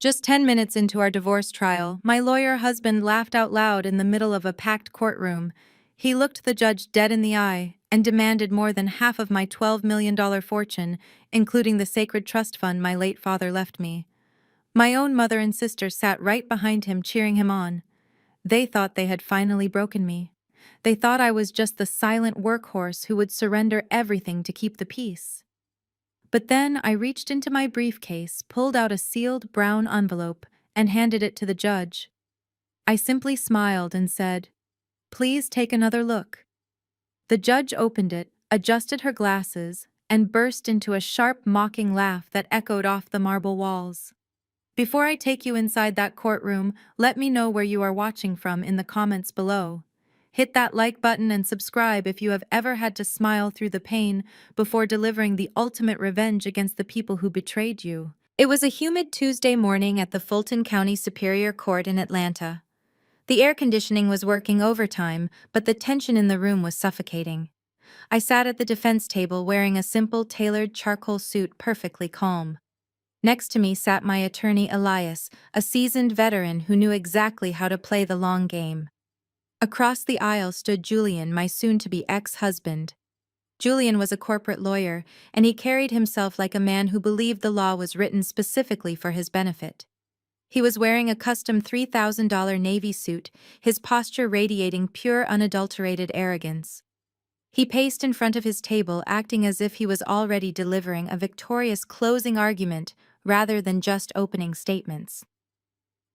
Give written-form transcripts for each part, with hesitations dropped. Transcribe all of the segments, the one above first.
Just 10 minutes into our divorce trial, my lawyer husband laughed out loud in the middle of a packed courtroom. He looked the judge dead in the eye and demanded more than half of my $12 million fortune, including the sacred trust fund my late father left me. My own mother and sister sat right behind him, cheering him on. They thought they had finally broken me. They thought I was just the silent workhorse who would surrender everything to keep the peace. But then I reached into my briefcase, pulled out a sealed brown envelope, and handed it to the judge. I simply smiled and said, "Please take another look." The judge opened it, adjusted her glasses, and burst into a sharp, mocking laugh that echoed off the marble walls. Before I take you inside that courtroom, let me know where you are watching from in the comments below. Hit that like button and subscribe if you have ever had to smile through the pain before delivering the ultimate revenge against the people who betrayed you. It was a humid Tuesday morning at the Fulton County Superior Court in Atlanta. The air conditioning was working overtime, but the tension in the room was suffocating. I sat at the defense table wearing a simple tailored charcoal suit, perfectly calm. Next to me sat my attorney Elias, a seasoned veteran who knew exactly how to play the long game. Across the aisle stood Julian, my soon-to-be ex-husband. Julian was a corporate lawyer, and he carried himself like a man who believed the law was written specifically for his benefit. He was wearing a custom $3,000 Navy suit, his posture radiating pure, unadulterated arrogance. He paced in front of his table, acting as if he was already delivering a victorious closing argument rather than just opening statements.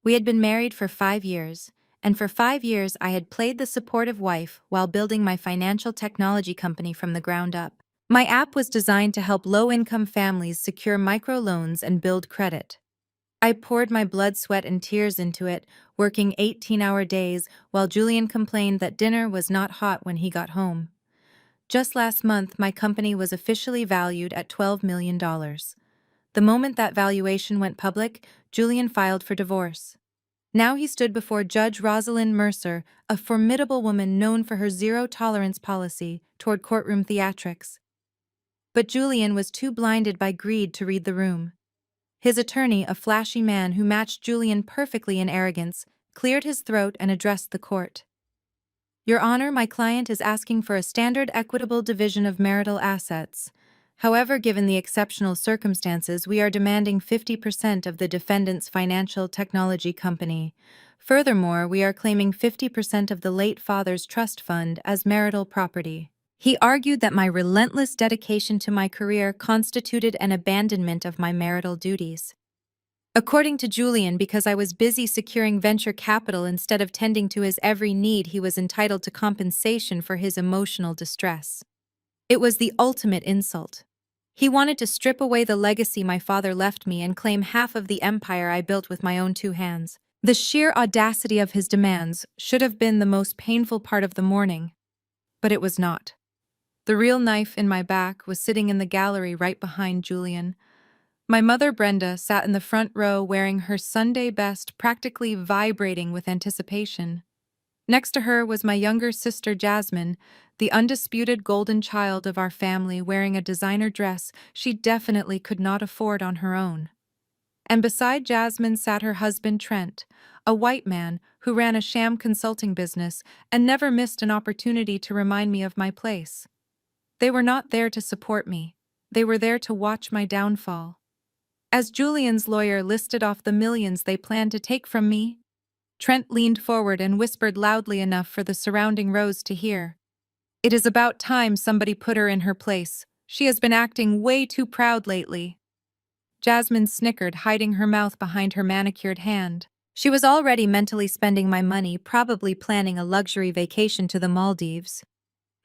We had been married for 5 years, and for 5 years I had played the supportive wife while building my financial technology company from the ground up. My app was designed to help low-income families secure microloans and build credit. I poured my blood, sweat, and tears into it, working 18-hour days while Julian complained that dinner was not hot when he got home. Just last month, my company was officially valued at $12 million. The moment that valuation went public, Julian filed for divorce. Now he stood before Judge Rosalind Mercer, a formidable woman known for her zero-tolerance policy toward courtroom theatrics. But Julian was too blinded by greed to read the room. His attorney, a flashy man who matched Julian perfectly in arrogance, cleared his throat and addressed the court. "Your Honor, my client is asking for a standard equitable division of marital assets. However, given the exceptional circumstances, we are demanding 50% of the defendant's financial technology company. Furthermore, we are claiming 50% of the late father's trust fund as marital property." He argued that my relentless dedication to my career constituted an abandonment of my marital duties. According to Julian, because I was busy securing venture capital instead of tending to his every need, he was entitled to compensation for his emotional distress. It was the ultimate insult. He wanted to strip away the legacy my father left me and claim half of the empire I built with my own 2 hands. The sheer audacity of his demands should have been the most painful part of the morning, but it was not. The real knife in my back was sitting in the gallery right behind Julian. My mother, Brenda, sat in the front row wearing her Sunday best, practically vibrating with anticipation. Next to her was my younger sister, Jasmine, the undisputed golden child of our family, wearing a designer dress she definitely could not afford on her own. And beside Jasmine sat her husband, Trent, a white man who ran a sham consulting business and never missed an opportunity to remind me of my place. They were not there to support me. They were there to watch my downfall. As Julian's lawyer listed off the millions they planned to take from me, Trent leaned forward and whispered loudly enough for the surrounding rows to hear. "It is about time somebody put her in her place. She has been acting way too proud lately." Jasmine snickered, hiding her mouth behind her manicured hand. She was already mentally spending my money, probably planning a luxury vacation to the Maldives.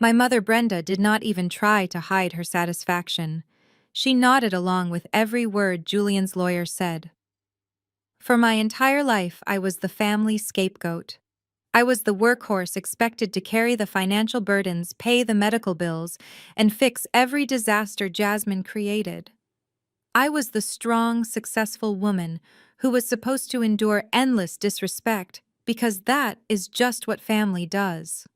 My mother, Brenda, did not even try to hide her satisfaction. She nodded along with every word Julian's lawyer said. For my entire life, I was the family scapegoat. I was the workhorse expected to carry the financial burdens, pay the medical bills, and fix every disaster Jasmine created. I was the strong, successful woman who was supposed to endure endless disrespect because that is just what family does.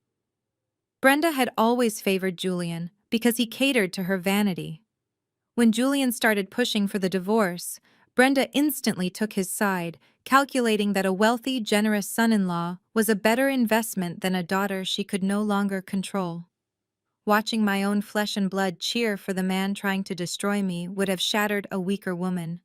Brenda had always favored Julian because he catered to her vanity. When Julian started pushing for the divorce, Brenda instantly took his side, calculating that a wealthy, generous son-in-law was a better investment than a daughter she could no longer control. Watching my own flesh and blood cheer for the man trying to destroy me would have shattered a weaker woman.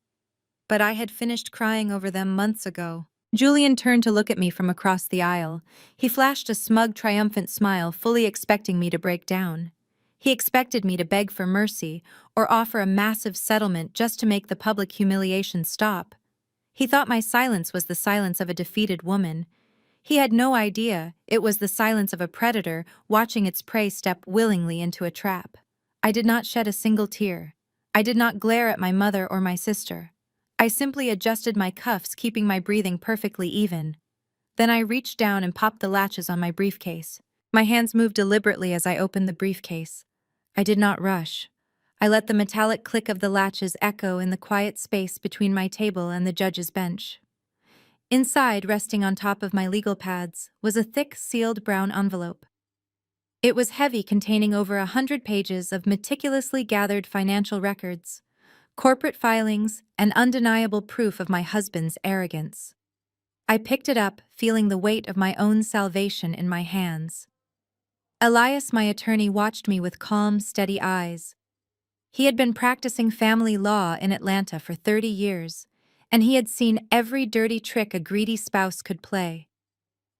But I had finished crying over them months ago. Julian turned to look at me from across the aisle. He flashed a smug, triumphant smile, fully expecting me to break down. He expected me to beg for mercy or offer a massive settlement just to make the public humiliation stop. He thought my silence was the silence of a defeated woman. He had no idea it was the silence of a predator watching its prey step willingly into a trap. I did not shed a single tear. I did not glare at my mother or my sister. I simply adjusted my cuffs, keeping my breathing perfectly even. Then I reached down and popped the latches on my briefcase. My hands moved deliberately as I opened the briefcase. I did not rush. I let the metallic click of the latches echo in the quiet space between my table and the judge's bench. Inside, resting on top of my legal pads, was a thick, sealed brown envelope. It was heavy, containing over 100 pages of meticulously gathered financial records, corporate filings, and undeniable proof of my husband's arrogance. I picked it up, feeling the weight of my own salvation in my hands. Elias, my attorney, watched me with calm, steady eyes. He had been practicing family law in Atlanta for 30 years, and he had seen every dirty trick a greedy spouse could play.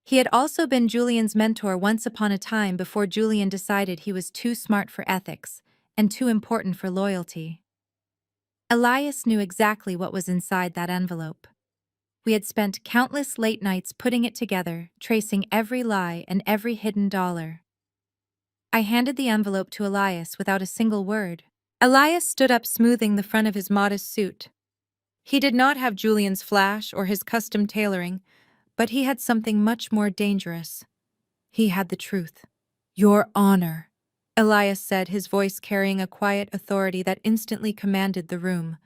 He had also been Julian's mentor once upon a time before Julian decided he was too smart for ethics and too important for loyalty. Elias knew exactly what was inside that envelope. We had spent countless late nights putting it together, tracing every lie and every hidden dollar. I handed the envelope to Elias without a single word. Elias stood up, smoothing the front of his modest suit. He did not have Julian's flash or his custom tailoring, but he had something much more dangerous. He had the truth. "Your Honor," Elias said, his voice carrying a quiet authority that instantly commanded the room.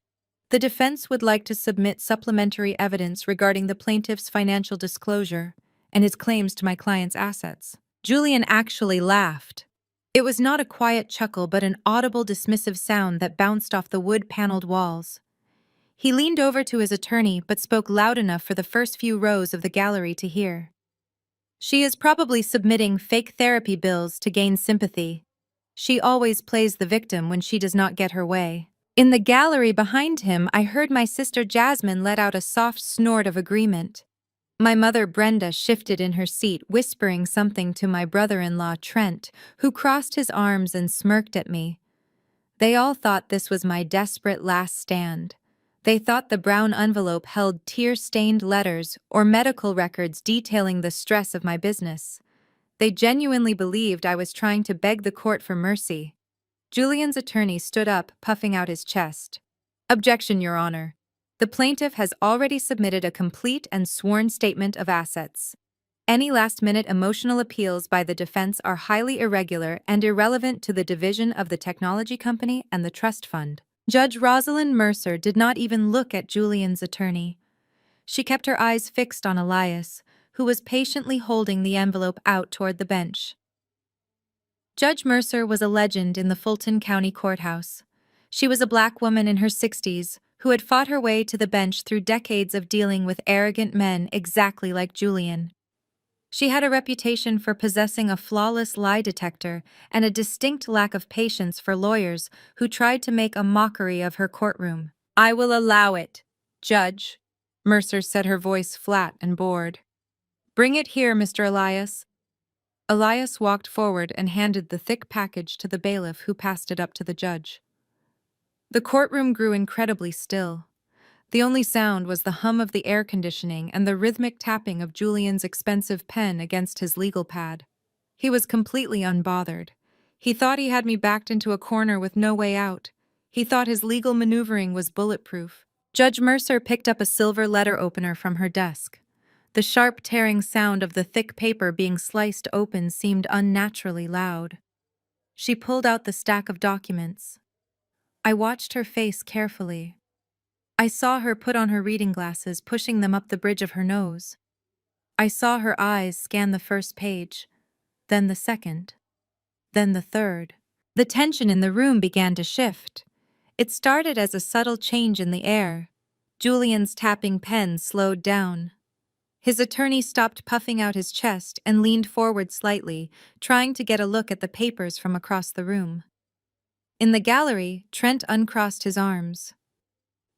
"The defense would like to submit supplementary evidence regarding the plaintiff's financial disclosure and his claims to my client's assets." Julian actually laughed. It was not a quiet chuckle, but an audible, dismissive sound that bounced off the wood-paneled walls. He leaned over to his attorney but spoke loud enough for the first few rows of the gallery to hear. "She is probably submitting fake therapy bills to gain sympathy. She always plays the victim when she does not get her way." In the gallery behind him, I heard my sister Jasmine let out a soft snort of agreement. My mother Brenda shifted in her seat, whispering something to my brother-in-law Trent, who crossed his arms and smirked at me. They all thought this was my desperate last stand. They thought the brown envelope held tear-stained letters or medical records detailing the stress of my business. They genuinely believed I was trying to beg the court for mercy. Julian's attorney stood up, puffing out his chest. "Objection, Your Honor. The plaintiff has already submitted a complete and sworn statement of assets. Any last-minute emotional appeals by the defense are highly irregular and irrelevant to the division of the technology company and the trust fund." Judge Rosalind Mercer did not even look at Julian's attorney. She kept her eyes fixed on Elias, who was patiently holding the envelope out toward the bench. Judge Mercer was a legend in the Fulton County Courthouse. She was a black woman in her 60s who had fought her way to the bench through decades of dealing with arrogant men exactly like Julian. She had a reputation for possessing a flawless lie detector and a distinct lack of patience for lawyers who tried to make a mockery of her courtroom. "I will allow it, Judge," Mercer said, her voice flat and bored. "Bring it here, Mr. Elias." Elias walked forward and handed the thick package to the bailiff, who passed it up to the judge. The courtroom grew incredibly still. The only sound was the hum of the air conditioning and the rhythmic tapping of Julian's expensive pen against his legal pad. He was completely unbothered. He thought he had me backed into a corner with no way out. He thought his legal maneuvering was bulletproof. Judge Mercer picked up a silver letter opener from her desk. The sharp, tearing sound of the thick paper being sliced open seemed unnaturally loud. She pulled out the stack of documents. I watched her face carefully. I saw her put on her reading glasses, pushing them up the bridge of her nose. I saw her eyes scan the first page, then the second, then the third. The tension in the room began to shift. It started as a subtle change in the air. Julian's tapping pen slowed down. His attorney stopped puffing out his chest and leaned forward slightly, trying to get a look at the papers from across the room. In the gallery, Trent uncrossed his arms.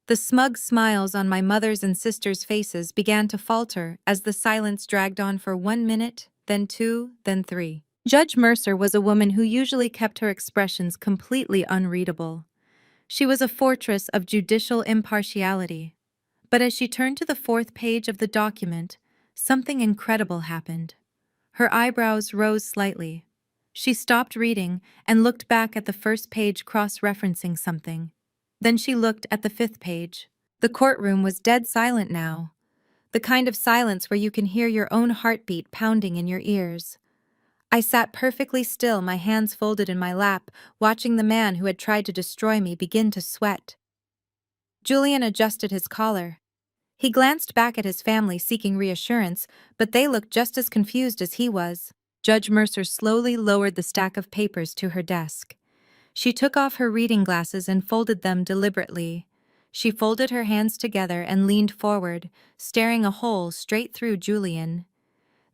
The smug smiles on my mother's and sister's faces began to falter as the silence dragged on for 1 minute, then 2, then 3. Judge Mercer was a woman who usually kept her expressions completely unreadable. She was a fortress of judicial impartiality. But as she turned to the 4th page of the document, something incredible happened. Her eyebrows rose slightly. She stopped reading and looked back at the first page cross-referencing something. Then she looked at the 5th page. The courtroom was dead silent now. The kind of silence where you can hear your own heartbeat pounding in your ears. I sat perfectly still, my hands folded in my lap, watching the man who had tried to destroy me begin to sweat. Julian adjusted his collar. He glanced back at his family seeking reassurance, but they looked just as confused as he was. Judge Mercer slowly lowered the stack of papers to her desk. She took off her reading glasses and folded them deliberately. She folded her hands together and leaned forward, staring a hole straight through Julian.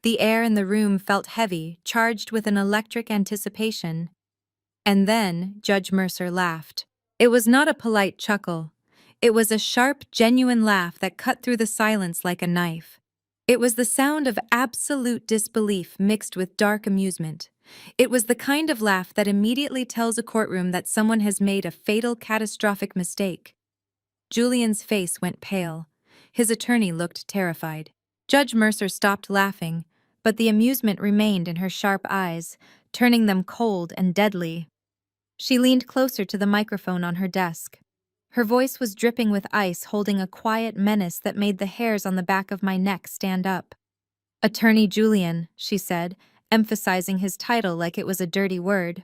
The air in the room felt heavy, charged with an electric anticipation. And then Judge Mercer laughed. It was not a polite chuckle. It was a sharp, genuine laugh that cut through the silence like a knife. It was the sound of absolute disbelief mixed with dark amusement. It was the kind of laugh that immediately tells a courtroom that someone has made a fatal, catastrophic mistake. Julian's face went pale. His attorney looked terrified. Judge Mercer stopped laughing, but the amusement remained in her sharp eyes, turning them cold and deadly. She leaned closer to the microphone on her desk. Her voice was dripping with ice, holding a quiet menace that made the hairs on the back of my neck stand up. "Attorney Julian," she said, emphasizing his title like it was a dirty word.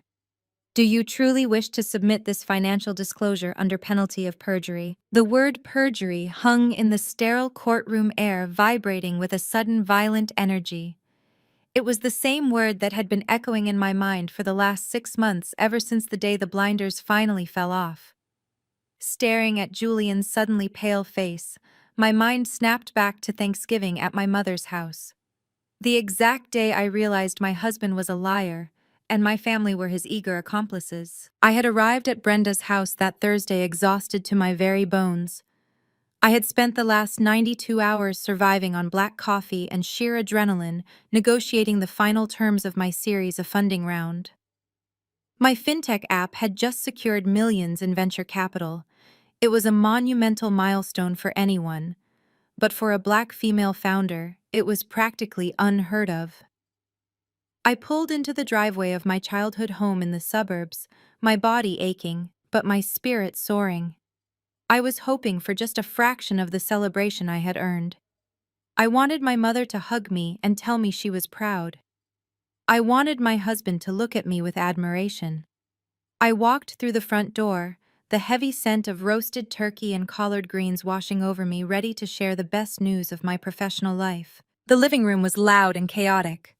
"Do you truly wish to submit this financial disclosure under penalty of perjury?" The word perjury hung in the sterile courtroom air, vibrating with a sudden violent energy. It was the same word that had been echoing in my mind for the last 6 months, ever since the day the blinders finally fell off. Staring at Julian's suddenly pale face, my mind snapped back to Thanksgiving at my mother's house. The exact day I realized my husband was a liar, and my family were his eager accomplices. I had arrived at Brenda's house that Thursday exhausted to my very bones. I had spent the last 92 hours surviving on black coffee and sheer adrenaline, negotiating the final terms of my series of funding round. My fintech app had just secured millions in venture capital. It was a monumental milestone for anyone, but for a Black female founder, it was practically unheard of. I pulled into the driveway of my childhood home in the suburbs, my body aching, but my spirit soaring. I was hoping for just a fraction of the celebration I had earned. I wanted my mother to hug me and tell me she was proud. I wanted my husband to look at me with admiration. I walked through the front door, the heavy scent of roasted turkey and collard greens washing over me, ready to share the best news of my professional life. The living room was loud and chaotic.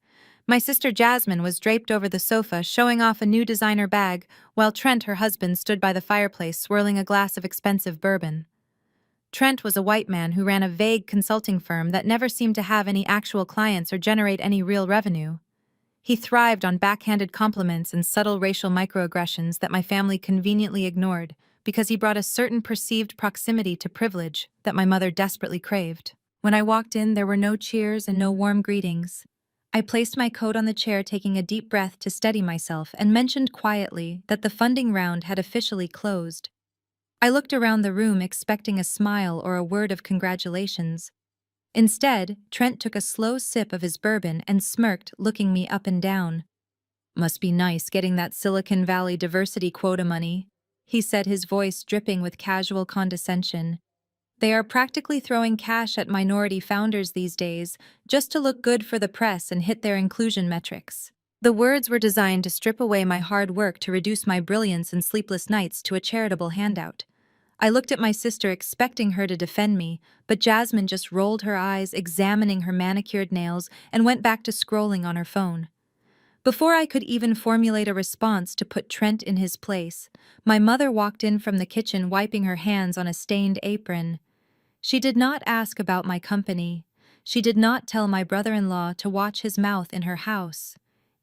My sister Jasmine was draped over the sofa, showing off a new designer bag, while Trent, her husband, stood by the fireplace, swirling a glass of expensive bourbon. Trent was a white man who ran a vague consulting firm that never seemed to have any actual clients or generate any real revenue. He thrived on backhanded compliments and subtle racial microaggressions that my family conveniently ignored because he brought a certain perceived proximity to privilege that my mother desperately craved. When I walked in, there were no cheers and no warm greetings. I placed my coat on the chair, taking a deep breath to steady myself, and mentioned quietly that the funding round had officially closed. I looked around the room expecting a smile or a word of congratulations. Instead, Trent took a slow sip of his bourbon and smirked, looking me up and down. "Must be nice getting that Silicon Valley diversity quota money," he said, his voice dripping with casual condescension. "They are practically throwing cash at minority founders these days, just to look good for the press and hit their inclusion metrics." The words were designed to strip away my hard work, to reduce my brilliance and sleepless nights to a charitable handout. I looked at my sister, expecting her to defend me, but Jasmine just rolled her eyes, examining her manicured nails, and went back to scrolling on her phone. Before I could even formulate a response to put Trent in his place, my mother walked in from the kitchen, wiping her hands on a stained apron. She did not ask about my company. She did not tell my brother-in-law to watch his mouth in her house.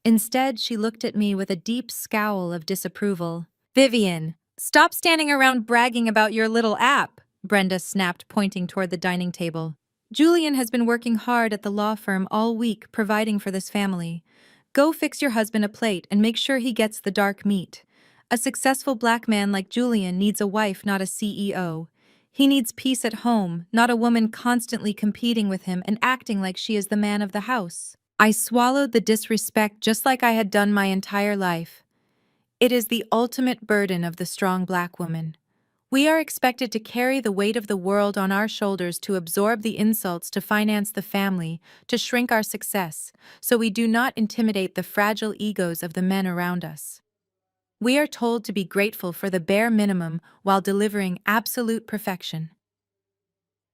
Instead, she looked at me with a deep scowl of disapproval. "Vivian, stop standing around bragging about your little app," Brenda snapped, pointing toward the dining table. "Julian has been working hard at the law firm all week, providing for this family. Go fix your husband a plate and make sure he gets the dark meat. A successful black man like Julian needs a wife, not a CEO. He needs peace at home, not a woman constantly competing with him and acting like she is the man of the house." I swallowed the disrespect just like I had done my entire life. It is the ultimate burden of the strong black woman. We are expected to carry the weight of the world on our shoulders, to absorb the insults, to finance the family, to shrink our success, so we do not intimidate the fragile egos of the men around us. We are told to be grateful for the bare minimum while delivering absolute perfection.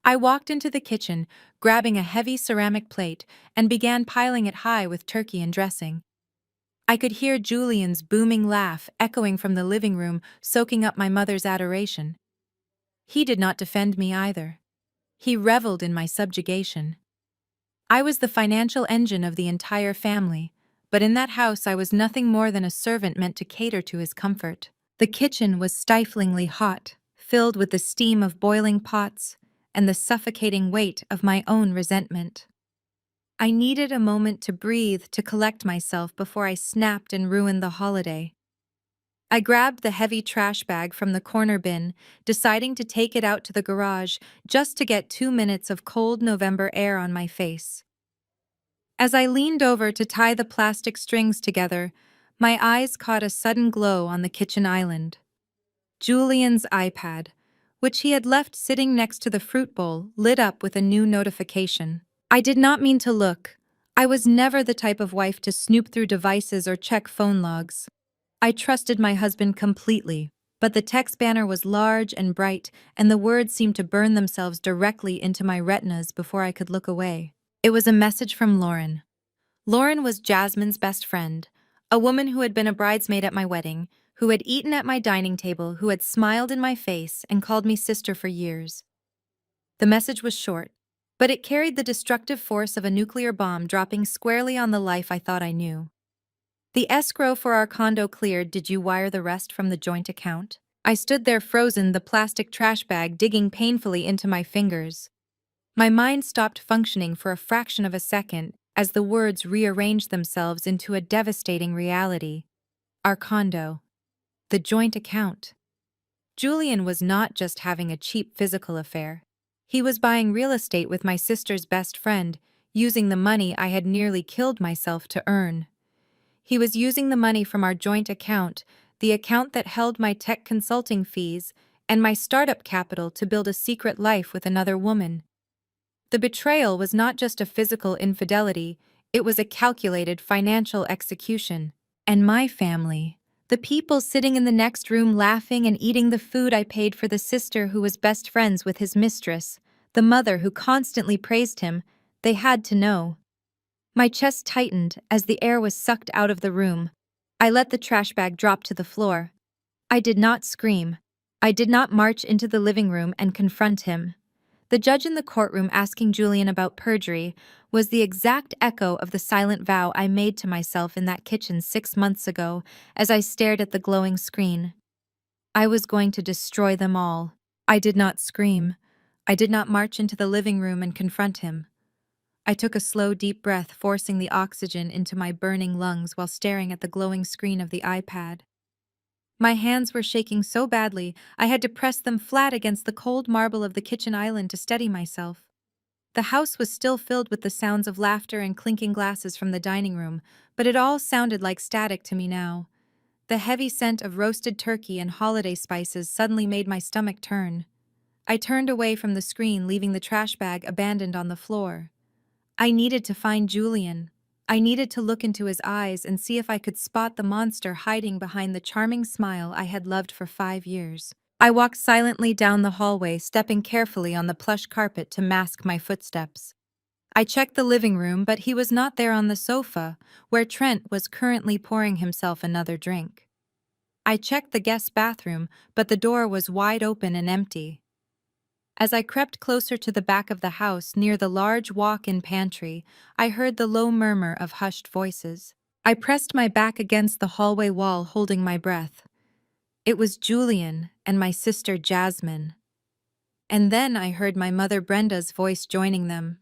I walked into the kitchen, grabbing a heavy ceramic plate, and began piling it high with turkey and dressing. I could hear Julian's booming laugh echoing from the living room, soaking up my mother's adoration. He did not defend me either. He reveled in my subjugation. I was the financial engine of the entire family, but in that house I was nothing more than a servant meant to cater to his comfort. The kitchen was stiflingly hot, filled with the steam of boiling pots and the suffocating weight of my own resentment. I needed a moment to breathe, to collect myself before I snapped and ruined the holiday. I grabbed the heavy trash bag from the corner bin, deciding to take it out to the garage just to get 2 minutes of cold November air on my face. As I leaned over to tie the plastic strings together, my eyes caught a sudden glow on the kitchen island. Julian's iPad, which he had left sitting next to the fruit bowl, lit up with a new notification. I did not mean to look. I was never the type of wife to snoop through devices or check phone logs. I trusted my husband completely, but the text banner was large and bright, and the words seemed to burn themselves directly into my retinas before I could look away. It was a message from Lauren. Lauren was Jasmine's best friend, a woman who had been a bridesmaid at my wedding, who had eaten at my dining table, who had smiled in my face and called me sister for years. The message was short, but it carried the destructive force of a nuclear bomb dropping squarely on the life I thought I knew. "The escrow for our condo cleared. Did you wire the rest from the joint account?" I stood there frozen, the plastic trash bag digging painfully into my fingers. My mind stopped functioning for a fraction of a second as the words rearranged themselves into a devastating reality. Our condo. The joint account. Julian was not just having a cheap physical affair. He was buying real estate with my sister's best friend, using the money I had nearly killed myself to earn. He was using the money from our joint account, the account that held my tech consulting fees and my startup capital, to build a secret life with another woman. The betrayal was not just a physical infidelity, it was a calculated financial execution. And my family, the people sitting in the next room laughing and eating the food I paid for, the sister who was best friends with his mistress, the mother who constantly praised him, they had to know. My chest tightened as the air was sucked out of the room. I let the trash bag drop to the floor. I did not scream. I did not march into the living room and confront him. The judge in the courtroom asking Julian about perjury was the exact echo of the silent vow I made to myself in that kitchen 6 months ago as I stared at the glowing screen. I was going to destroy them all. I did not scream. I did not march into the living room and confront him. I took a slow, deep breath, forcing the oxygen into my burning lungs while staring at the glowing screen of the iPad. My hands were shaking so badly I had to press them flat against the cold marble of the kitchen island to steady myself. The house was still filled with the sounds of laughter and clinking glasses from the dining room, but it all sounded like static to me now. The heavy scent of roasted turkey and holiday spices suddenly made my stomach turn. I turned away from the screen, leaving the trash bag abandoned on the floor. I needed to find Julian. I needed to look into his eyes and see if I could spot the monster hiding behind the charming smile I had loved for 5 years. I walked silently down the hallway, stepping carefully on the plush carpet to mask my footsteps. I checked the living room, but he was not there on the sofa, where Trent was currently pouring himself another drink. I checked the guest bathroom, but the door was wide open and empty. As I crept closer to the back of the house near the large walk-in pantry, I heard the low murmur of hushed voices. I pressed my back against the hallway wall, holding my breath. It was Julian and my sister Jasmine. And then I heard my mother Brenda's voice joining them.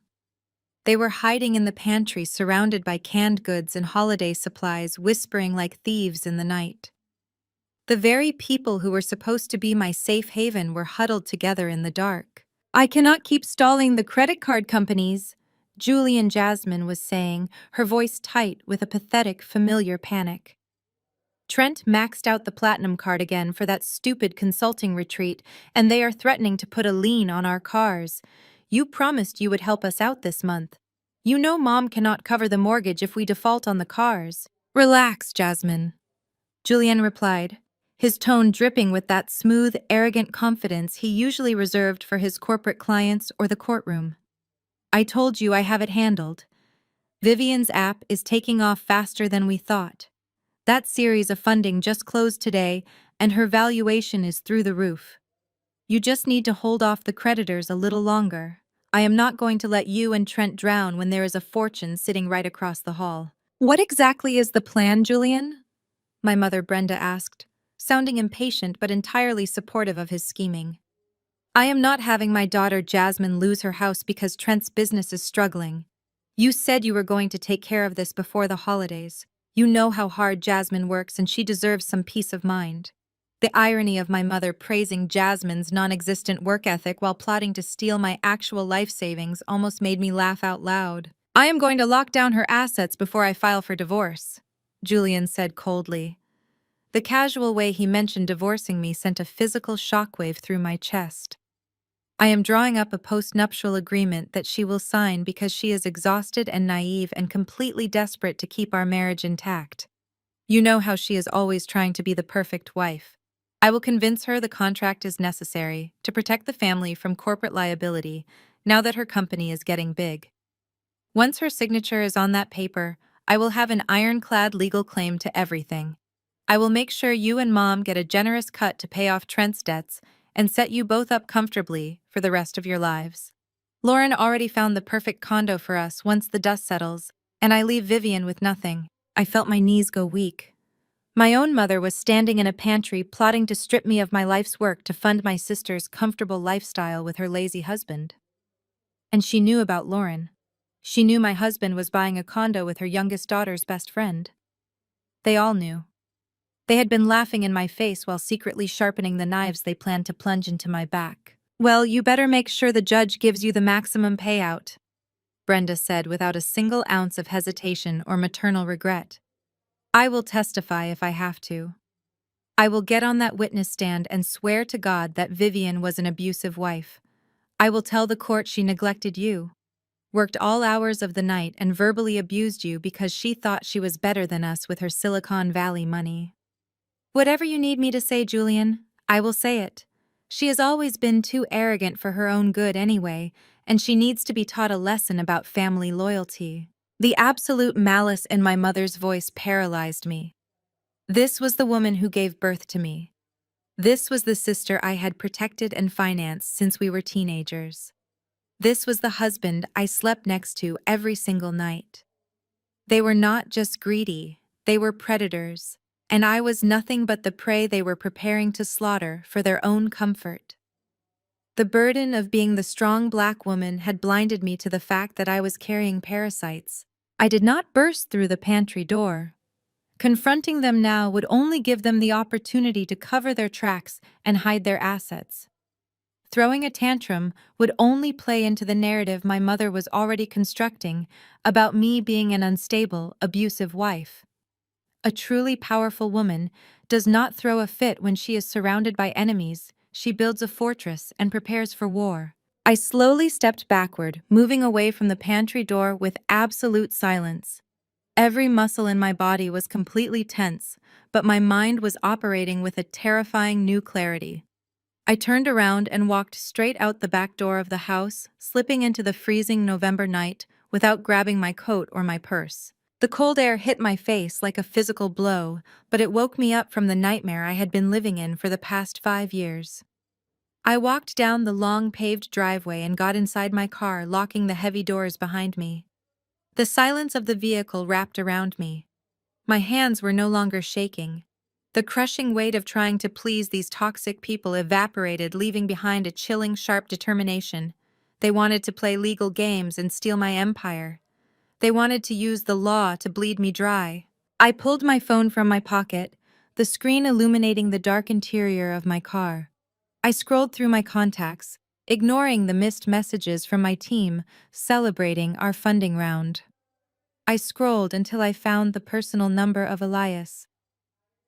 They were hiding in the pantry, surrounded by canned goods and holiday supplies, whispering like thieves in the night. The very people who were supposed to be my safe haven were huddled together in the dark. "I cannot keep stalling the credit card companies," Julian Jasmine was saying, her voice tight with a pathetic, familiar panic. "Trent maxed out the platinum card again for that stupid consulting retreat, and they are threatening to put a lien on our cars. You promised you would help us out this month. You know Mom cannot cover the mortgage if we default on the cars." "Relax, Jasmine," Julian replied, his tone dripping with that smooth, arrogant confidence he usually reserved for his corporate clients or the courtroom. "I told you I have it handled. Vivian's app is taking off faster than we thought. That series of funding just closed today, and her valuation is through the roof. You just need to hold off the creditors a little longer. I am not going to let you and Trent drown when there is a fortune sitting right across the hall." "What exactly is the plan, Julian?" my mother Brenda asked, sounding impatient but entirely supportive of his scheming. "I am not having my daughter Jasmine lose her house because Trent's business is struggling. You said you were going to take care of this before the holidays. You know how hard Jasmine works, and she deserves some peace of mind." The irony of my mother praising Jasmine's non-existent work ethic while plotting to steal my actual life savings almost made me laugh out loud. "I am going to lock down her assets before I file for divorce," Julian said coldly. The casual way he mentioned divorcing me sent a physical shockwave through my chest. "I am drawing up a post-nuptial agreement that she will sign because she is exhausted and naive and completely desperate to keep our marriage intact. You know how she is always trying to be the perfect wife. I will convince her the contract is necessary to protect the family from corporate liability now that her company is getting big. Once her signature is on that paper, I will have an ironclad legal claim to everything. I will make sure you and Mom get a generous cut to pay off Trent's debts and set you both up comfortably for the rest of your lives. Lauren already found the perfect condo for us once the dust settles, and I leave Vivian with nothing." I felt my knees go weak. My own mother was standing in a pantry plotting to strip me of my life's work to fund my sister's comfortable lifestyle with her lazy husband. And she knew about Lauren. She knew my husband was buying a condo with her youngest daughter's best friend. They all knew. They had been laughing in my face while secretly sharpening the knives they planned to plunge into my back. "Well, you better make sure the judge gives you the maximum payout," Brenda said without a single ounce of hesitation or maternal regret. "I will testify if I have to. I will get on that witness stand and swear to God that Vivian was an abusive wife. I will tell the court she neglected you, worked all hours of the night, and verbally abused you because she thought she was better than us with her Silicon Valley money. Whatever you need me to say, Julian, I will say it. She has always been too arrogant for her own good anyway, and she needs to be taught a lesson about family loyalty." The absolute malice in my mother's voice paralyzed me. This was the woman who gave birth to me. This was the sister I had protected and financed since we were teenagers. This was the husband I slept next to every single night. They were not just greedy, they were predators, and I was nothing but the prey they were preparing to slaughter for their own comfort. The burden of being the strong black woman had blinded me to the fact that I was carrying parasites. I did not burst through the pantry door. Confronting them now would only give them the opportunity to cover their tracks and hide their assets. Throwing a tantrum would only play into the narrative my mother was already constructing about me being an unstable, abusive wife. A truly powerful woman does not throw a fit when she is surrounded by enemies. She builds a fortress and prepares for war. I slowly stepped backward, moving away from the pantry door with absolute silence. Every muscle in my body was completely tense, but my mind was operating with a terrifying new clarity. I turned around and walked straight out the back door of the house, slipping into the freezing November night without grabbing my coat or my purse. The cold air hit my face like a physical blow, but it woke me up from the nightmare I had been living in for the past 5 years. I walked down the long paved driveway and got inside my car, locking the heavy doors behind me. The silence of the vehicle wrapped around me. My hands were no longer shaking. The crushing weight of trying to please these toxic people evaporated, leaving behind a chilling, sharp determination. They wanted to play legal games and steal my empire. They wanted to use the law to bleed me dry. I pulled my phone from my pocket, the screen illuminating the dark interior of my car. I scrolled through my contacts, ignoring the missed messages from my team celebrating our funding round. I scrolled until I found the personal number of Elias.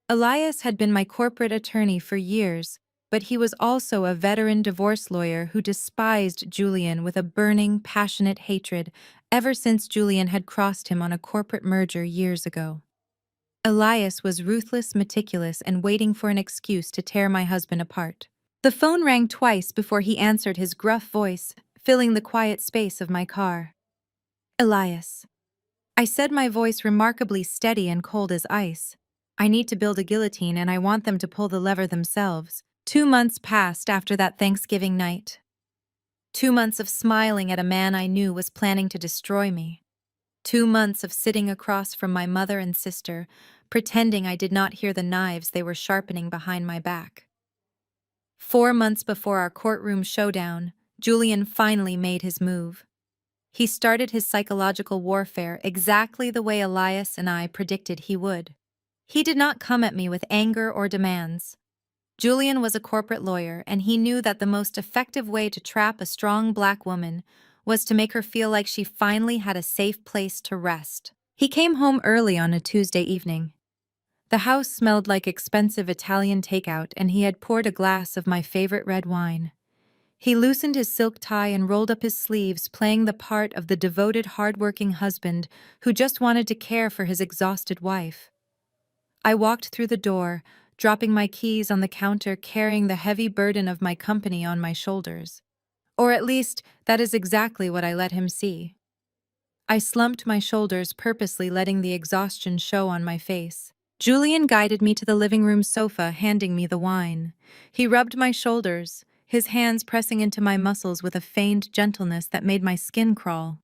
Elias had been my corporate attorney for years, but he was also a veteran divorce lawyer who despised Julian with a burning, passionate hatred ever since Julian had crossed him on a corporate merger years ago. Elias was ruthless, meticulous, and waiting for an excuse to tear my husband apart. The phone rang twice before he answered, his gruff voice filling the quiet space of my car. Elias. I said, my voice remarkably steady and cold as ice. I need to build a guillotine and I want them to pull the lever themselves. 2 months passed after that Thanksgiving night. 2 months of smiling at a man I knew was planning to destroy me. 2 months of sitting across from my mother and sister, pretending I did not hear the knives they were sharpening behind my back. 4 months before our courtroom showdown, Julian finally made his move. He started his psychological warfare exactly the way Elias and I predicted he would. He did not come at me with anger or demands. Julian was a corporate lawyer, and he knew that the most effective way to trap a strong black woman was to make her feel like she finally had a safe place to rest. He came home early on a Tuesday evening. The house smelled like expensive Italian takeout, and he had poured a glass of my favorite red wine. He loosened his silk tie and rolled up his sleeves, playing the part of the devoted, hard-working husband who just wanted to care for his exhausted wife. I walked through the door, dropping my keys on the counter, carrying the heavy burden of my company on my shoulders. Or at least, that is exactly what I let him see. I slumped my shoulders, purposely letting the exhaustion show on my face. Julian guided me to the living room sofa, handing me the wine. He rubbed my shoulders, his hands pressing into my muscles with a feigned gentleness that made my skin crawl.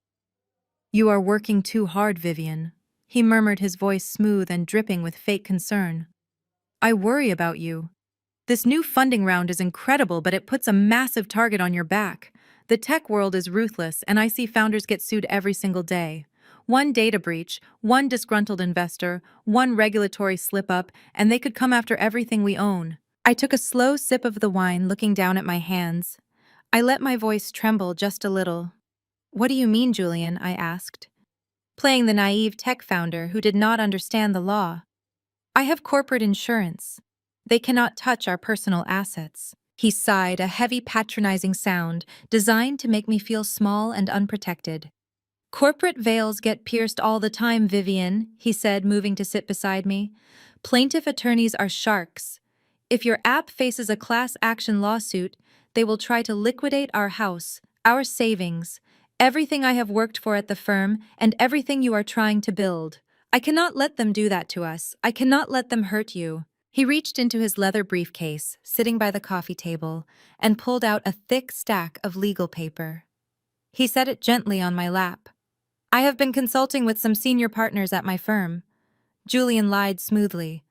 "You are working too hard, Vivian," he murmured, his voice smooth and dripping with fake concern. "I worry about you. This new funding round is incredible, but it puts a massive target on your back. The tech world is ruthless, and I see founders get sued every single day. One data breach, one disgruntled investor, one regulatory slip-up, and they could come after everything we own." I took a slow sip of the wine, looking down at my hands. I let my voice tremble just a little. "What do you mean, Julian?" I asked, playing the naive tech founder who did not understand the law. "I have corporate insurance. They cannot touch our personal assets." He sighed, a heavy, patronizing sound designed to make me feel small and unprotected. "Corporate veils get pierced all the time, Vivian," he said, moving to sit beside me. "Plaintiff attorneys are sharks. If your app faces a class action lawsuit, they will try to liquidate our house, our savings, everything I have worked for at the firm, and everything you are trying to build. I cannot let them do that to us. I cannot let them hurt you." He reached into his leather briefcase, sitting by the coffee table, and pulled out a thick stack of legal paper. He set it gently on my lap. "I have been consulting with some senior partners at my firm." Julian lied smoothly.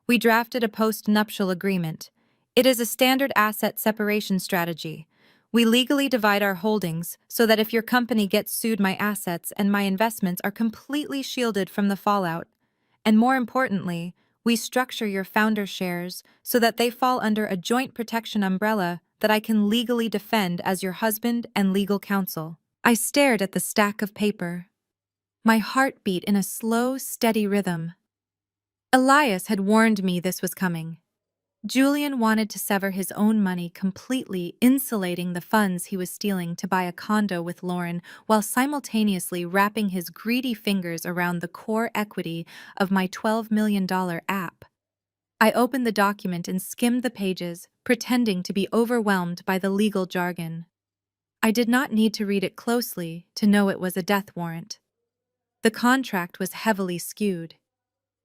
"We drafted a post-nuptial agreement. It is a standard asset separation strategy. We legally divide our holdings so that if your company gets sued, my assets and my investments are completely shielded from the fallout. And more importantly, we structure your founder shares so that they fall under a joint protection umbrella that I can legally defend as your husband and legal counsel." I stared at the stack of paper. My heart beat in a slow, steady rhythm. Elias had warned me this was coming. Julian wanted to sever his own money completely, insulating the funds he was stealing to buy a condo with Lauren, while simultaneously wrapping his greedy fingers around the core equity of my $12 million app. I opened the document and skimmed the pages, pretending to be overwhelmed by the legal jargon. I did not need to read it closely to know it was a death warrant. The contract was heavily skewed.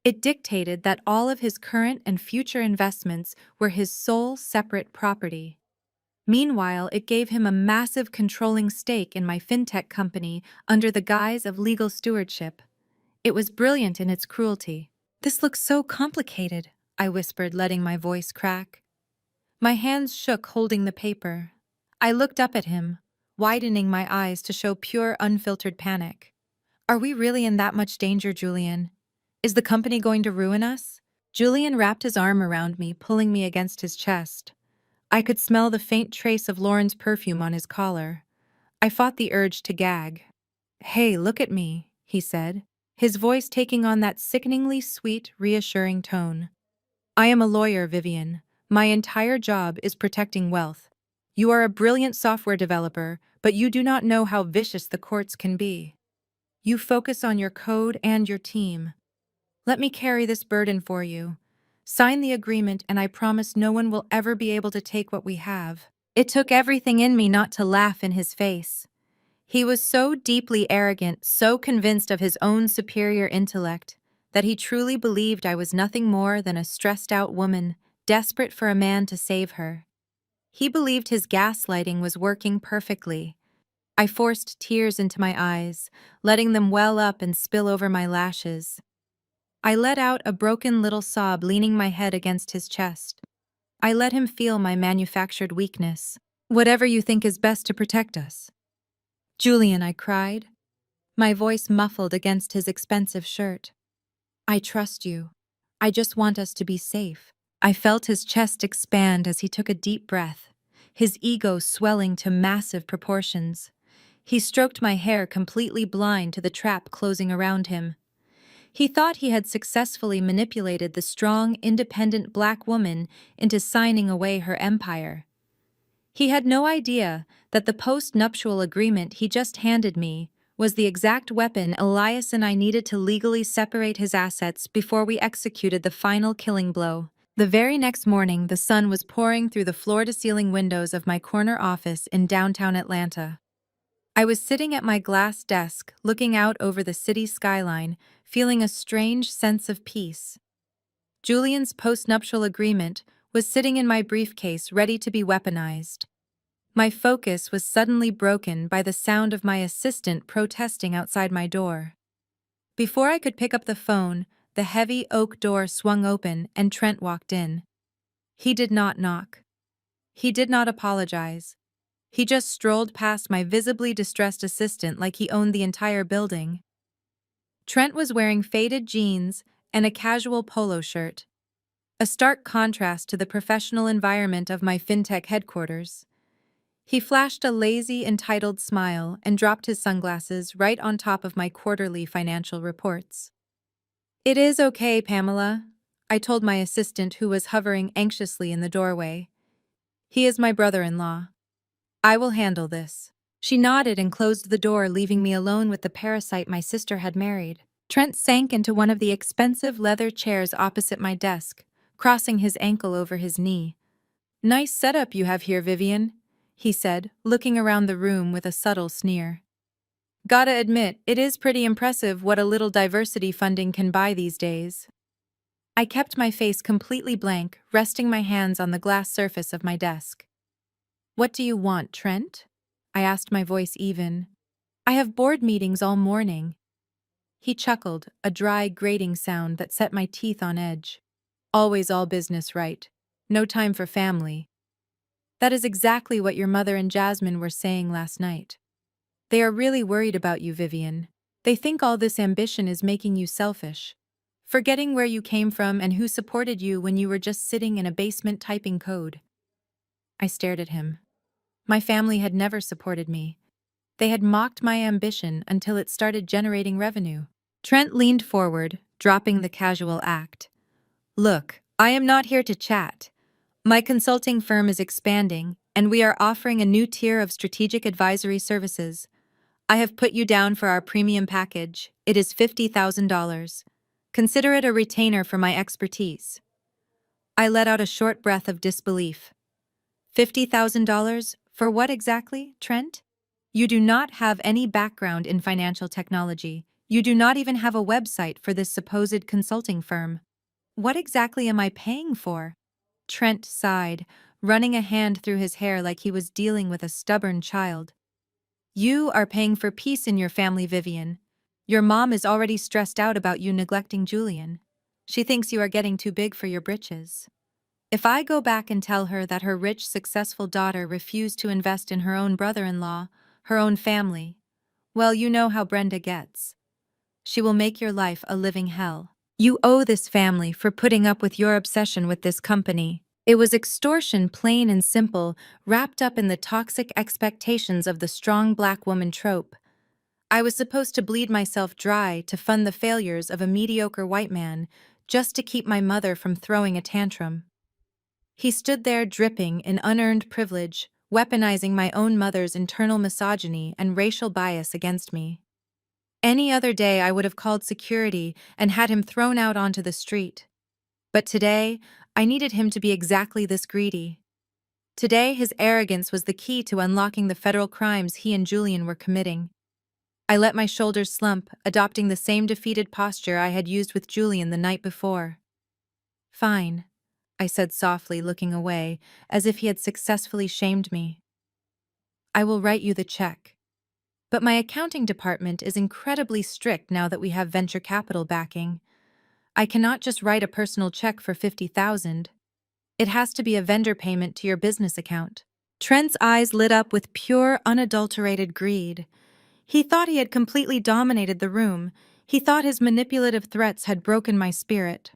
It dictated that all of his current and future investments were his sole separate property. Meanwhile, it gave him a massive controlling stake in my fintech company under the guise of legal stewardship. It was brilliant in its cruelty. "This looks so complicated," I whispered, letting my voice crack. My hands shook holding the paper. I looked up at him, widening my eyes to show pure, unfiltered panic. "Are we really in that much danger, Julian? Is the company going to ruin us?" Julian wrapped his arm around me, pulling me against his chest. I could smell the faint trace of Lauren's perfume on his collar. I fought the urge to gag. "Hey, look at me," he said, his voice taking on that sickeningly sweet, reassuring tone. "I am a lawyer, Vivian. My entire job is protecting wealth. You are a brilliant software developer, but you do not know how vicious the courts can be. You focus on your code and your team. Let me carry this burden for you. Sign the agreement and I promise no one will ever be able to take what we have." It took everything in me not to laugh in his face. He was so deeply arrogant, so convinced of his own superior intellect, that he truly believed I was nothing more than a stressed-out woman, desperate for a man to save her. He believed his gaslighting was working perfectly. I forced tears into my eyes, letting them well up and spill over my lashes. I let out a broken little sob, leaning my head against his chest. I let him feel my manufactured weakness. "Whatever you think is best to protect us." "Julian," I cried, my voice muffled against his expensive shirt. "I trust you. I just want us to be safe." I felt his chest expand as he took a deep breath, his ego swelling to massive proportions. He stroked my hair, completely blind to the trap closing around him. He thought he had successfully manipulated the strong, independent black woman into signing away her empire. He had no idea that the post-nuptial agreement he just handed me was the exact weapon Elias and I needed to legally separate his assets before we executed the final killing blow. The very next morning, the sun was pouring through the floor-to-ceiling windows of my corner office in downtown Atlanta. I was sitting at my glass desk, looking out over the city skyline, feeling a strange sense of peace. Julian's post-nuptial agreement was sitting in my briefcase, ready to be weaponized. My focus was suddenly broken by the sound of my assistant protesting outside my door. Before I could pick up the phone, the heavy oak door swung open and Trent walked in. He did not knock. He did not apologize. He just strolled past my visibly distressed assistant like he owned the entire building. Trent was wearing faded jeans and a casual polo shirt, a stark contrast to the professional environment of my fintech headquarters. He flashed a lazy, entitled smile and dropped his sunglasses right on top of my quarterly financial reports. "It is okay, Pamela," I told my assistant, who was hovering anxiously in the doorway. "He is my brother-in-law. I will handle this." She nodded and closed the door, leaving me alone with the parasite my sister had married. Trent sank into one of the expensive leather chairs opposite my desk, crossing his ankle over his knee. "Nice setup you have here, Vivian," he said, looking around the room with a subtle sneer. "Gotta admit, it is pretty impressive what a little diversity funding can buy these days." I kept my face completely blank, resting my hands on the glass surface of my desk. "What do you want, Trent?" I asked, my voice even. "I have board meetings all morning." He chuckled, a dry, grating sound that set my teeth on edge. "Always all business, right? No time for family." That is exactly what your mother and Jasmine were saying last night. They are really worried about you, Vivian. They think all this ambition is making you selfish, forgetting where you came from and who supported you when you were just sitting in a basement typing code. I stared at him. My family had never supported me. They had mocked my ambition until it started generating revenue. Trent leaned forward, dropping the casual act. "Look, I am not here to chat. My consulting firm is expanding, and we are offering a new tier of strategic advisory services. I have put you down for our premium package. It is $50,000. Consider it a retainer for my expertise." I let out a short breath of disbelief. $50,000? For what exactly, Trent? You do not have any background in financial technology. You do not even have a website for this supposed consulting firm. What exactly am I paying for? Trent sighed, running a hand through his hair like he was dealing with a stubborn child. You are paying for peace in your family, Vivian. Your mom is already stressed out about you neglecting Julian. She thinks you are getting too big for your britches. If I go back and tell her that her rich, successful daughter refused to invest in her own brother-in-law, her own family, well, you know how Brenda gets. She will make your life a living hell. You owe this family for putting up with your obsession with this company. It was extortion, plain and simple, wrapped up in the toxic expectations of the strong black woman trope. I was supposed to bleed myself dry to fund the failures of a mediocre white man, just to keep my mother from throwing a tantrum. He stood there dripping in unearned privilege, weaponizing my own mother's internal misogyny and racial bias against me. Any other day I would have called security and had him thrown out onto the street. But today, I needed him to be exactly this greedy. Today, his arrogance was the key to unlocking the federal crimes he and Julian were committing. I let my shoulders slump, adopting the same defeated posture I had used with Julian the night before. "Fine," I said softly, looking away, as if he had successfully shamed me. "I will write you the check. But my accounting department is incredibly strict now that we have venture capital backing. I cannot just write a personal check for $50,000. It has to be a vendor payment to your business account." Trent's eyes lit up with pure, unadulterated greed. He thought he had completely dominated the room. He thought his manipulative threats had broken my spirit.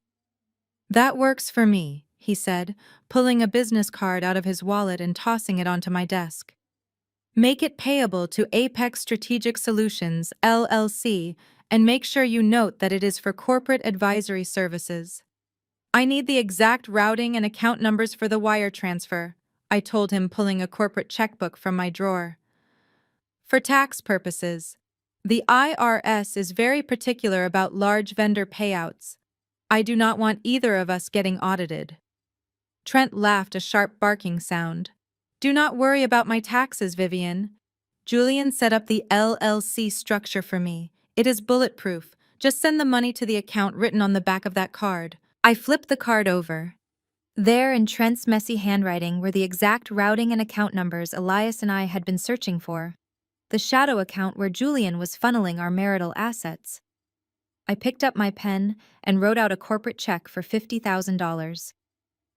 "That works for me," he said, pulling a business card out of his wallet and tossing it onto my desk. "Make it payable to Apex Strategic Solutions, LLC, and make sure you note that it is for corporate advisory services." "I need the exact routing and account numbers for the wire transfer," I told him, pulling a corporate checkbook from my drawer. "For tax purposes. The IRS is very particular about large vendor payouts. I do not want either of us getting audited." Trent laughed, a sharp barking sound. "Do not worry about my taxes, Vivian. Julian set up the LLC structure for me. It is bulletproof. Just send the money to the account written on the back of that card." I flipped the card over. There, in Trent's messy handwriting, were the exact routing and account numbers Elias and I had been searching for. The shadow account where Julian was funneling our marital assets. I picked up my pen and wrote out a corporate check for $50,000.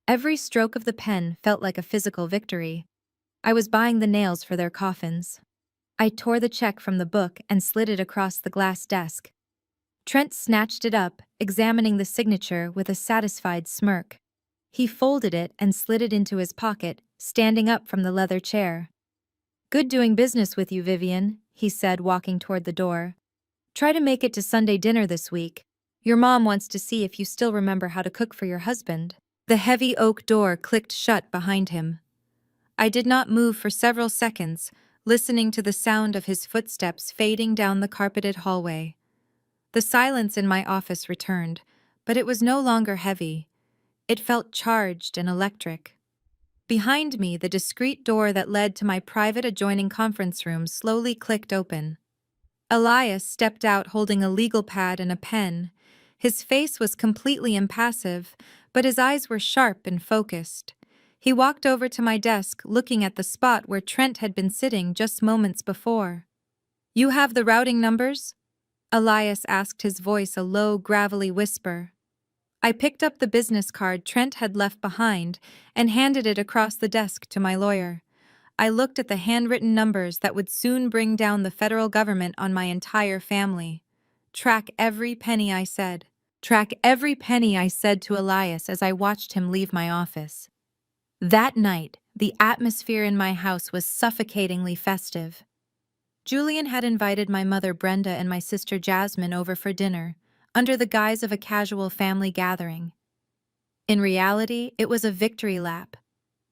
Every stroke of the pen felt like a physical victory. I was buying the nails for their coffins. I tore the check from the book and slid it across the glass desk. Trent snatched it up, examining the signature with a satisfied smirk. He folded it and slid it into his pocket, standing up from the leather chair. "Good doing business with you, Vivian," he said, walking toward the door. "Try to make it to Sunday dinner this week. Your mom wants to see if you still remember how to cook for your husband." The heavy oak door clicked shut behind him. I did not move for several seconds, listening to the sound of his footsteps fading down the carpeted hallway. The silence in my office returned, but it was no longer heavy. It felt charged and electric. Behind me, the discreet door that led to my private adjoining conference room slowly clicked open. Elias stepped out holding a legal pad and a pen. His face was completely impassive, but his eyes were sharp and focused. He walked over to my desk, looking at the spot where Trent had been sitting just moments before. "You have the routing numbers?" Elias asked, his voice a low, gravelly whisper. I picked up the business card Trent had left behind and handed it across the desk to my lawyer. I looked at the handwritten numbers that would soon bring down the federal government on my entire family. Track every penny, I said. Track every penny, I said to Elias as I watched him leave my office. That night, the atmosphere in my house was suffocatingly festive. Julian had invited my mother Brenda and my sister Jasmine over for dinner, under the guise of a casual family gathering. In reality, it was a victory lap.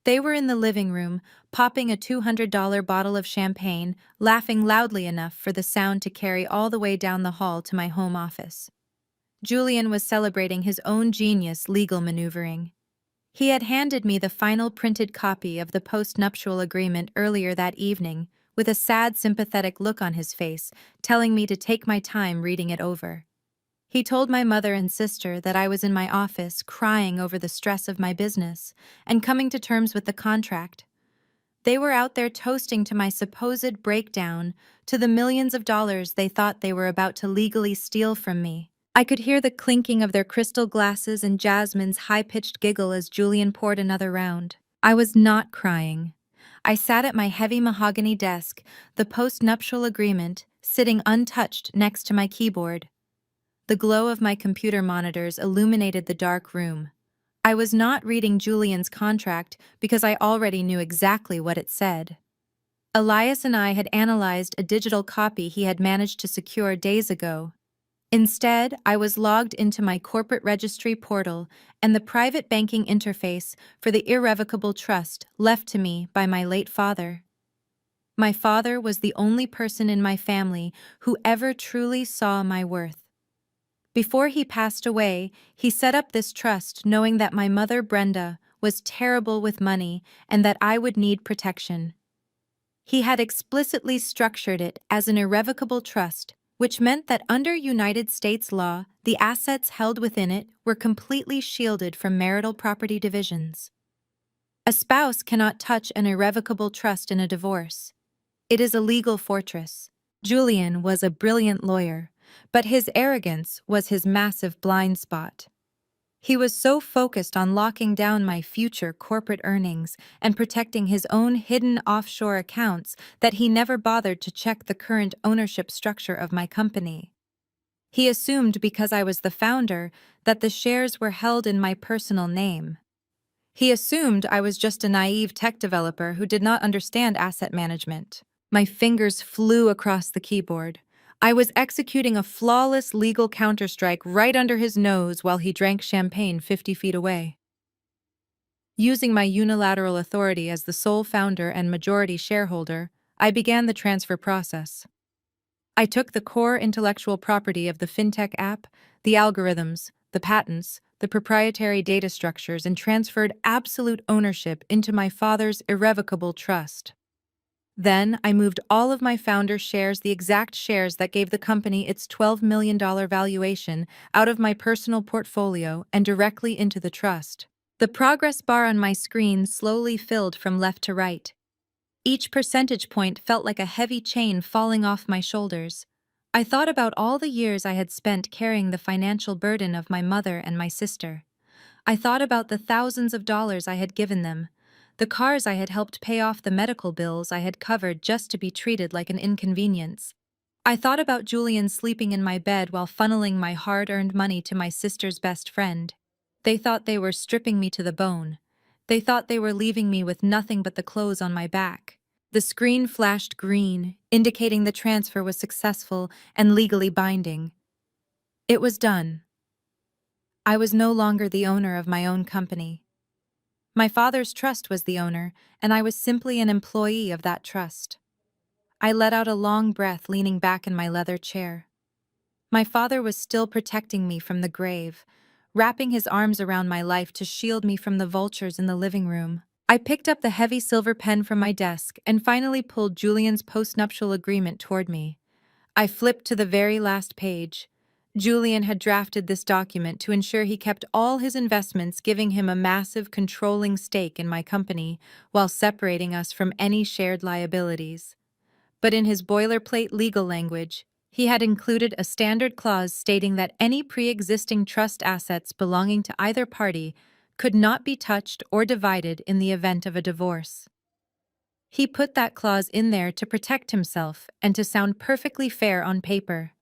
They were in the living room, popping a $200 bottle of champagne, laughing loudly enough for the sound to carry all the way down the hall to my home office. Julian was celebrating his own genius legal maneuvering. He had handed me the final printed copy of the post-nuptial agreement earlier that evening, with a sad, sympathetic look on his face, telling me to take my time reading it over. He told my mother and sister that I was in my office crying over the stress of my business and coming to terms with the contract. They were out there toasting to my supposed breakdown, to the millions of dollars they thought they were about to legally steal from me. I could hear the clinking of their crystal glasses and Jasmine's high-pitched giggle as Julian poured another round. I was not crying. I sat at my heavy mahogany desk, the post-nuptial agreement, sitting untouched next to my keyboard. The glow of my computer monitors illuminated the dark room. I was not reading Julian's contract because I already knew exactly what it said. Elias and I had analyzed a digital copy he had managed to secure days ago. Instead, I was logged into my corporate registry portal and the private banking interface for the irrevocable trust left to me by my late father. My father was the only person in my family who ever truly saw my worth. Before he passed away, he set up this trust knowing that my mother, Brenda, was terrible with money and that I would need protection. He had explicitly structured it as an irrevocable trust, which meant that under United States law, the assets held within it were completely shielded from marital property divisions. A spouse cannot touch an irrevocable trust in a divorce. It is a legal fortress. Julian was a brilliant lawyer, but his arrogance was his massive blind spot. He was so focused on locking down my future corporate earnings and protecting his own hidden offshore accounts that he never bothered to check the current ownership structure of my company. He assumed because I was the founder that the shares were held in my personal name. He assumed I was just a naive tech developer who did not understand asset management. My fingers flew across the keyboard. I was executing a flawless legal counterstrike right under his nose while he drank champagne 50 feet away. Using my unilateral authority as the sole founder and majority shareholder, I began the transfer process. I took the core intellectual property of the fintech app, the algorithms, the patents, the proprietary data structures, and transferred absolute ownership into my father's irrevocable trust. Then, I moved all of my founder shares, the exact shares that gave the company its $12 million valuation, out of my personal portfolio and directly into the trust. The progress bar on my screen slowly filled from left to right. Each percentage point felt like a heavy chain falling off my shoulders. I thought about all the years I had spent carrying the financial burden of my mother and my sister. I thought about the thousands of dollars I had given them, the cars I had helped pay off, the medical bills I had covered just to be treated like an inconvenience. I thought about Julian sleeping in my bed while funneling my hard-earned money to my sister's best friend. They thought they were stripping me to the bone. They thought they were leaving me with nothing but the clothes on my back. The screen flashed green, indicating the transfer was successful and legally binding. It was done. I was no longer the owner of my own company. My father's trust was the owner, and I was simply an employee of that trust. I let out a long breath, leaning back in my leather chair. My father was still protecting me from the grave, wrapping his arms around my life to shield me from the vultures in the living room. I picked up the heavy silver pen from my desk and finally pulled Julian's postnuptial agreement toward me. I flipped to the very last page. Julian had drafted this document to ensure he kept all his investments, giving him a massive controlling stake in my company while separating us from any shared liabilities. But in his boilerplate legal language, he had included a standard clause stating that any pre-existing trust assets belonging to either party could not be touched or divided in the event of a divorce. He put that clause in there to protect himself and to sound perfectly fair on paper.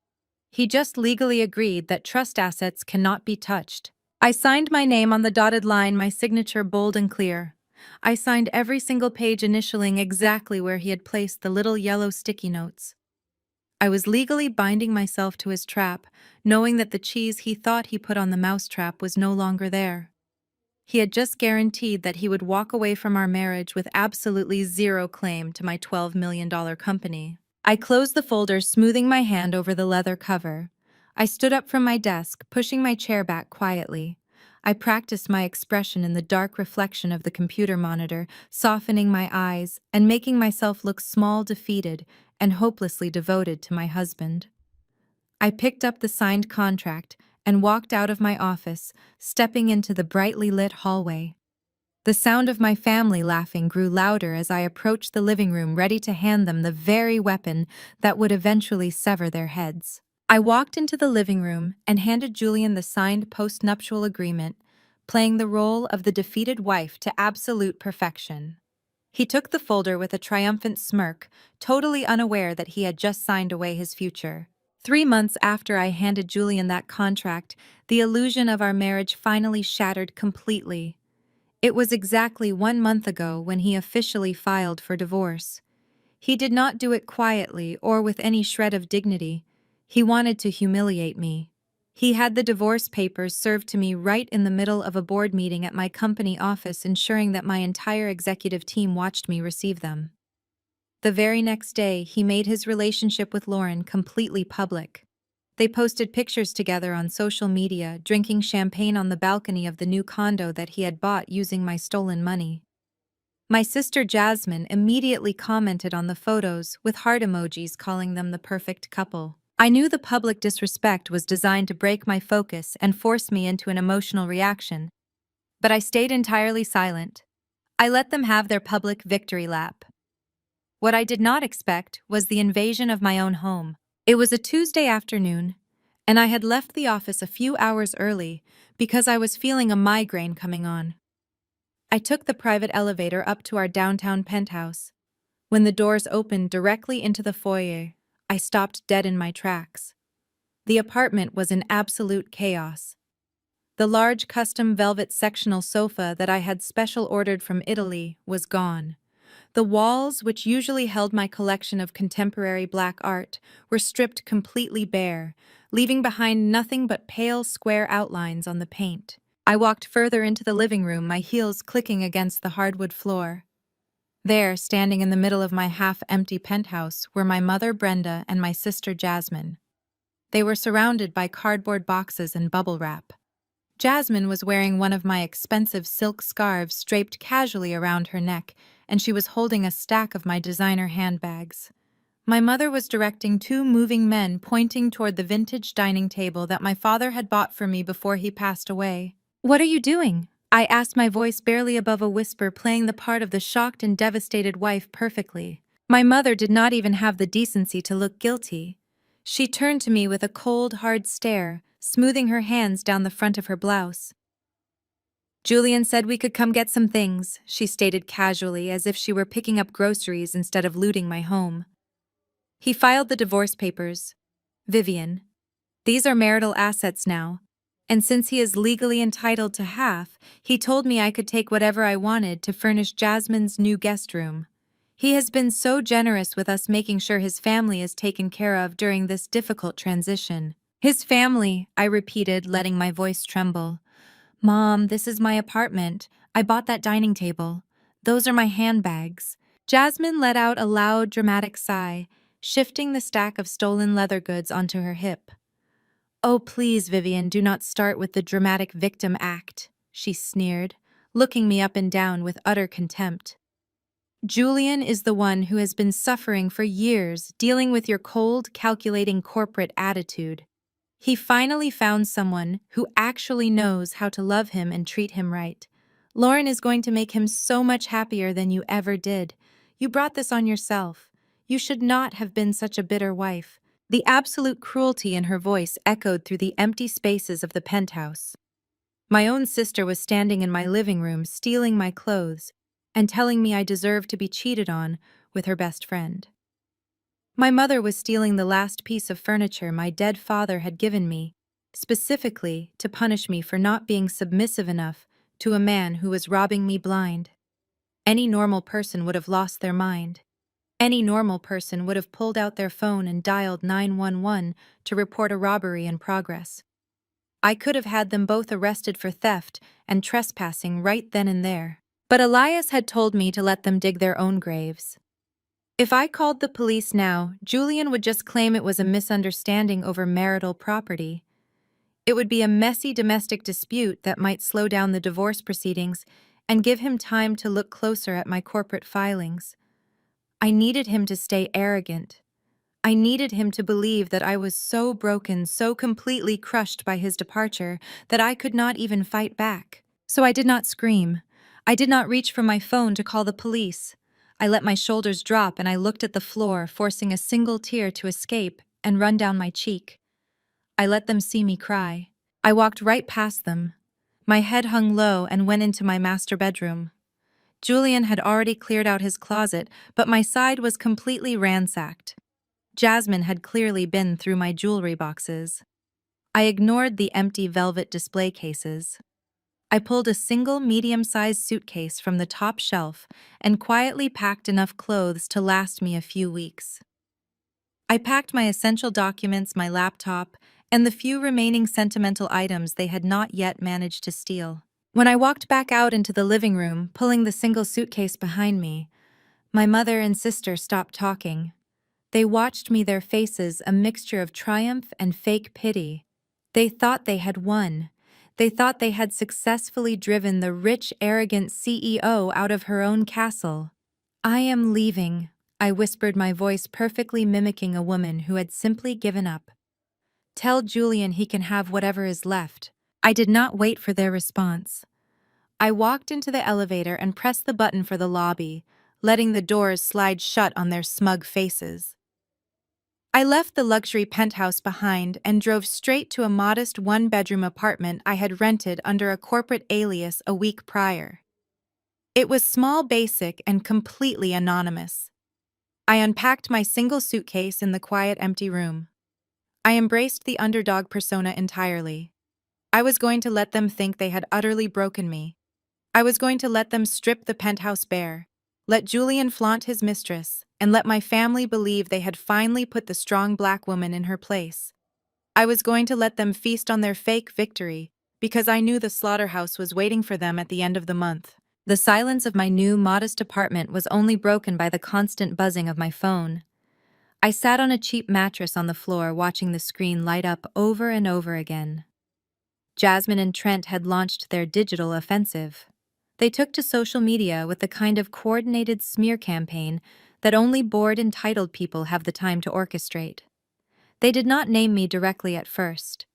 He just legally agreed that trust assets cannot be touched. I signed my name on the dotted line, my signature bold and clear. I signed every single page, initialing exactly where he had placed the little yellow sticky notes. I was legally binding myself to his trap, knowing that the cheese he thought he put on the mousetrap was no longer there. He had just guaranteed that he would walk away from our marriage with absolutely zero claim to my $12 million company. I closed the folder, smoothing my hand over the leather cover. I stood up from my desk, pushing my chair back quietly. I practiced my expression in the dark reflection of the computer monitor, softening my eyes and making myself look small, defeated, and hopelessly devoted to my husband. I picked up the signed contract and walked out of my office, stepping into the brightly lit hallway. The sound of my family laughing grew louder as I approached the living room, ready to hand them the very weapon that would eventually sever their heads. I walked into the living room and handed Julian the signed postnuptial agreement, playing the role of the defeated wife to absolute perfection. He took the folder with a triumphant smirk, totally unaware that he had just signed away his future. 3 months after I handed Julian that contract, the illusion of our marriage finally shattered completely. It was exactly 1 month ago when he officially filed for divorce. He did not do it quietly or with any shred of dignity. He wanted to humiliate me. He had the divorce papers served to me right in the middle of a board meeting at my company office, ensuring that my entire executive team watched me receive them. The very next day, he made his relationship with Lauren completely public. They posted pictures together on social media, drinking champagne on the balcony of the new condo that he had bought using my stolen money. My sister Jasmine immediately commented on the photos with heart emojis, calling them the perfect couple. I knew the public disrespect was designed to break my focus and force me into an emotional reaction, but I stayed entirely silent. I let them have their public victory lap. What I did not expect was the invasion of my own home. It was a Tuesday afternoon, and I had left the office a few hours early because I was feeling a migraine coming on. I took the private elevator up to our downtown penthouse. When the doors opened directly into the foyer, I stopped dead in my tracks. The apartment was in absolute chaos. The large custom velvet sectional sofa that I had special ordered from Italy was gone. The walls, which usually held my collection of contemporary black art, were stripped completely bare, leaving behind nothing but pale square outlines on the paint. I walked further into the living room, my heels clicking against the hardwood floor. There, standing in the middle of my half-empty penthouse, were my mother Brenda and my sister Jasmine. They were surrounded by cardboard boxes and bubble wrap. Jasmine was wearing one of my expensive silk scarves draped casually around her neck, and she was holding a stack of my designer handbags. My mother was directing two moving men pointing toward the vintage dining table that my father had bought for me before he passed away. "What are you doing?" I asked, my voice barely above a whisper, playing the part of the shocked and devastated wife perfectly. My mother did not even have the decency to look guilty. She turned to me with a cold, hard stare, smoothing her hands down the front of her blouse. "Julian said we could come get some things," she stated casually, as if she were picking up groceries instead of looting my home. "He filed the divorce papers. Vivian, these are marital assets now, and since he is legally entitled to half, he told me I could take whatever I wanted to furnish Jasmine's new guest room. He has been so generous with us, making sure his family is taken care of during this difficult transition." "His family," I repeated, letting my voice tremble. "Mom, this is my apartment. I bought that dining table. Those are my handbags." Jasmine let out a loud, dramatic sigh, shifting the stack of stolen leather goods onto her hip. "Oh, please, Vivian, do not start with the dramatic victim act," she sneered, looking me up and down with utter contempt. "Julian is the one who has been suffering for years, dealing with your cold, calculating corporate attitude. He finally found someone who actually knows how to love him and treat him right. Lauren is going to make him so much happier than you ever did. You brought this on yourself. You should not have been such a bitter wife." The absolute cruelty in her voice echoed through the empty spaces of the penthouse. My own sister was standing in my living room, stealing my clothes and telling me I deserved to be cheated on with her best friend. My mother was stealing the last piece of furniture my dead father had given me, specifically to punish me for not being submissive enough to a man who was robbing me blind. Any normal person would have lost their mind. Any normal person would have pulled out their phone and dialed 911 to report a robbery in progress. I could have had them both arrested for theft and trespassing right then and there. But Elias had told me to let them dig their own graves. If I called the police now, Julian would just claim it was a misunderstanding over marital property. It would be a messy domestic dispute that might slow down the divorce proceedings and give him time to look closer at my corporate filings. I needed him to stay arrogant, I needed him to believe that I was so broken, so completely crushed by his departure, that I could not even fight back. So I did not scream. I did not reach for my phone to call the police. I let my shoulders drop and I looked at the floor, forcing a single tear to escape and run down my cheek. I let them see me cry. I walked right past them. My head hung low and went into my master bedroom. Julian had already cleared out his closet, but my side was completely ransacked. Jasmine had clearly been through my jewelry boxes. I ignored the empty velvet display cases. I pulled a single medium-sized suitcase from the top shelf and quietly packed enough clothes to last me a few weeks. I packed my essential documents, my laptop, and the few remaining sentimental items they had not yet managed to steal. When I walked back out into the living room, pulling the single suitcase behind me, my mother and sister stopped talking. They watched me, their faces a mixture of triumph and fake pity. They thought they had won. They thought they had successfully driven the rich, arrogant CEO out of her own castle. "I am leaving," I whispered, my voice perfectly mimicking a woman who had simply given up. "Tell Julian he can have whatever is left." I did not wait for their response. I walked into the elevator and pressed the button for the lobby, letting the doors slide shut on their smug faces. I left the luxury penthouse behind and drove straight to a modest one-bedroom apartment I had rented under a corporate alias a week prior. It was small, basic, and completely anonymous. I unpacked my single suitcase in the quiet, empty room. I embraced the underdog persona entirely. I was going to let them think they had utterly broken me. I was going to let them strip the penthouse bare, let Julian flaunt his mistress, and let my family believe they had finally put the strong black woman in her place. I was going to let them feast on their fake victory, because I knew the slaughterhouse was waiting for them at the end of the month. The silence of my new, modest apartment was only broken by the constant buzzing of my phone. I sat on a cheap mattress on the floor, watching the screen light up over and over again. Jasmine and Trent had launched their digital offensive. They took to social media with the kind of coordinated smear campaign that only bored, entitled people have the time to orchestrate. They did not name me directly at first.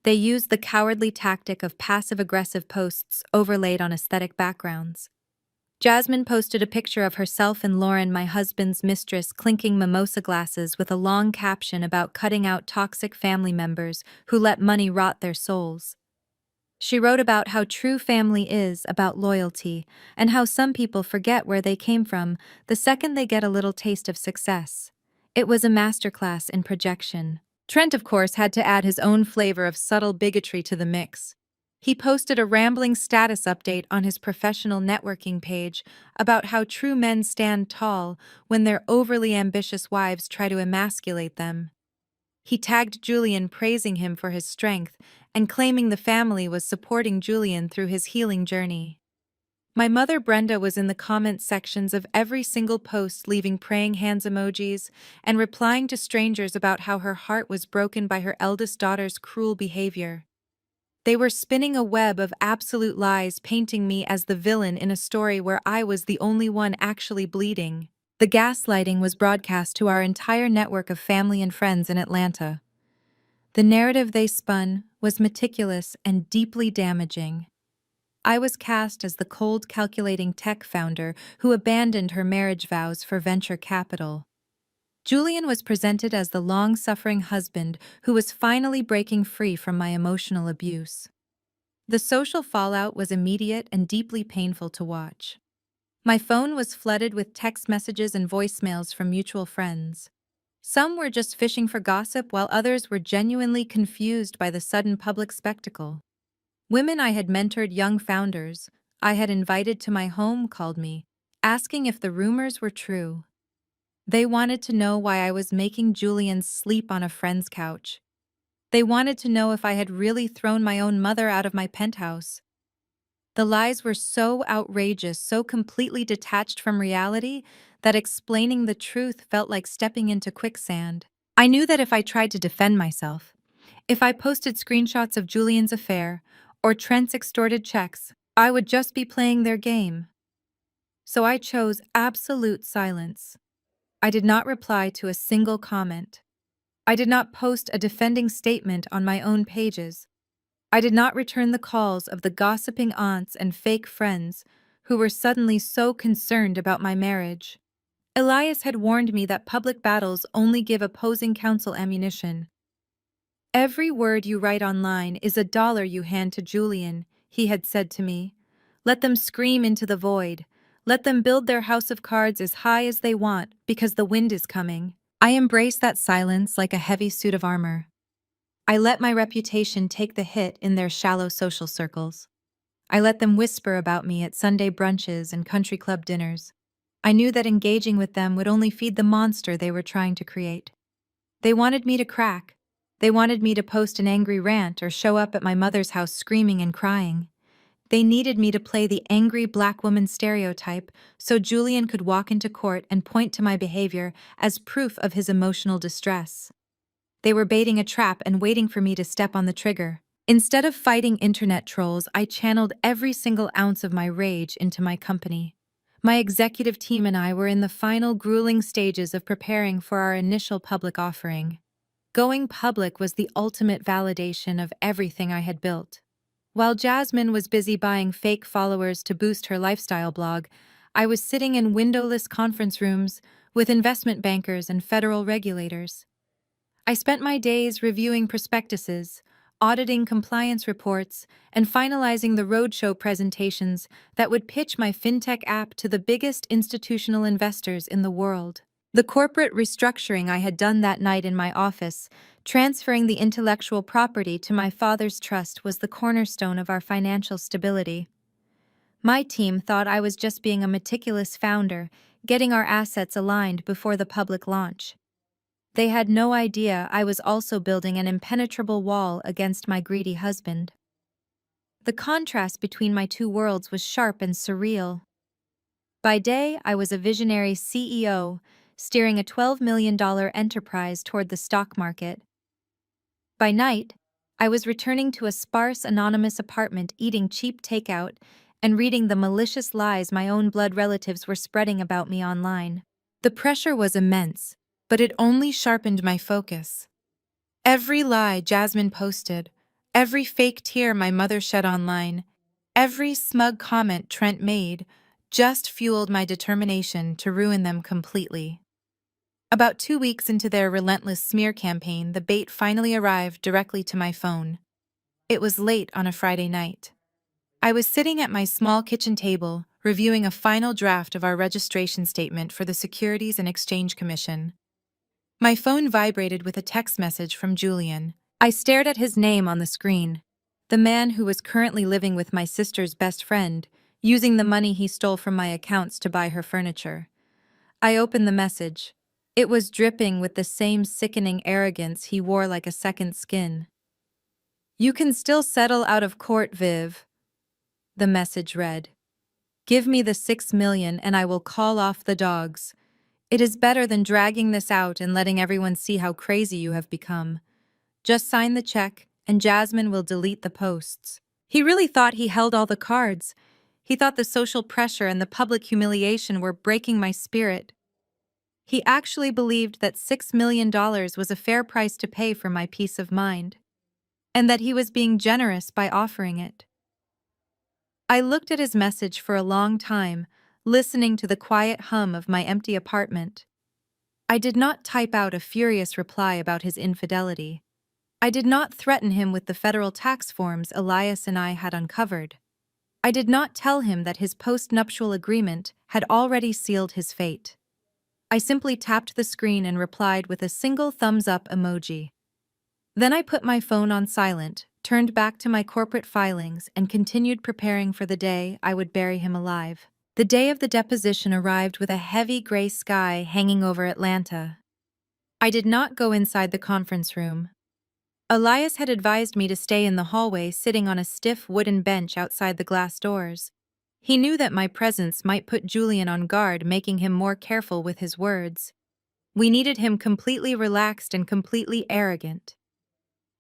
They used the cowardly tactic of passive-aggressive posts overlaid on aesthetic backgrounds. Jasmine posted a picture of herself and Lauren, my husband's mistress, clinking mimosa glasses with a long caption about cutting out toxic family members who let money rot their souls. She wrote about how true family is about loyalty, and how some people forget where they came from the second they get a little taste of success. It was a masterclass in projection. Trent, of course, had to add his own flavor of subtle bigotry to the mix. He posted a rambling status update on his professional networking page about how true men stand tall when their overly ambitious wives try to emasculate them. He tagged Julian, praising him for his strength and claiming the family was supporting Julian through his healing journey. My mother Brenda was in the comment sections of every single post, leaving praying hands emojis and replying to strangers about how her heart was broken by her eldest daughter's cruel behavior. They were spinning a web of absolute lies, painting me as the villain in a story where I was the only one actually bleeding. The gaslighting was broadcast to our entire network of family and friends in Atlanta. The narrative they spun was meticulous and deeply damaging. I was cast as the cold, calculating tech founder who abandoned her marriage vows for venture capital. Julian was presented as the long-suffering husband who was finally breaking free from my emotional abuse. The social fallout was immediate and deeply painful to watch. My phone was flooded with text messages and voicemails from mutual friends. Some were just fishing for gossip, while others were genuinely confused by the sudden public spectacle. Women I had mentored, young founders I had invited to my home, called me, asking if the rumors were true. They wanted to know why I was making Julian sleep on a friend's couch. They wanted to know if I had really thrown my own mother out of my penthouse. The lies were so outrageous, so completely detached from reality, that explaining the truth felt like stepping into quicksand. I knew that if I tried to defend myself, if I posted screenshots of Julian's affair or Trent's extorted checks, I would just be playing their game. So I chose absolute silence. I did not reply to a single comment. I did not post a defending statement on my own pages. I did not return the calls of the gossiping aunts and fake friends who were suddenly so concerned about my marriage. Elias had warned me that public battles only give opposing counsel ammunition. "Every word you write online is $1 you hand to Julian," he had said to me. "Let them scream into the void. Let them build their house of cards as high as they want, because the wind is coming." I embraced that silence like a heavy suit of armor. I let my reputation take the hit in their shallow social circles. I let them whisper about me at Sunday brunches and country club dinners. I knew that engaging with them would only feed the monster they were trying to create. They wanted me to crack. They wanted me to post an angry rant or show up at my mother's house screaming and crying. They needed me to play the angry black woman stereotype so Julian could walk into court and point to my behavior as proof of his emotional distress. They were baiting a trap and waiting for me to step on the trigger. Instead of fighting internet trolls, I channeled every single ounce of my rage into my company. My executive team and I were in the final grueling stages of preparing for our initial public offering. Going public was the ultimate validation of everything I had built. While Jasmine was busy buying fake followers to boost her lifestyle blog, I was sitting in windowless conference rooms with investment bankers and federal regulators. I spent my days reviewing prospectuses, auditing compliance reports, and finalizing the roadshow presentations that would pitch my fintech app to the biggest institutional investors in the world. The corporate restructuring I had done that night in my office, transferring the intellectual property to my father's trust, was the cornerstone of our financial stability. My team thought I was just being a meticulous founder, getting our assets aligned before the public launch. They had no idea I was also building an impenetrable wall against my greedy husband. The contrast between my two worlds was sharp and surreal. By day, I was a visionary CEO, steering a $12 million enterprise toward the stock market. By night, I was returning to a sparse, anonymous apartment, eating cheap takeout and reading the malicious lies my own blood relatives were spreading about me online. The pressure was immense, but it only sharpened my focus. Every lie Jasmine posted, every fake tear my mother shed online, every smug comment Trent made just fueled my determination to ruin them completely. About 2 weeks into their relentless smear campaign, the bait finally arrived directly to my phone. It was late on a Friday night. I was sitting at my small kitchen table, reviewing a final draft of our registration statement for the Securities and Exchange Commission. My phone vibrated with a text message from Julian. I stared at his name on the screen. The man who was currently living with my sister's best friend, using the money he stole from my accounts to buy her furniture. I opened the message. It was dripping with the same sickening arrogance he wore like a second skin. "You can still settle out of court, Viv," the message read. "Give me the 6 million and I will call off the dogs. It is better than dragging this out and letting everyone see how crazy you have become. Just sign the check and Jasmine will delete the posts." He really thought he held all the cards. He thought the social pressure and the public humiliation were breaking my spirit. He actually believed that $6 million was a fair price to pay for my peace of mind, and that he was being generous by offering it. I looked at his message for a long time, listening to the quiet hum of my empty apartment. I did not type out a furious reply about his infidelity. I did not threaten him with the federal tax forms Elias and I had uncovered. I did not tell him that his post-nuptial agreement had already sealed his fate. I simply tapped the screen and replied with a single thumbs-up emoji. Then I put my phone on silent, turned back to my corporate filings, and continued preparing for the day I would bury him alive. The day of the deposition arrived with a heavy gray sky hanging over Atlanta. I did not go inside the conference room. Elias had advised me to stay in the hallway, sitting on a stiff wooden bench outside the glass doors. He knew that my presence might put Julian on guard, making him more careful with his words. We needed him completely relaxed and completely arrogant.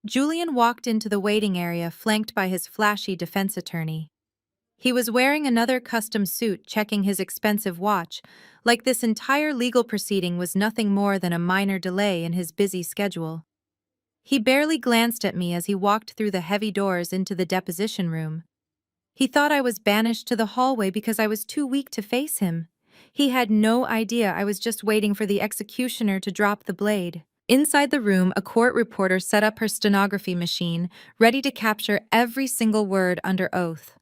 Julian walked into the waiting area, flanked by his flashy defense attorney. He was wearing another custom suit, checking his expensive watch, like this entire legal proceeding was nothing more than a minor delay in his busy schedule. He barely glanced at me as he walked through the heavy doors into the deposition room. He thought I was banished to the hallway because I was too weak to face him. He had no idea I was just waiting for the executioner to drop the blade. Inside the room, a court reporter set up her stenography machine, ready to capture every single word under oath.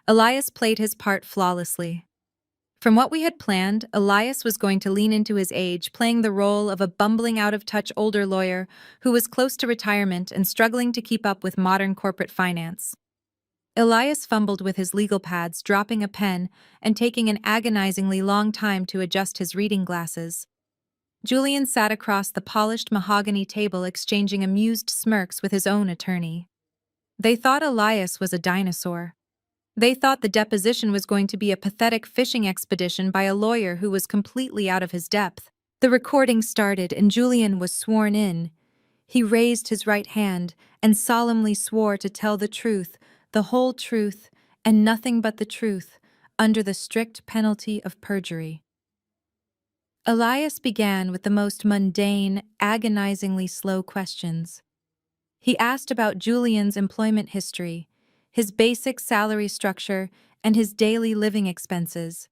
Elias played his part flawlessly. From what we had planned, Elias was going to lean into his age, playing the role of a bumbling out-of-touch older lawyer who was close to retirement and struggling to keep up with modern corporate finance. Elias fumbled with his legal pads, dropping a pen and taking an agonizingly long time to adjust his reading glasses. Julian sat across the polished mahogany table exchanging amused smirks with his own attorney. They thought Elias was a dinosaur. They thought the deposition was going to be a pathetic fishing expedition by a lawyer who was completely out of his depth. The recording started and Julian was sworn in. He raised his right hand and solemnly swore to tell the truth, the whole truth, and nothing but the truth, under the strict penalty of perjury. Elias began with the most mundane, agonizingly slow questions. He asked about Julian's employment history, his basic salary structure, and his daily living expenses.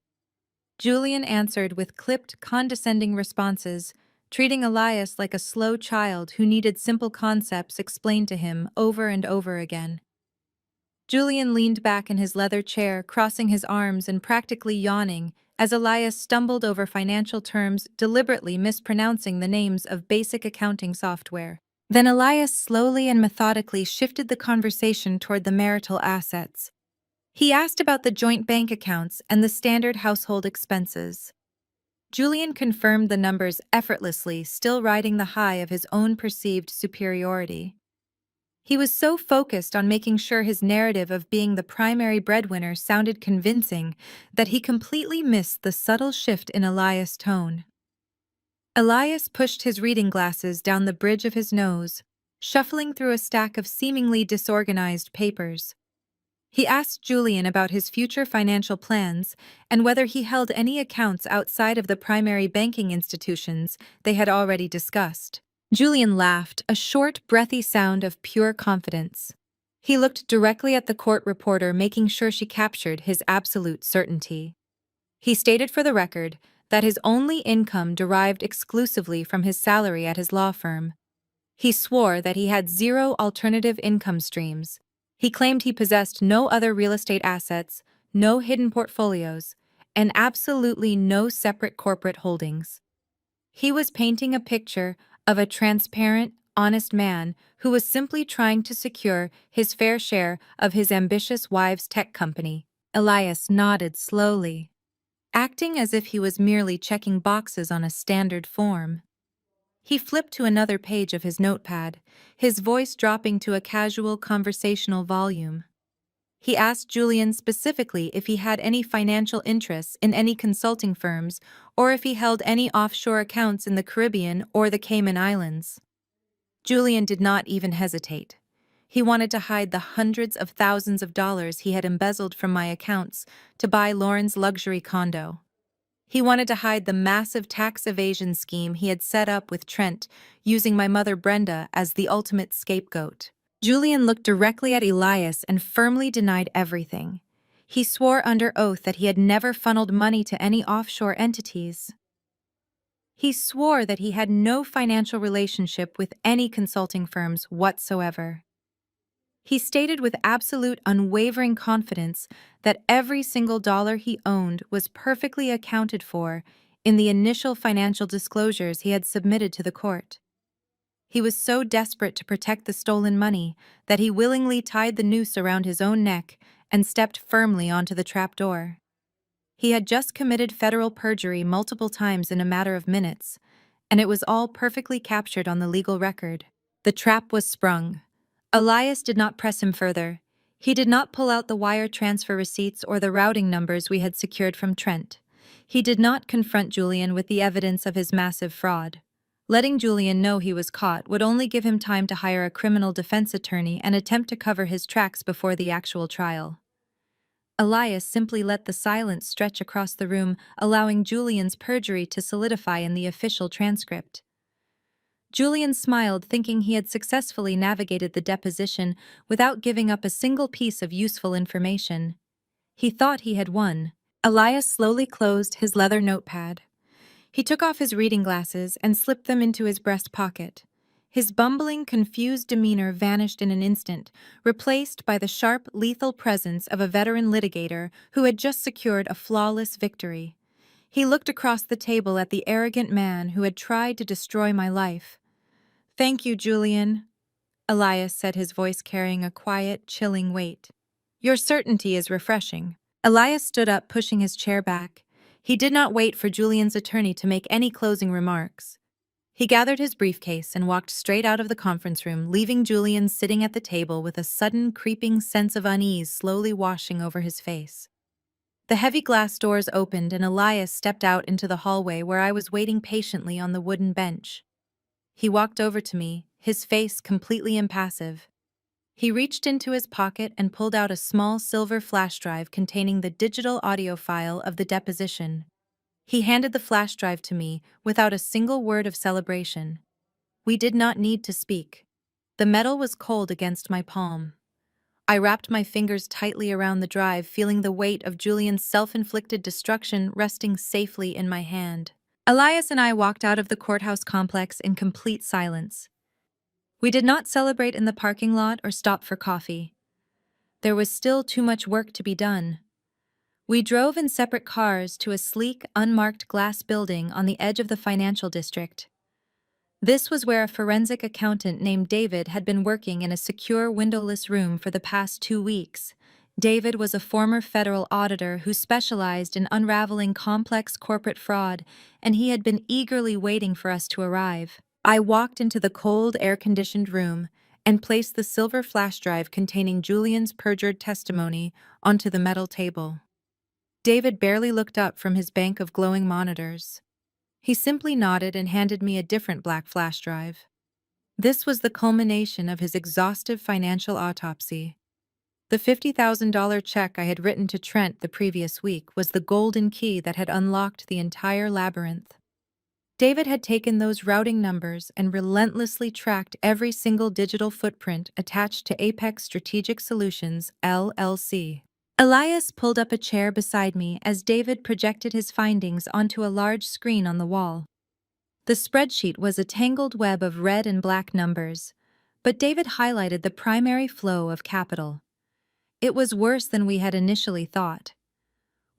Julian answered with clipped, condescending responses, treating Elias like a slow child who needed simple concepts explained to him over and over again. Julian leaned back in his leather chair, crossing his arms and practically yawning as Elias stumbled over financial terms, deliberately mispronouncing the names of basic accounting software. Then Elias slowly and methodically shifted the conversation toward the marital assets. He asked about the joint bank accounts and the standard household expenses. Julian confirmed the numbers effortlessly, still riding the high of his own perceived superiority. He was so focused on making sure his narrative of being the primary breadwinner sounded convincing that he completely missed the subtle shift in Elias' tone. Elias pushed his reading glasses down the bridge of his nose, shuffling through a stack of seemingly disorganized papers. He asked Julian about his future financial plans and whether he held any accounts outside of the primary banking institutions they had already discussed. Julian laughed, a short, breathy sound of pure confidence. He looked directly at the court reporter, making sure she captured his absolute certainty. He stated for the record that his only income derived exclusively from his salary at his law firm. He swore that he had zero alternative income streams. He claimed he possessed no other real estate assets, no hidden portfolios, and absolutely no separate corporate holdings. He was painting a picture of a transparent, honest man who was simply trying to secure his fair share of his ambitious wife's tech company. Elias nodded slowly, acting as if he was merely checking boxes on a standard form. He flipped to another page of his notepad, his voice dropping to a casual conversational volume. He asked Julian specifically if he had any financial interests in any consulting firms or if he held any offshore accounts in the Caribbean or the Cayman Islands. Julian did not even hesitate. He wanted to hide the hundreds of thousands of dollars he had embezzled from my accounts to buy Lauren's luxury condo. He wanted to hide the massive tax evasion scheme he had set up with Trent, using my mother Brenda as the ultimate scapegoat. Julian looked directly at Elias and firmly denied everything. He swore under oath that he had never funneled money to any offshore entities. He swore that he had no financial relationship with any consulting firms whatsoever. He stated with absolute unwavering confidence that every single dollar he owned was perfectly accounted for in the initial financial disclosures he had submitted to the court. He was so desperate to protect the stolen money that he willingly tied the noose around his own neck and stepped firmly onto the trapdoor. He had just committed federal perjury multiple times in a matter of minutes, and it was all perfectly captured on the legal record. The trap was sprung. Elias did not press him further. He did not pull out the wire transfer receipts or the routing numbers we had secured from Trent. He did not confront Julian with the evidence of his massive fraud. Letting Julian know he was caught would only give him time to hire a criminal defense attorney and attempt to cover his tracks before the actual trial. Elias simply let the silence stretch across the room, allowing Julian's perjury to solidify in the official transcript. Julian smiled, thinking he had successfully navigated the deposition without giving up a single piece of useful information. He thought he had won. Elias slowly closed his leather notepad. He took off his reading glasses and slipped them into his breast pocket. His bumbling, confused demeanor vanished in an instant, replaced by the sharp, lethal presence of a veteran litigator who had just secured a flawless victory. He looked across the table at the arrogant man who had tried to destroy my life. "Thank you, Julian," Elias said, his voice carrying a quiet, chilling weight. "Your certainty is refreshing." Elias stood up, pushing his chair back. He did not wait for Julian's attorney to make any closing remarks. He gathered his briefcase and walked straight out of the conference room, leaving Julian sitting at the table with a sudden, creeping sense of unease slowly washing over his face. The heavy glass doors opened and Elias stepped out into the hallway where I was waiting patiently on the wooden bench. He walked over to me, his face completely impassive. He reached into his pocket and pulled out a small silver flash drive containing the digital audio file of the deposition. He handed the flash drive to me without a single word of celebration. We did not need to speak. The metal was cold against my palm. I wrapped my fingers tightly around the drive, feeling the weight of Julian's self-inflicted destruction resting safely in my hand. Elias and I walked out of the courthouse complex in complete silence. We did not celebrate in the parking lot or stop for coffee. There was still too much work to be done. We drove in separate cars to a sleek, unmarked glass building on the edge of the financial district. This was where a forensic accountant named David had been working in a secure, windowless room for the past 2 weeks. David was a former federal auditor who specialized in unraveling complex corporate fraud, and he had been eagerly waiting for us to arrive. I walked into the cold, air-conditioned room and placed the silver flash drive containing Julian's perjured testimony onto the metal table. David barely looked up from his bank of glowing monitors. He simply nodded and handed me a different black flash drive. This was the culmination of his exhaustive financial autopsy. The $50,000 check I had written to Trent the previous week was the golden key that had unlocked the entire labyrinth. David had taken those routing numbers and relentlessly tracked every single digital footprint attached to Apex Strategic Solutions, LLC. Elias pulled up a chair beside me as David projected his findings onto a large screen on the wall. The spreadsheet was a tangled web of red and black numbers, but David highlighted the primary flow of capital. It was worse than we had initially thought.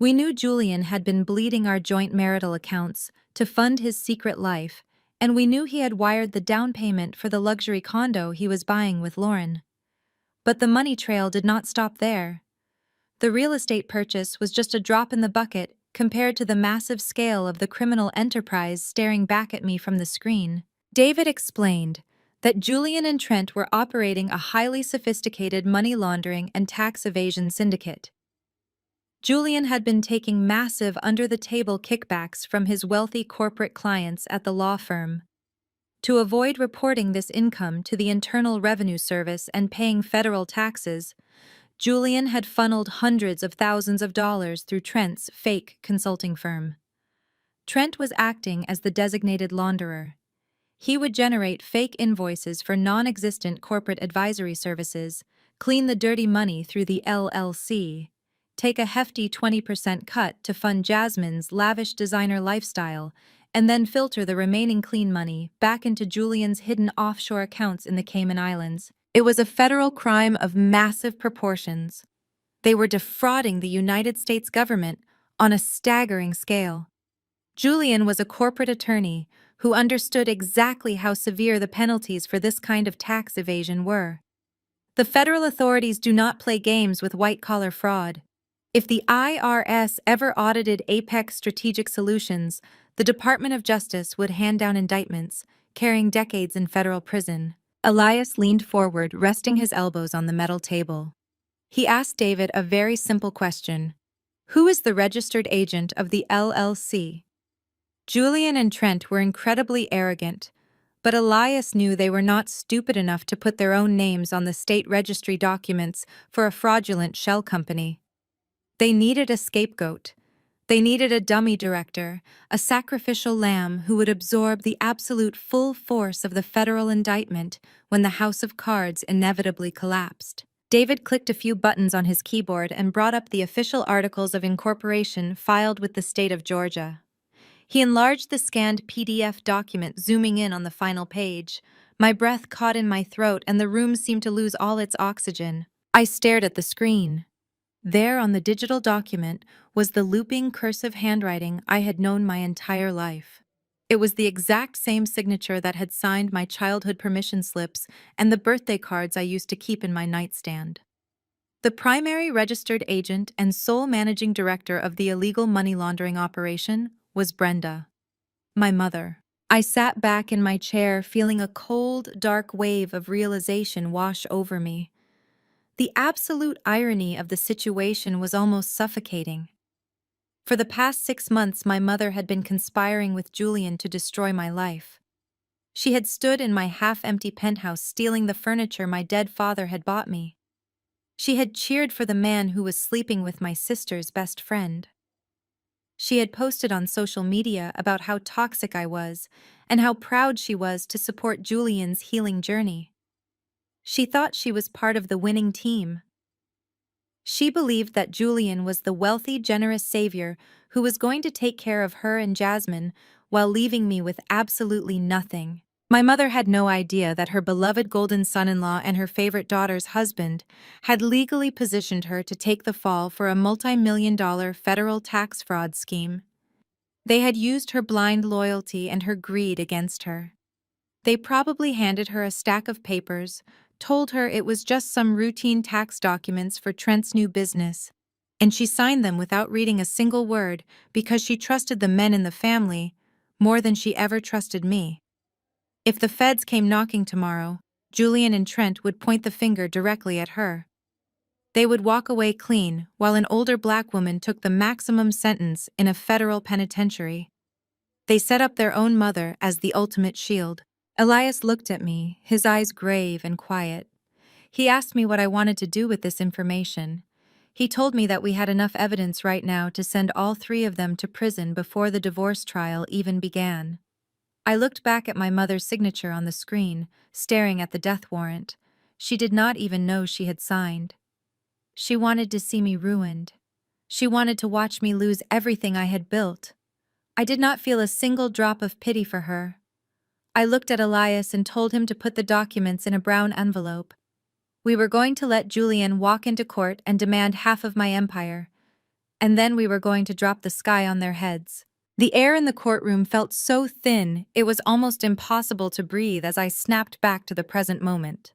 We knew Julian had been bleeding our joint marital accounts to fund his secret life, and we knew he had wired the down payment for the luxury condo he was buying with Lauren. But the money trail did not stop there. The real estate purchase was just a drop in the bucket compared to the massive scale of the criminal enterprise staring back at me from the screen. David explained that Julian and Trent were operating a highly sophisticated money laundering and tax evasion syndicate. Julian had been taking massive under-the-table kickbacks from his wealthy corporate clients at the law firm. To avoid reporting this income to the Internal Revenue Service and paying federal taxes, Julian had funneled hundreds of thousands of dollars through Trent's fake consulting firm. Trent was acting as the designated launderer. He would generate fake invoices for non-existent corporate advisory services, clean the dirty money through the LLC, take a hefty 20% cut to fund Jasmine's lavish designer lifestyle, and then filter the remaining clean money back into Julian's hidden offshore accounts in the Cayman Islands. It was a federal crime of massive proportions. They were defrauding the United States government on a staggering scale. Julian was a corporate attorney who understood exactly how severe the penalties for this kind of tax evasion were. The federal authorities do not play games with white-collar fraud. If the IRS ever audited Apex Strategic Solutions, the Department of Justice would hand down indictments, carrying decades in federal prison. Elias leaned forward, resting his elbows on the metal table. He asked David a very simple question. Who is the registered agent of the LLC? Julian and Trent were incredibly arrogant, but Elias knew they were not stupid enough to put their own names on the state registry documents for a fraudulent shell company. They needed a scapegoat. They needed a dummy director, a sacrificial lamb who would absorb the absolute full force of the federal indictment when the house of cards inevitably collapsed. David clicked a few buttons on his keyboard and brought up the official articles of incorporation filed with the state of Georgia. He enlarged the scanned PDF document, zooming in on the final page. My breath caught in my throat and the room seemed to lose all its oxygen. I stared at the screen. There on the digital document was the looping cursive handwriting I had known my entire life. It was the exact same signature that had signed my childhood permission slips and the birthday cards I used to keep in my nightstand. The primary registered agent and sole managing director of the illegal money laundering operation was Brenda, my mother. I sat back in my chair, feeling a cold, dark wave of realization wash over me. The absolute irony of the situation was almost suffocating. For the past 6 months, my mother had been conspiring with Julian to destroy my life. She had stood in my half-empty penthouse stealing the furniture my dead father had bought me. She had cheered for the man who was sleeping with my sister's best friend. She had posted on social media about how toxic I was and how proud she was to support Julian's healing journey. She thought she was part of the winning team. She believed that Julian was the wealthy, generous savior who was going to take care of her and Jasmine while leaving me with absolutely nothing. My mother had no idea that her beloved golden son-in-law and her favorite daughter's husband had legally positioned her to take the fall for a multi-million-dollar federal tax fraud scheme. They had used her blind loyalty and her greed against her. They probably handed her a stack of papers, told her it was just some routine tax documents for Trent's new business, and she signed them without reading a single word because she trusted the men in the family more than she ever trusted me. If the feds came knocking tomorrow, Julian and Trent would point the finger directly at her. They would walk away clean while an older black woman took the maximum sentence in a federal penitentiary. They set up their own mother as the ultimate shield. Elias looked at me, his eyes grave and quiet. He asked me what I wanted to do with this information. He told me that we had enough evidence right now to send all 3 of them to prison before the divorce trial even began. I looked back at my mother's signature on the screen, staring at the death warrant. She did not even know she had signed. She wanted to see me ruined. She wanted to watch me lose everything I had built. I did not feel a single drop of pity for her. I looked at Elias and told him to put the documents in a brown envelope. We were going to let Julian walk into court and demand half of my empire, and then we were going to drop the sky on their heads. The air in the courtroom felt so thin it was almost impossible to breathe as I snapped back to the present moment.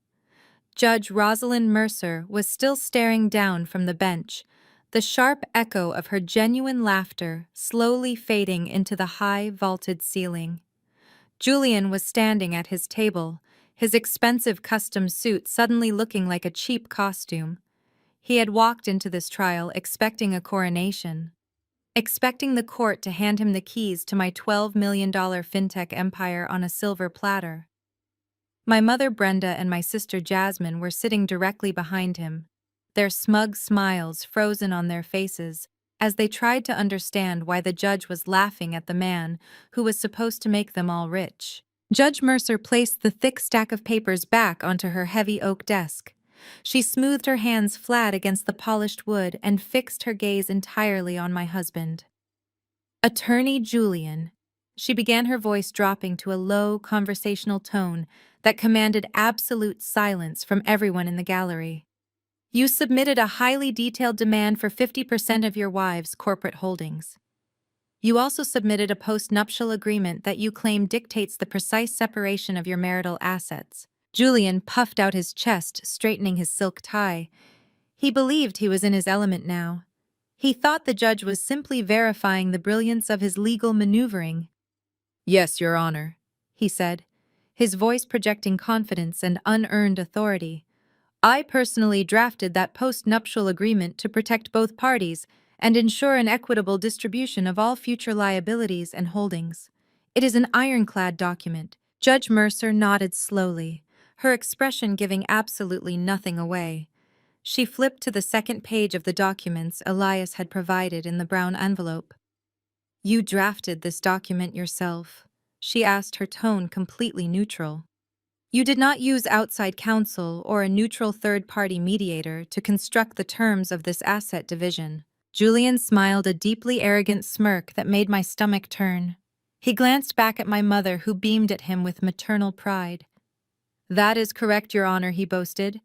Judge Rosalind Mercer was still staring down from the bench, the sharp echo of her genuine laughter slowly fading into the high, vaulted ceiling. Julian was standing at his table, his expensive custom suit suddenly looking like a cheap costume. He had walked into this trial expecting a coronation, expecting the court to hand him the keys to my $12 million fintech empire on a silver platter. My mother Brenda and my sister Jasmine were sitting directly behind him, their smug smiles frozen on their faces as they tried to understand why the judge was laughing at the man who was supposed to make them all rich. Judge Mercer placed the thick stack of papers back onto her heavy oak desk. She smoothed her hands flat against the polished wood and fixed her gaze entirely on my husband. Attorney Julian. She began, her voice dropping to a low, conversational tone that commanded absolute silence from everyone in the gallery. You submitted a highly detailed demand for 50% of your wife's corporate holdings. You also submitted a post-nuptial agreement that you claim dictates the precise separation of your marital assets. Julian puffed out his chest, straightening his silk tie. He believed he was in his element now. He thought the judge was simply verifying the brilliance of his legal maneuvering. Yes, Your Honor, he said, his voice projecting confidence and unearned authority. I personally drafted that post-nuptial agreement to protect both parties and ensure an equitable distribution of all future liabilities and holdings. It is an ironclad document. Judge Mercer nodded slowly, her expression giving absolutely nothing away. She flipped to the second page of the documents Elias had provided in the brown envelope. "You drafted this document yourself," she asked, her tone completely neutral. "You did not use outside counsel or a neutral third-party mediator to construct the terms of this asset division." Julian smiled a deeply arrogant smirk that made my stomach turn. He glanced back at my mother, who beamed at him with maternal pride. "That is correct, Your Honor," he boasted.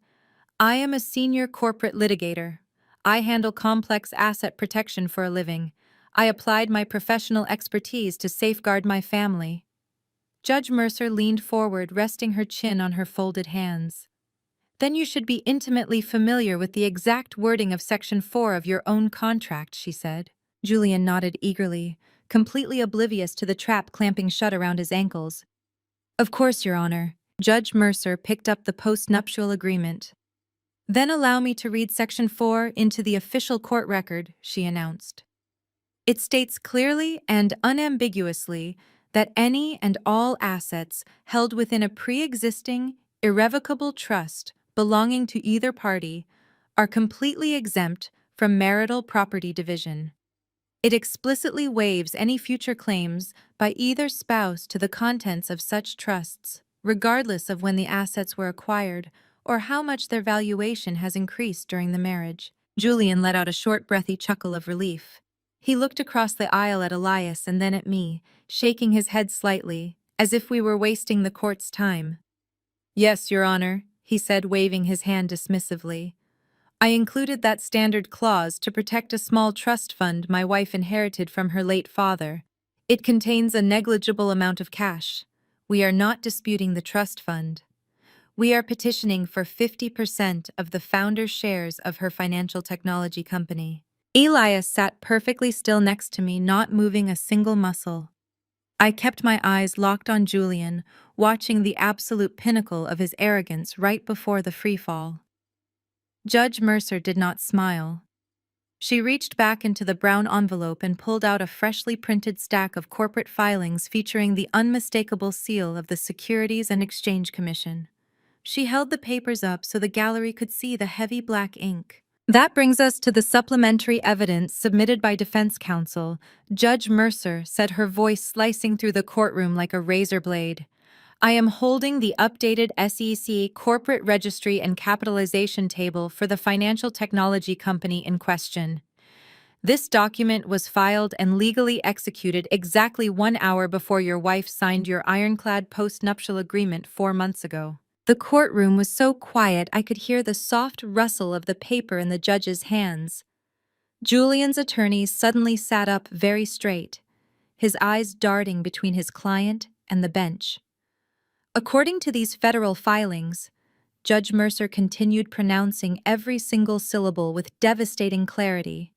"I am a senior corporate litigator. I handle complex asset protection for a living. I applied my professional expertise to safeguard my family." Judge Mercer leaned forward, resting her chin on her folded hands. "Then you should be intimately familiar with the exact wording of Section 4 of your own contract," she said. Julian nodded eagerly, completely oblivious to the trap clamping shut around his ankles. "Of course, Your Honor." Judge Mercer picked up the post-nuptial agreement. "Then allow me to read Section 4 into the official court record," she announced. "It states clearly and unambiguously that any and all assets held within a pre-existing, irrevocable trust belonging to either party are completely exempt from marital property division. It explicitly waives any future claims by either spouse to the contents of such trusts, regardless of when the assets were acquired or how much their valuation has increased during the marriage." Julian let out a short, breathy chuckle of relief. He looked across the aisle at Elias and then at me, shaking his head slightly, as if we were wasting the court's time. "Yes, Your Honor," he said, waving his hand dismissively. "I included that standard clause to protect a small trust fund my wife inherited from her late father. It contains a negligible amount of cash. We are not disputing the trust fund. We are petitioning for 50% of the founder's shares of her financial technology company." Elias sat perfectly still next to me, not moving a single muscle. I kept my eyes locked on Julian, watching the absolute pinnacle of his arrogance right before the freefall. Judge Mercer did not smile. She reached back into the brown envelope and pulled out a freshly printed stack of corporate filings featuring the unmistakable seal of the Securities and Exchange Commission. She held the papers up so the gallery could see the heavy black ink. "That brings us to the supplementary evidence submitted by defense counsel," Judge Mercer said, her voice slicing through the courtroom like a razor blade. "I am holding the updated SEC corporate registry and capitalization table for the financial technology company in question. This document was filed and legally executed exactly 1 hour before your wife signed your ironclad post-nuptial agreement 4 months ago." The courtroom was so quiet I could hear the soft rustle of the paper in the judge's hands. Julian's attorney suddenly sat up very straight, his eyes darting between his client and the bench. "According to these federal filings," Judge Mercer continued, pronouncing every single syllable with devastating clarity,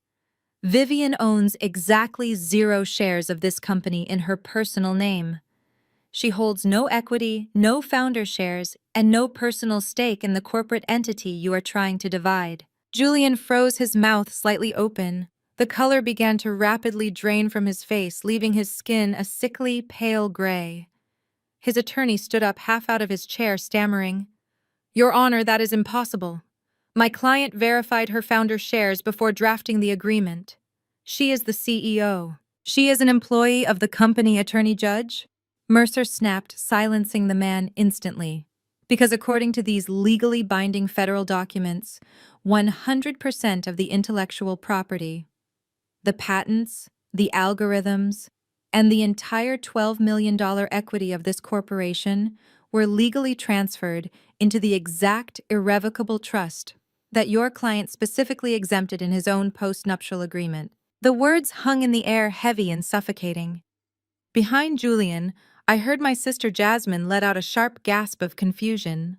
"Vivian owns exactly 0 shares of this company in her personal name. She holds no equity, no founder shares, and no personal stake in the corporate entity you are trying to divide." Julian froze, his mouth slightly open. The color began to rapidly drain from his face, leaving his skin a sickly, pale gray. His attorney stood up half out of his chair, stammering, "Your Honor, that is impossible. My client verified her founder shares before drafting the agreement. She is the CEO. She is an employee of the company, Attorney Judge." Mercer snapped, silencing the man instantly. "Because according to these legally binding federal documents, 100% of the intellectual property, the patents, the algorithms, and the entire $12 million equity of this corporation were legally transferred into the exact irrevocable trust that your client specifically exempted in his own post-nuptial agreement." The words hung in the air, heavy and suffocating. Behind Julian, I heard my sister Jasmine let out a sharp gasp of confusion.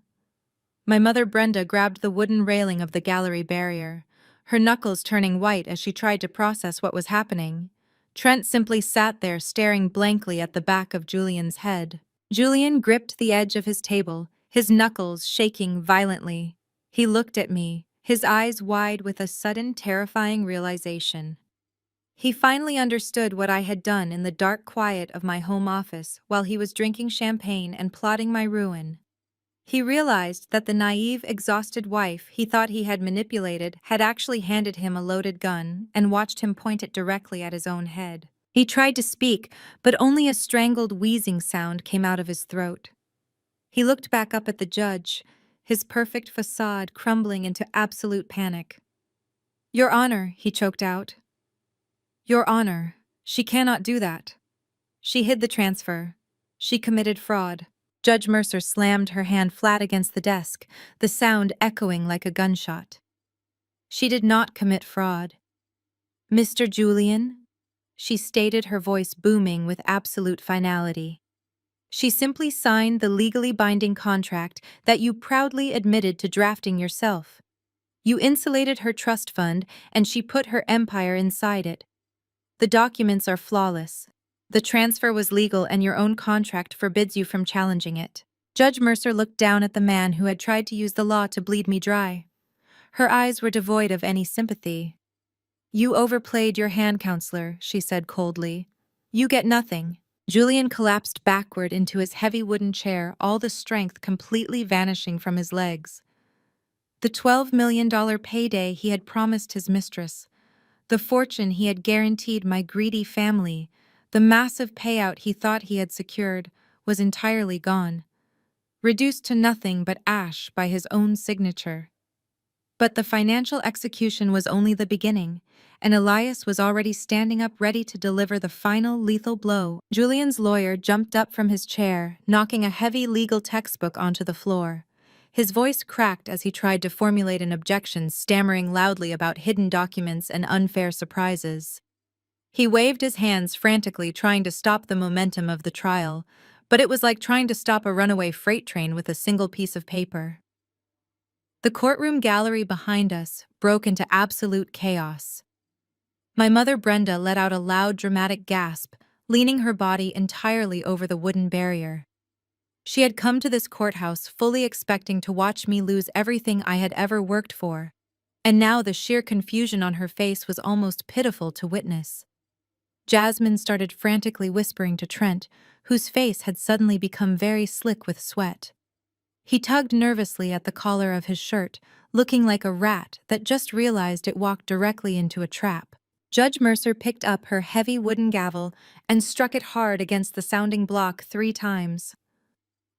My mother Brenda grabbed the wooden railing of the gallery barrier, her knuckles turning white as she tried to process what was happening. Trent simply sat there, staring blankly at the back of Julian's head. Julian gripped the edge of his table, his knuckles shaking violently. He looked at me, his eyes wide with a sudden, terrifying realization. He finally understood what I had done in the dark quiet of my home office while he was drinking champagne and plotting my ruin. He realized that the naive, exhausted wife he thought he had manipulated had actually handed him a loaded gun and watched him point it directly at his own head. He tried to speak, but only a strangled wheezing sound came out of his throat. He looked back up at the judge, his perfect facade crumbling into absolute panic. "Your Honor," he choked out. "Your Honor, she cannot do that. She hid the transfer. She committed fraud." Judge Mercer slammed her hand flat against the desk, the sound echoing like a gunshot. "She did not commit fraud. Mr. Julian," she stated, her voice booming with absolute finality. "She simply signed the legally binding contract that you proudly admitted to drafting yourself. You insulated her trust fund, and she put her empire inside it. The documents are flawless. The transfer was legal, and your own contract forbids you from challenging it." Judge Mercer looked down at the man who had tried to use the law to bleed me dry. Her eyes were devoid of any sympathy. "You overplayed your hand, counselor," she said coldly. "You get nothing." Julian collapsed backward into his heavy wooden chair, all the strength completely vanishing from his legs. The $12 million payday he had promised his mistress, the fortune he had guaranteed my greedy family, the massive payout he thought he had secured, was entirely gone, reduced to nothing but ash by his own signature. But the financial execution was only the beginning, and Elias was already standing up ready to deliver the final lethal blow. Julian's lawyer jumped up from his chair, knocking a heavy legal textbook onto the floor. His voice cracked as he tried to formulate an objection, stammering loudly about hidden documents and unfair surprises. He waved his hands frantically, trying to stop the momentum of the trial, but it was like trying to stop a runaway freight train with a single piece of paper. The courtroom gallery behind us broke into absolute chaos. My mother Brenda let out a loud, dramatic gasp, leaning her body entirely over the wooden barrier. She had come to this courthouse fully expecting to watch me lose everything I had ever worked for, and now the sheer confusion on her face was almost pitiful to witness. Jasmine started frantically whispering to Trent, whose face had suddenly become very slick with sweat. He tugged nervously at the collar of his shirt, looking like a rat that just realized it walked directly into a trap. Judge Mercer picked up her heavy wooden gavel and struck it hard against the sounding block 3 times.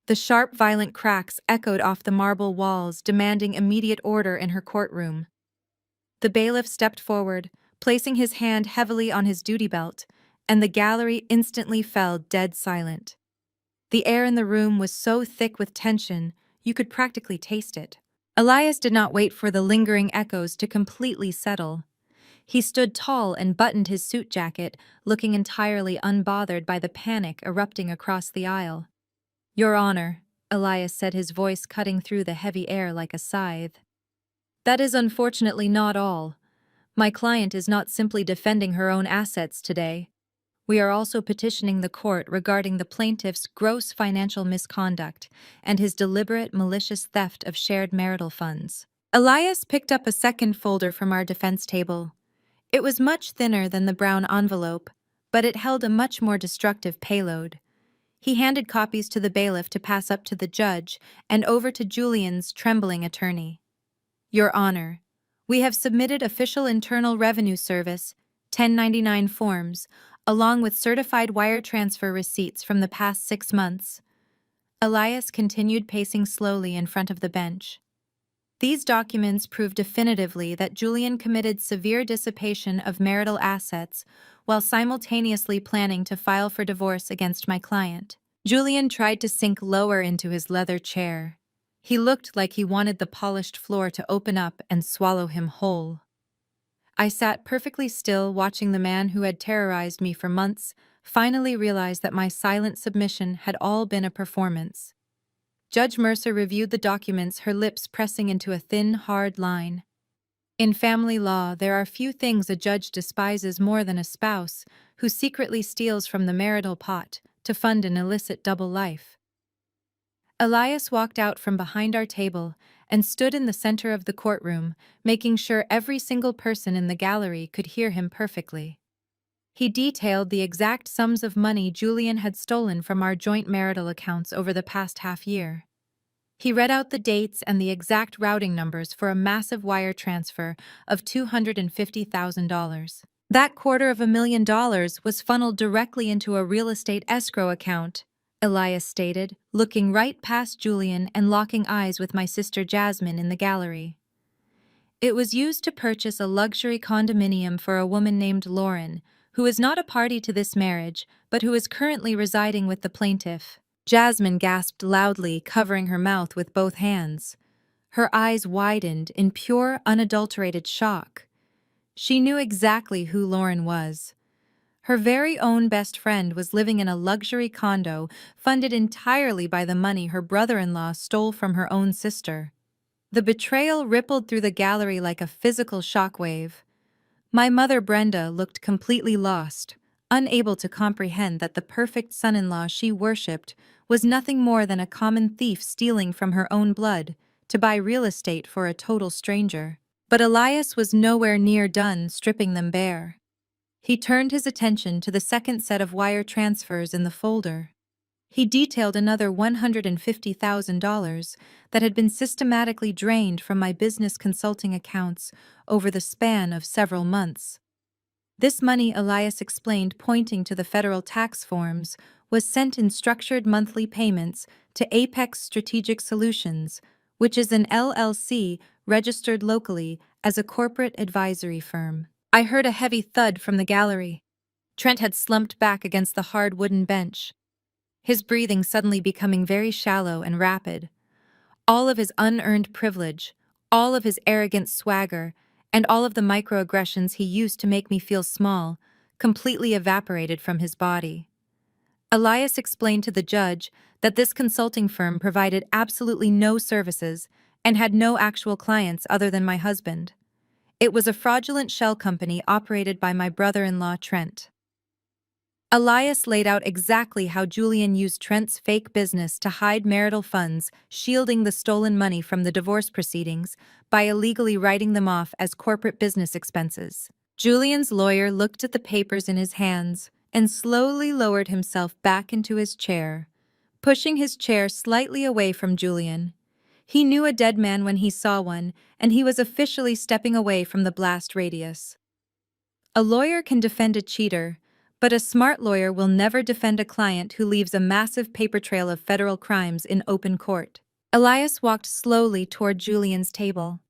The sharp, violent cracks echoed off the marble walls, demanding immediate order in her courtroom. The bailiff stepped forward, placing his hand heavily on his duty belt, and the gallery instantly fell dead silent. The air in the room was so thick with tension, you could practically taste it. Elias did not wait for the lingering echoes to completely settle. He stood tall and buttoned his suit jacket, looking entirely unbothered by the panic erupting across the aisle. "Your Honor," Elias said, his voice cutting through the heavy air like a scythe. "That is unfortunately not all. My client is not simply defending her own assets today. We are also petitioning the court regarding the plaintiff's gross financial misconduct and his deliberate, malicious theft of shared marital funds." Elias picked up a second folder from our defense table. It was much thinner than the brown envelope, but it held a much more destructive payload. He handed copies to the bailiff to pass up to the judge and over to Julian's trembling attorney. "Your Honor, we have submitted official Internal Revenue Service 1099 forms, along with certified wire transfer receipts from the past 6 months." Elias continued pacing slowly in front of the bench. "These documents prove definitively that Julian committed severe dissipation of marital assets while simultaneously planning to file for divorce against my client." Julian tried to sink lower into his leather chair. He looked like he wanted the polished floor to open up and swallow him whole. I sat perfectly still, watching the man who had terrorized me for months finally realize that my silent submission had all been a performance. Judge Mercer reviewed the documents, her lips pressing into a thin, hard line. In family law, there are few things a judge despises more than a spouse who secretly steals from the marital pot to fund an illicit double life. Elias walked out from behind our table and stood in the center of the courtroom, making sure every single person in the gallery could hear him perfectly. He detailed the exact sums of money Julian had stolen from our joint marital accounts over the past half year. He read out the dates and the exact routing numbers for a massive wire transfer of $250,000. That $250,000 was funneled directly into a real estate escrow account, Elias stated, looking right past Julian and locking eyes with my sister Jasmine in the gallery. It was used to purchase a luxury condominium for a woman named Lauren, who is not a party to this marriage, but who is currently residing with the plaintiff. Jasmine gasped loudly, covering her mouth with both hands. Her eyes widened in pure, unadulterated shock. She knew exactly who Lauren was. Her very own best friend was living in a luxury condo funded entirely by the money her brother-in-law stole from her own sister. The betrayal rippled through the gallery like a physical shockwave. My mother Brenda looked completely lost, unable to comprehend that the perfect son-in-law she worshipped was nothing more than a common thief stealing from her own blood to buy real estate for a total stranger. But Elias was nowhere near done stripping them bare. He turned his attention to the second set of wire transfers in the folder. He detailed another $150,000 that had been systematically drained from my business consulting accounts over the span of several months. This money, Elias explained, pointing to the federal tax forms, was sent in structured monthly payments to Apex Strategic Solutions, which is an LLC registered locally as a corporate advisory firm. I heard a heavy thud from the gallery. Trent had slumped back against the hard wooden bench, his breathing suddenly becoming very shallow and rapid. All of his unearned privilege, all of his arrogant swagger, and all of the microaggressions he used to make me feel small, completely evaporated from his body. Elias explained to the judge that this consulting firm provided absolutely no services and had no actual clients other than my husband. It was a fraudulent shell company operated by my brother-in-law Trent. Elias laid out exactly how Julian used Trent's fake business to hide marital funds, shielding the stolen money from the divorce proceedings by illegally writing them off as corporate business expenses. Julian's lawyer looked at the papers in his hands and slowly lowered himself back into his chair, pushing his chair slightly away from Julian. He knew a dead man when he saw one, and he was officially stepping away from the blast radius. A lawyer can defend a cheater, but a smart lawyer will never defend a client who leaves a massive paper trail of federal crimes in open court. Elias walked slowly toward Julian's table.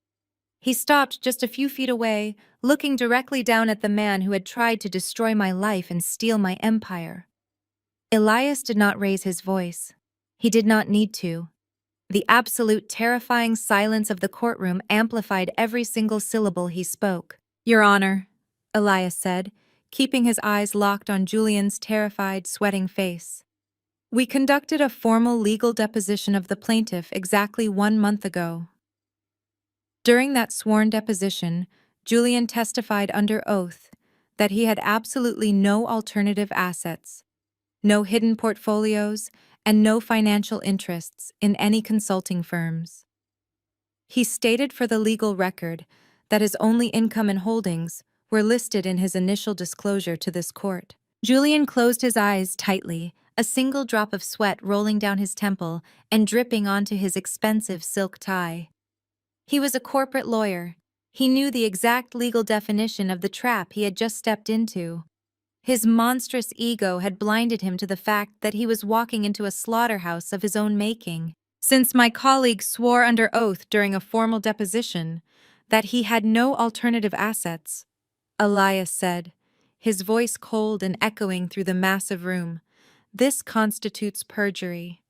He stopped just a few feet away, looking directly down at the man who had tried to destroy my life and steal my empire. Elias did not raise his voice. He did not need to. The absolute terrifying silence of the courtroom amplified every single syllable he spoke. "Your Honor," Elias said, keeping his eyes locked on Julian's terrified, sweating face. "We conducted a formal legal deposition of the plaintiff exactly 1 month ago. During that sworn deposition, Julian testified under oath that he had absolutely no alternative assets, no hidden portfolios, and no financial interests in any consulting firms. He stated for the legal record that his only income and holdings were listed in his initial disclosure to this court." Julian closed his eyes tightly, a single drop of sweat rolling down his temple and dripping onto his expensive silk tie. He was a corporate lawyer. He knew the exact legal definition of the trap he had just stepped into. His monstrous ego had blinded him to the fact that he was walking into a slaughterhouse of his own making. "Since my colleague swore under oath during a formal deposition that he had no alternative assets," Elias said, his voice cold and echoing through the massive room, "this constitutes perjury.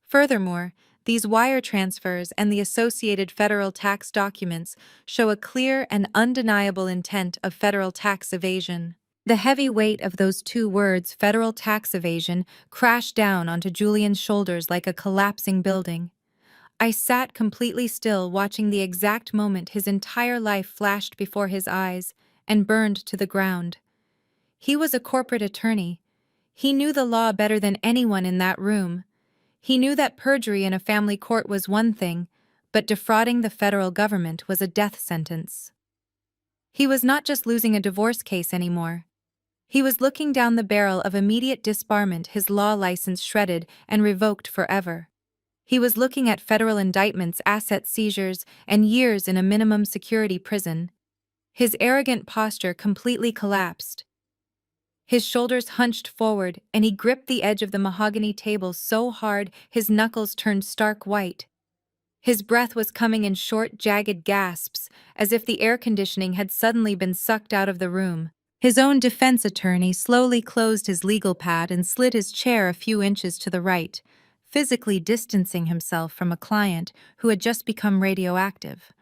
Furthermore, these wire transfers and the associated federal tax documents show a clear and undeniable intent of federal tax evasion." The heavy weight of those two words, federal tax evasion, crashed down onto Julian's shoulders like a collapsing building. I sat completely still, watching the exact moment his entire life flashed before his eyes and burned to the ground. He was a corporate attorney. He knew the law better than anyone in that room. He knew that perjury in a family court was one thing, but defrauding the federal government was a death sentence. He was not just losing a divorce case anymore. He was looking down the barrel of immediate disbarment, his law license shredded and revoked forever. He was looking at federal indictments, asset seizures, and years in a minimum security prison. His arrogant posture completely collapsed. His shoulders hunched forward, and he gripped the edge of the mahogany table so hard his knuckles turned stark white. His breath was coming in short, jagged gasps, as if the air conditioning had suddenly been sucked out of the room. His own defense attorney slowly closed his legal pad and slid his chair a few inches to the right, physically distancing himself from a client who had just become radioactive.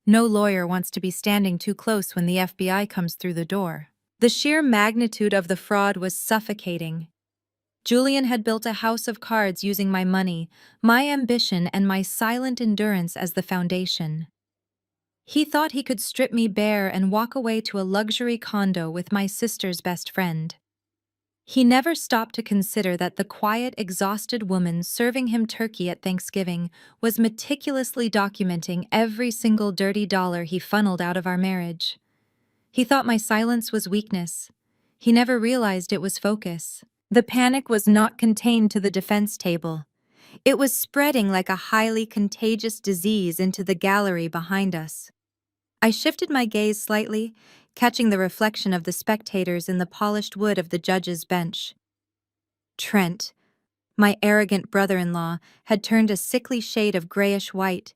No lawyer wants to be standing too close when the FBI comes through the door. The sheer magnitude of the fraud was suffocating. Julian had built a house of cards using my money, my ambition, and my silent endurance as the foundation. He thought he could strip me bare and walk away to a luxury condo with my sister's best friend. He never stopped to consider that the quiet, exhausted woman serving him turkey at Thanksgiving was meticulously documenting every single dirty dollar he funneled out of our marriage. He thought my silence was weakness. He never realized it was focus. The panic was not contained to the defense table. It was spreading like a highly contagious disease into the gallery behind us. I shifted my gaze slightly, catching the reflection of the spectators in the polished wood of the judge's bench. Trent, my arrogant brother-in-law, had turned a sickly shade of grayish-white.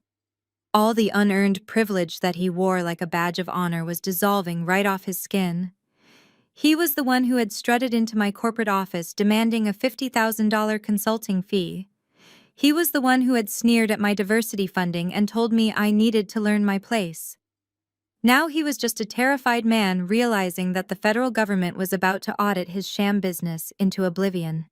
All the unearned privilege that he wore like a badge of honor was dissolving right off his skin. He was the one who had strutted into my corporate office demanding a $50,000 consulting fee. He was the one who had sneered at my diversity funding and told me I needed to learn my place. Now he was just a terrified man realizing that the federal government was about to audit his sham business into oblivion.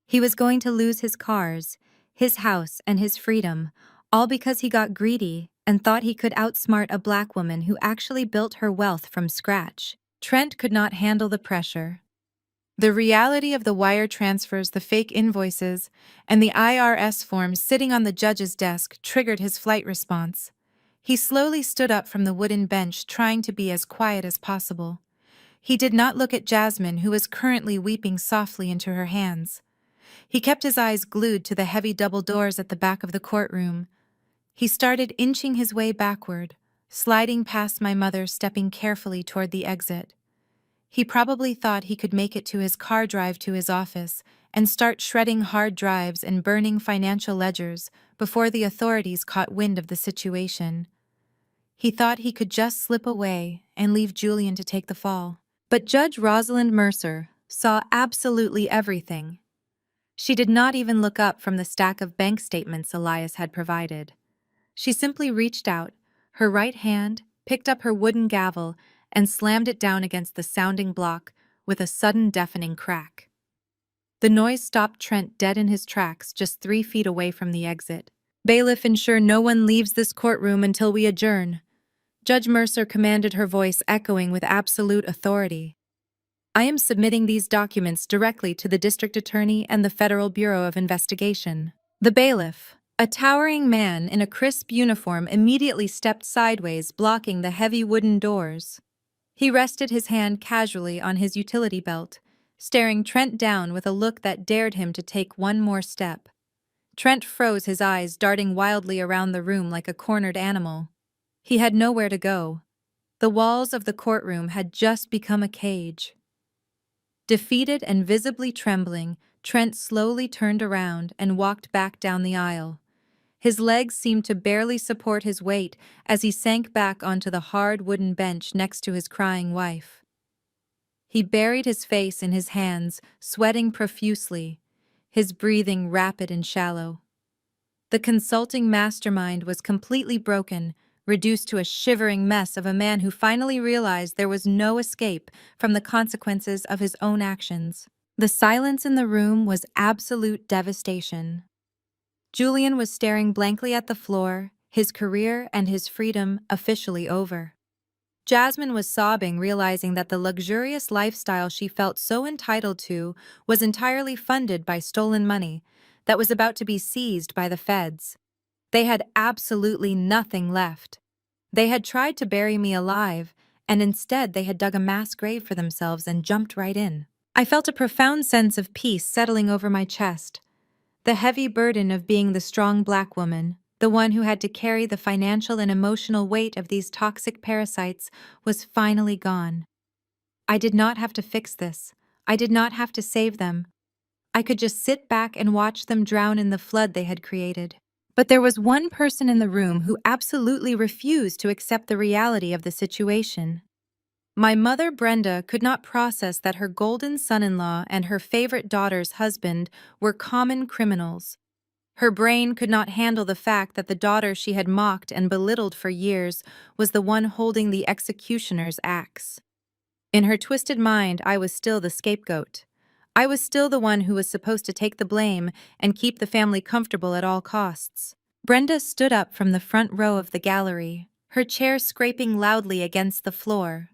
He was going to lose his cars, his house, and his freedom, all because he got greedy and thought he could outsmart a black woman who actually built her wealth from scratch. Trent could not handle the pressure. The reality of the wire transfers, the fake invoices, and the IRS forms sitting on the judge's desk triggered his flight response. He slowly stood up from the wooden bench, trying to be as quiet as possible. He did not look at Jasmine, who was currently weeping softly into her hands. He kept his eyes glued to the heavy double doors at the back of the courtroom. He started inching his way backward, sliding past my mother, stepping carefully toward the exit. He probably thought he could make it to his car drive to his office and start shredding hard drives and burning financial ledgers before the authorities caught wind of the situation. He thought he could just slip away and leave Julian to take the fall. But Judge Rosalind Mercer saw absolutely everything. She did not even look up from the stack of bank statements Elias had provided. She simply reached out, her right hand, picked up her wooden gavel, and slammed it down against the sounding block with a sudden deafening crack. The noise stopped Trent dead in his tracks just 3 feet away from the exit. "Bailiff, ensure no one leaves this courtroom until we adjourn," Judge Mercer commanded, her voice echoing with absolute authority. "I am submitting these documents directly to the district attorney and the Federal Bureau of Investigation." The bailiff, a towering man in a crisp uniform, immediately stepped sideways, blocking the heavy wooden doors. He rested his hand casually on his utility belt, staring Trent down with a look that dared him to take one more step. Trent froze, his eyes darting wildly around the room like a cornered animal. He had nowhere to go. The walls of the courtroom had just become a cage. Defeated and visibly trembling, Trent slowly turned around and walked back down the aisle. His legs seemed to barely support his weight as he sank back onto the hard wooden bench next to his crying wife. He buried his face in his hands, sweating profusely, his breathing rapid and shallow. The consulting mastermind was completely broken, reduced to a shivering mess of a man who finally realized there was no escape from the consequences of his own actions. The silence in the room was absolute devastation. Julian was staring blankly at the floor, his career and his freedom officially over. Jasmine was sobbing, realizing that the luxurious lifestyle she felt so entitled to was entirely funded by stolen money that was about to be seized by the feds. They had absolutely nothing left. They had tried to bury me alive, and instead they had dug a mass grave for themselves and jumped right in. I felt a profound sense of peace settling over my chest. The heavy burden of being the strong black woman, the one who had to carry the financial and emotional weight of these toxic parasites, was finally gone. I did not have to fix this. I did not have to save them. I could just sit back and watch them drown in the flood they had created. But there was one person in the room who absolutely refused to accept the reality of the situation. My mother, Brenda, could not process that her golden son-in-law and her favorite daughter's husband were common criminals. Her brain could not handle the fact that the daughter she had mocked and belittled for years was the one holding the executioner's axe. In her twisted mind, I was still the scapegoat. I was still the one who was supposed to take the blame and keep the family comfortable at all costs. Brenda stood up from the front row of the gallery, her chair scraping loudly against the floor.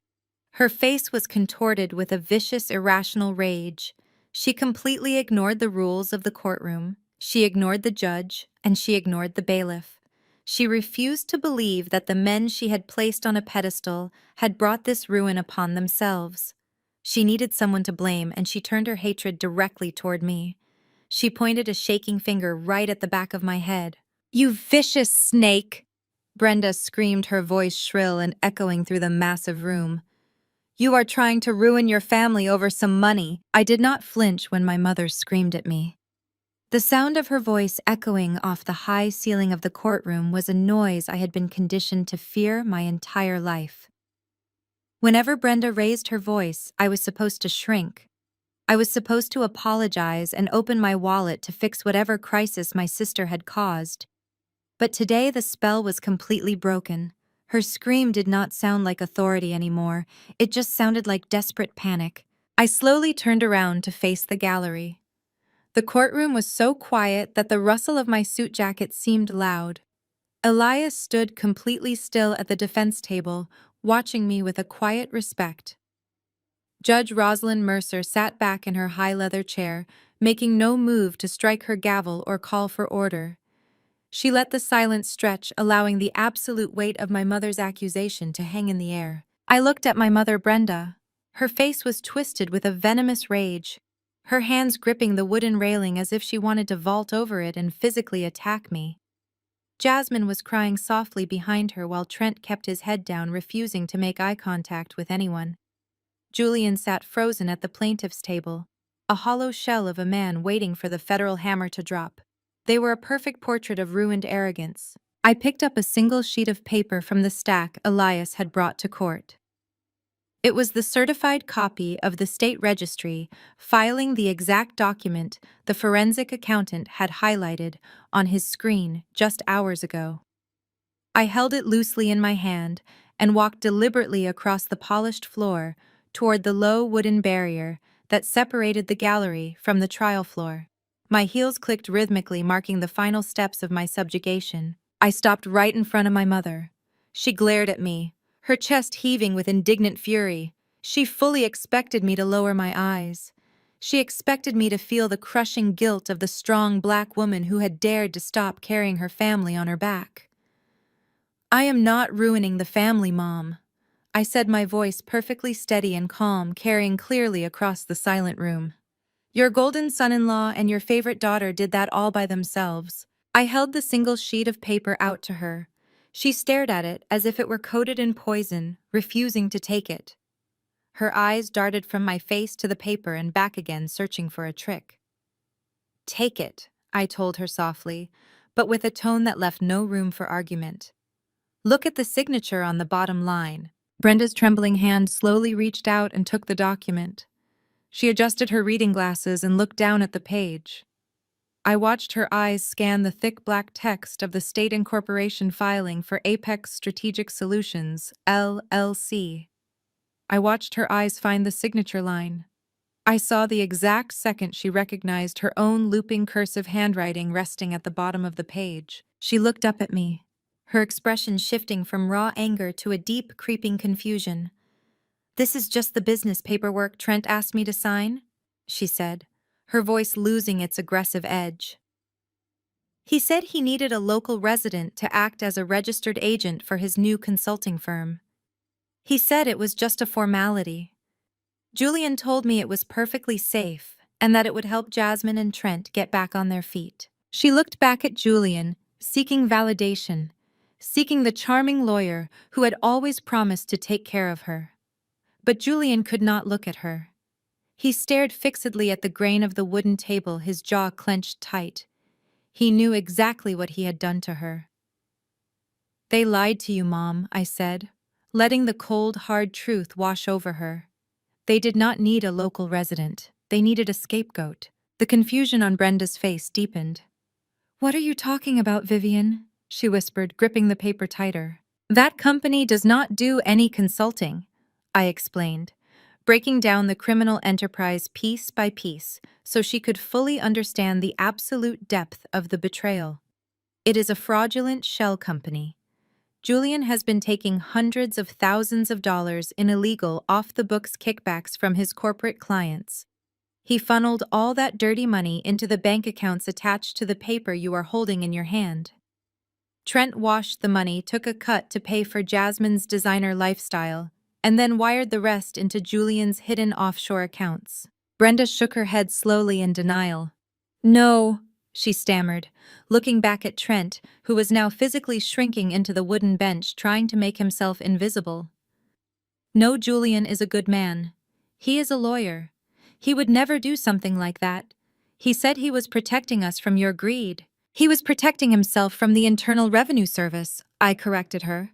Her face was contorted with a vicious, irrational rage. She completely ignored the rules of the courtroom. She ignored the judge, and she ignored the bailiff. She refused to believe that the men she had placed on a pedestal had brought this ruin upon themselves. She needed someone to blame, and she turned her hatred directly toward me. She pointed a shaking finger right at the back of my head. "You vicious snake!" Brenda screamed, her voice shrill and echoing through the massive room. "You are trying to ruin your family over some money." I did not flinch when my mother screamed at me. The sound of her voice echoing off the high ceiling of the courtroom was a noise I had been conditioned to fear my entire life. Whenever Brenda raised her voice, I was supposed to shrink. I was supposed to apologize and open my wallet to fix whatever crisis my sister had caused. But today the spell was completely broken. Her scream did not sound like authority anymore. It just sounded like desperate panic. I slowly turned around to face the gallery. The courtroom was so quiet that the rustle of my suit jacket seemed loud. Elias stood completely still at the defense table, watching me with a quiet respect. Judge Rosalind Mercer sat back in her high leather chair, making no move to strike her gavel or call for order. She let the silence stretch, allowing the absolute weight of my mother's accusation to hang in the air. I looked at my mother, Brenda. Her face was twisted with a venomous rage, her hands gripping the wooden railing as if she wanted to vault over it and physically attack me. Jasmine was crying softly behind her while Trent kept his head down, refusing to make eye contact with anyone. Julian sat frozen at the plaintiff's table, a hollow shell of a man waiting for the federal hammer to drop. They were a perfect portrait of ruined arrogance. I picked up a single sheet of paper from the stack Elias had brought to court. It was the certified copy of the state registry, filing the exact document the forensic accountant had highlighted on his screen just hours ago. I held it loosely in my hand and walked deliberately across the polished floor toward the low wooden barrier that separated the gallery from the trial floor. My heels clicked rhythmically, marking the final steps of my subjugation. I stopped right in front of my mother. She glared at me, her chest heaving with indignant fury. She fully expected me to lower my eyes. She expected me to feel the crushing guilt of the strong black woman who had dared to stop carrying her family on her back. "I am not ruining the family, Mom," I said, my voice perfectly steady and calm, carrying clearly across the silent room. "Your golden son-in-law and your favorite daughter did that all by themselves." I held the single sheet of paper out to her. She stared at it as if it were coated in poison, refusing to take it. Her eyes darted from my face to the paper and back again, searching for a trick. "Take it," I told her softly, but with a tone that left no room for argument. "Look at the signature on the bottom line." Brenda's trembling hand slowly reached out and took the document. She adjusted her reading glasses and looked down at the page. I watched her eyes scan the thick black text of the state incorporation filing for Apex Strategic Solutions, LLC. I watched her eyes find the signature line. I saw the exact second she recognized her own looping cursive handwriting resting at the bottom of the page. She looked up at me, her expression shifting from raw anger to a deep, creeping confusion. "This is just the business paperwork Trent asked me to sign," she said, her voice losing its aggressive edge. "He said he needed a local resident to act as a registered agent for his new consulting firm. He said it was just a formality. Julian told me it was perfectly safe, and that it would help Jasmine and Trent get back on their feet. She looked back at Julian, seeking validation, seeking the charming lawyer who had always promised to take care of her. But Julian could not look at her. He stared fixedly at the grain of the wooden table, his jaw clenched tight. He knew exactly what he had done to her. "They lied to you, Mom," I said, letting the cold, hard truth wash over her. They did not need a local resident. They needed a scapegoat. The confusion on Brenda's face deepened. "What are you talking about, Vivian?" she whispered, gripping the paper tighter. "That company does not do any consulting," I explained, breaking down the criminal enterprise piece by piece so she could fully understand the absolute depth of the betrayal. "It is a fraudulent shell company. Julian has been taking hundreds of thousands of dollars in illegal off-the-books kickbacks from his corporate clients. He funneled all that dirty money into the bank accounts attached to the paper you are holding in your hand. Trent washed the money, took a cut to pay for Jasmine's designer lifestyle, and then wired the rest into Julian's hidden offshore accounts." Brenda shook her head slowly in denial. "No," she stammered, looking back at Trent, who was now physically shrinking into the wooden bench, trying to make himself invisible. "No, Julian is a good man. He is a lawyer. He would never do something like that. He said he was protecting us from your greed." "He was protecting himself from the Internal Revenue Service," I corrected her,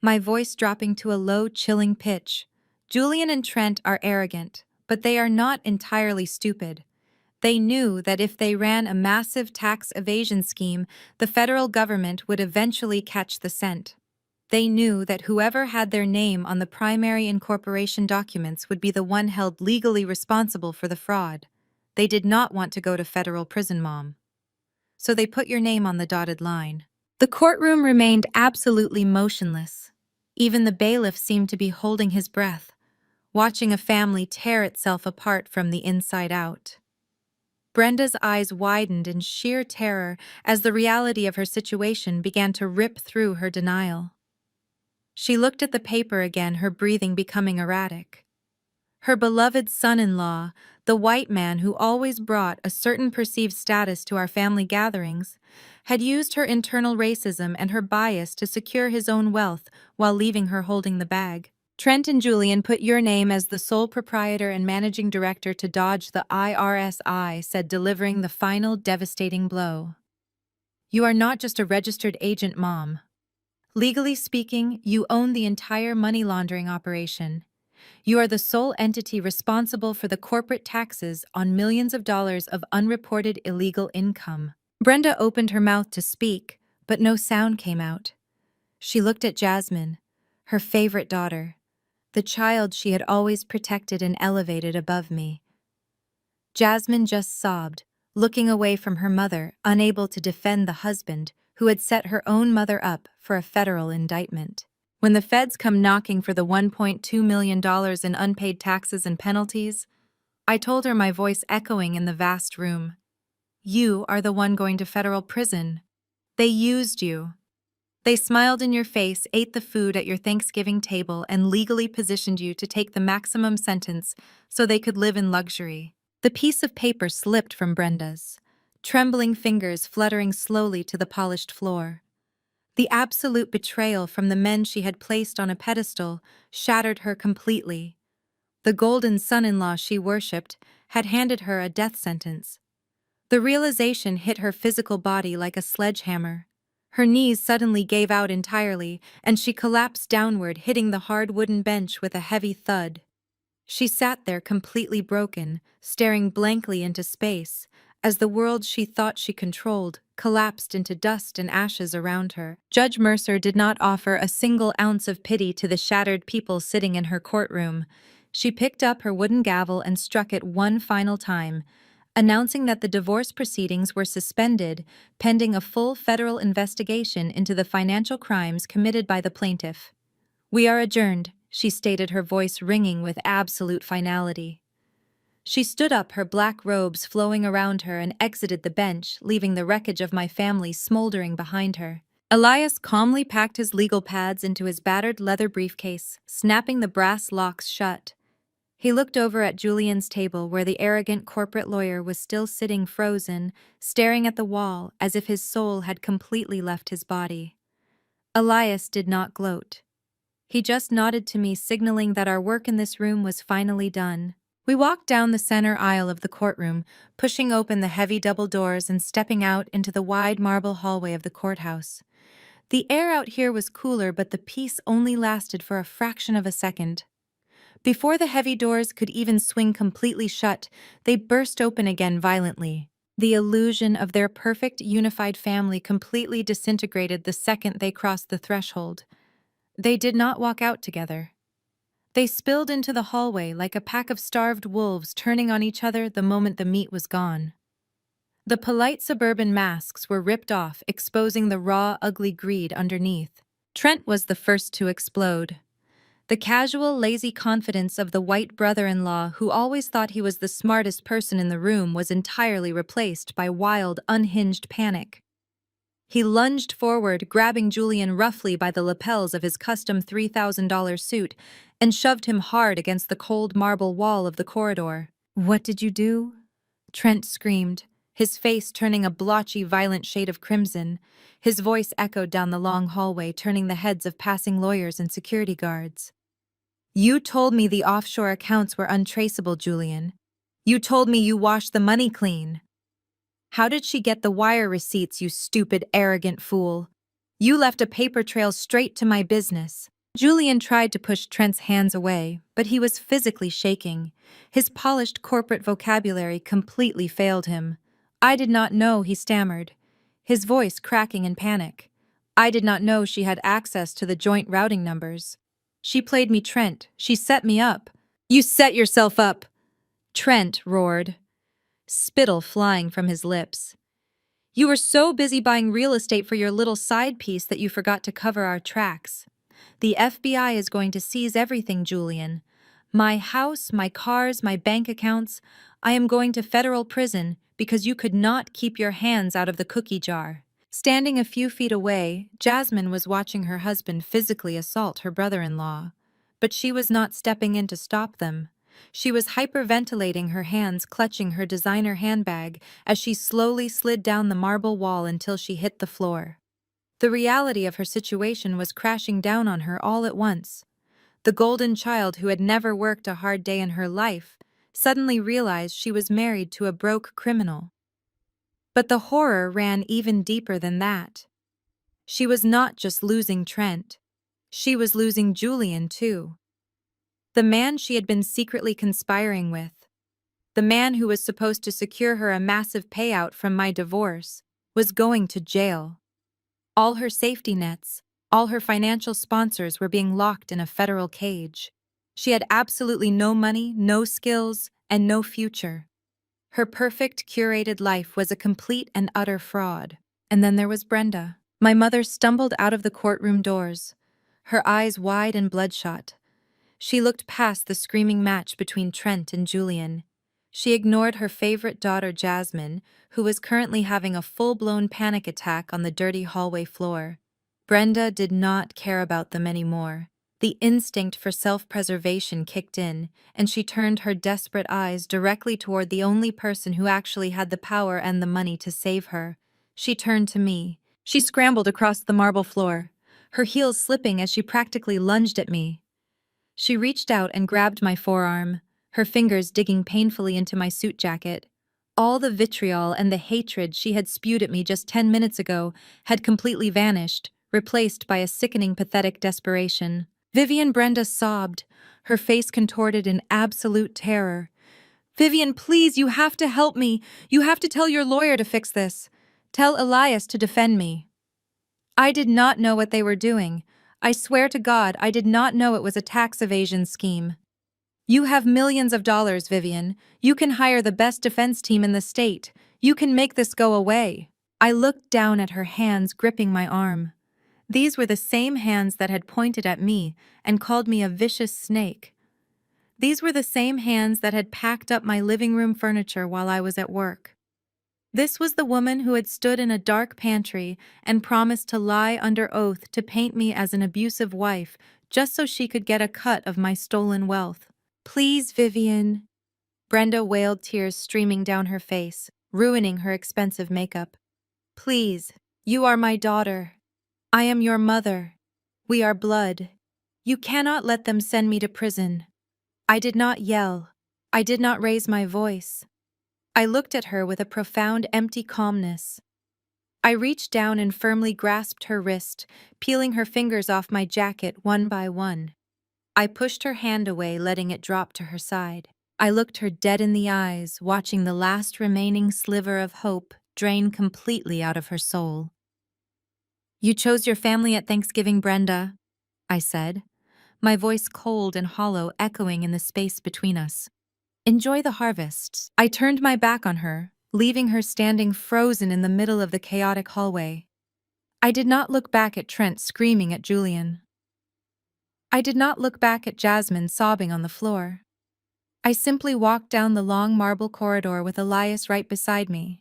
my voice dropping to a low, chilling pitch. "Julian and Trent are arrogant, but they are not entirely stupid. They knew that if they ran a massive tax evasion scheme, the federal government would eventually catch the scent. They knew that whoever had their name on the primary incorporation documents would be the one held legally responsible for the fraud. They did not want to go to federal prison, Mom. So they put your name on the dotted line." The courtroom remained absolutely motionless. Even the bailiff seemed to be holding his breath, watching a family tear itself apart from the inside out. Brenda's eyes widened in sheer terror as the reality of her situation began to rip through her denial. She looked at the paper again, her breathing becoming erratic. Her beloved son-in-law, the white man who always brought a certain perceived status to our family gatherings, had used her internal racism and her bias to secure his own wealth while leaving her holding the bag. "Trent and Julian put your name as the sole proprietor and managing director to dodge the IRS," I said, delivering the final devastating blow. "You are not just a registered agent, Mom. Legally speaking, you own the entire money laundering operation. You are the sole entity responsible for the corporate taxes on millions of dollars of unreported illegal income." Brenda opened her mouth to speak, but no sound came out. She looked at Jasmine, her favorite daughter, the child she had always protected and elevated above me. Jasmine just sobbed, looking away from her mother, unable to defend the husband who had set her own mother up for a federal indictment. "When the feds come knocking for the $1.2 million in unpaid taxes and penalties," I told her, my voice echoing in the vast room, "you are the one going to federal prison. They used you. They smiled in your face, ate the food at your Thanksgiving table, and legally positioned you to take the maximum sentence so they could live in luxury." The piece of paper slipped from Brenda's, trembling fingers fluttering slowly to the polished floor. The absolute betrayal from the men she had placed on a pedestal shattered her completely. The golden son-in-law she worshipped had handed her a death sentence. The realization hit her physical body like a sledgehammer. Her knees suddenly gave out entirely, and she collapsed downward, hitting the hard wooden bench with a heavy thud. She sat there completely broken, staring blankly into space, as the world she thought she controlled collapsed into dust and ashes around her. Judge Mercer did not offer a single ounce of pity to the shattered people sitting in her courtroom. She picked up her wooden gavel and struck it one final time, announcing that the divorce proceedings were suspended pending a full federal investigation into the financial crimes committed by the plaintiff. "We are adjourned," she stated, her voice ringing with absolute finality. She stood up, her black robes flowing around her, and exited the bench, leaving the wreckage of my family smoldering behind her. Elias calmly packed his legal pads into his battered leather briefcase, snapping the brass locks shut. He looked over at Julian's table where the arrogant corporate lawyer was still sitting frozen, staring at the wall as if his soul had completely left his body. Elias did not gloat. He just nodded to me, signaling that our work in this room was finally done. We walked down the center aisle of the courtroom, pushing open the heavy double doors and stepping out into the wide marble hallway of the courthouse. The air out here was cooler, but the peace only lasted for a fraction of a second. Before the heavy doors could even swing completely shut, they burst open again violently. The illusion of their perfect unified family completely disintegrated the second they crossed the threshold. They did not walk out together. They spilled into the hallway like a pack of starved wolves turning on each other the moment the meat was gone. The polite suburban masks were ripped off, exposing the raw, ugly greed underneath. Trent was the first to explode. The casual, lazy confidence of the white brother-in-law who always thought he was the smartest person in the room was entirely replaced by wild, unhinged panic. He lunged forward, grabbing Julian roughly by the lapels of his custom $3,000 suit and shoved him hard against the cold marble wall of the corridor. "What did you do?" Trent screamed, his face turning a blotchy, violent shade of crimson. His voice echoed down the long hallway, turning the heads of passing lawyers and security guards. "You told me the offshore accounts were untraceable, Julian. You told me you washed the money clean. How did she get the wire receipts, you stupid, arrogant fool? You left a paper trail straight to my business." Julian tried to push Trent's hands away, but he was physically shaking. His polished corporate vocabulary completely failed him. "I did not know," he stammered, his voice cracking in panic. "I did not know she had access to the joint routing numbers. She played me, Trent. She set me up." "You set yourself up!" Trent roared, spittle flying from his lips. "You were so busy buying real estate for your little side piece that you forgot to cover our tracks. The FBI is going to seize everything, Julian. My house, my cars, my bank accounts. I am going to federal prison because you could not keep your hands out of the cookie jar." Standing a few feet away, Jasmine was watching her husband physically assault her brother-in-law. But she was not stepping in to stop them. She was hyperventilating, her hands clutching her designer handbag as she slowly slid down the marble wall until she hit the floor. The reality of her situation was crashing down on her all at once. The golden child who had never worked a hard day in her life suddenly realized she was married to a broke criminal. But the horror ran even deeper than that. She was not just losing Trent. She was losing Julian, too. The man she had been secretly conspiring with. The man who was supposed to secure her a massive payout from my divorce was going to jail. All her safety nets, all her financial sponsors were being locked in a federal cage. She had absolutely no money, no skills, and no future. Her perfect, curated life was a complete and utter fraud. And then there was Brenda. My mother stumbled out of the courtroom doors, her eyes wide and bloodshot. She looked past the screaming match between Trent and Julian. She ignored her favorite daughter, Jasmine, who was currently having a full-blown panic attack on the dirty hallway floor. Brenda did not care about them anymore. The instinct for self-preservation kicked in, and she turned her desperate eyes directly toward the only person who actually had the power and the money to save her. She turned to me. She scrambled across the marble floor, her heels slipping as she practically lunged at me. She reached out and grabbed my forearm, her fingers digging painfully into my suit jacket. All the vitriol and the hatred she had spewed at me just 10 minutes ago had completely vanished, replaced by a sickening, pathetic desperation. Vivian, Brenda sobbed, her face contorted in absolute terror. "Vivian, please, you have to help me. You have to tell your lawyer to fix this. Tell Elias to defend me." I did not know what they were doing. I swear to God, I did not know it was a tax evasion scheme. "You have millions of dollars, Vivian. You can hire the best defense team in the state. You can make this go away." I looked down at her hands gripping my arm. These were the same hands that had pointed at me and called me a vicious snake. These were the same hands that had packed up my living room furniture while I was at work. This was the woman who had stood in a dark pantry and promised to lie under oath to paint me as an abusive wife just so she could get a cut of my stolen wealth. Please, Vivian. Brenda wailed, tears streaming down her face, ruining her expensive makeup. Please, you are my daughter. I am your mother. We are blood. You cannot let them send me to prison. I did not yell. I did not raise my voice. I looked at her with a profound, empty calmness. I reached down and firmly grasped her wrist, peeling her fingers off my jacket one by one. I pushed her hand away, letting it drop to her side. I looked her dead in the eyes, watching the last remaining sliver of hope drain completely out of her soul. You chose your family at Thanksgiving, Brenda, I said, my voice cold and hollow, echoing in the space between us. Enjoy the harvests. I turned my back on her, leaving her standing frozen in the middle of the chaotic hallway. I did not look back at Trent screaming at Julian. I did not look back at Jasmine sobbing on the floor. I simply walked down the long marble corridor with Elias right beside me.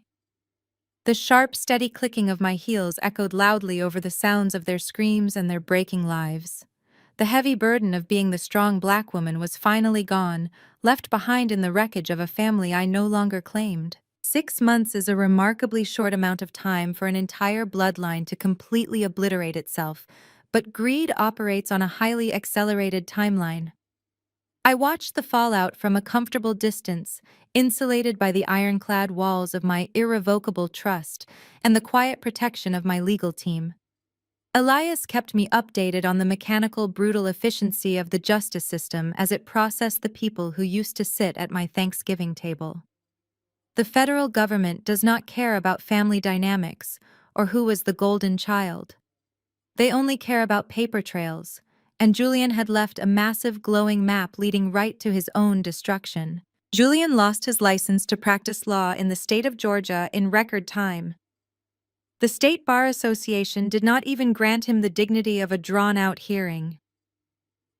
The sharp, steady clicking of my heels echoed loudly over the sounds of their screams and their breaking lives. The heavy burden of being the strong black woman was finally gone, left behind in the wreckage of a family I no longer claimed. 6 months is a remarkably short amount of time for an entire bloodline to completely obliterate itself, but greed operates on a highly accelerated timeline. I watched the fallout from a comfortable distance, insulated by the ironclad walls of my irrevocable trust and the quiet protection of my legal team. Elias kept me updated on the mechanical, brutal efficiency of the justice system as it processed the people who used to sit at my Thanksgiving table. The federal government does not care about family dynamics or who was the golden child. They only care about paper trails, and Julian had left a massive glowing map leading right to his own destruction. Julian lost his license to practice law in the state of Georgia in record time. The State Bar Association did not even grant him the dignity of a drawn-out hearing.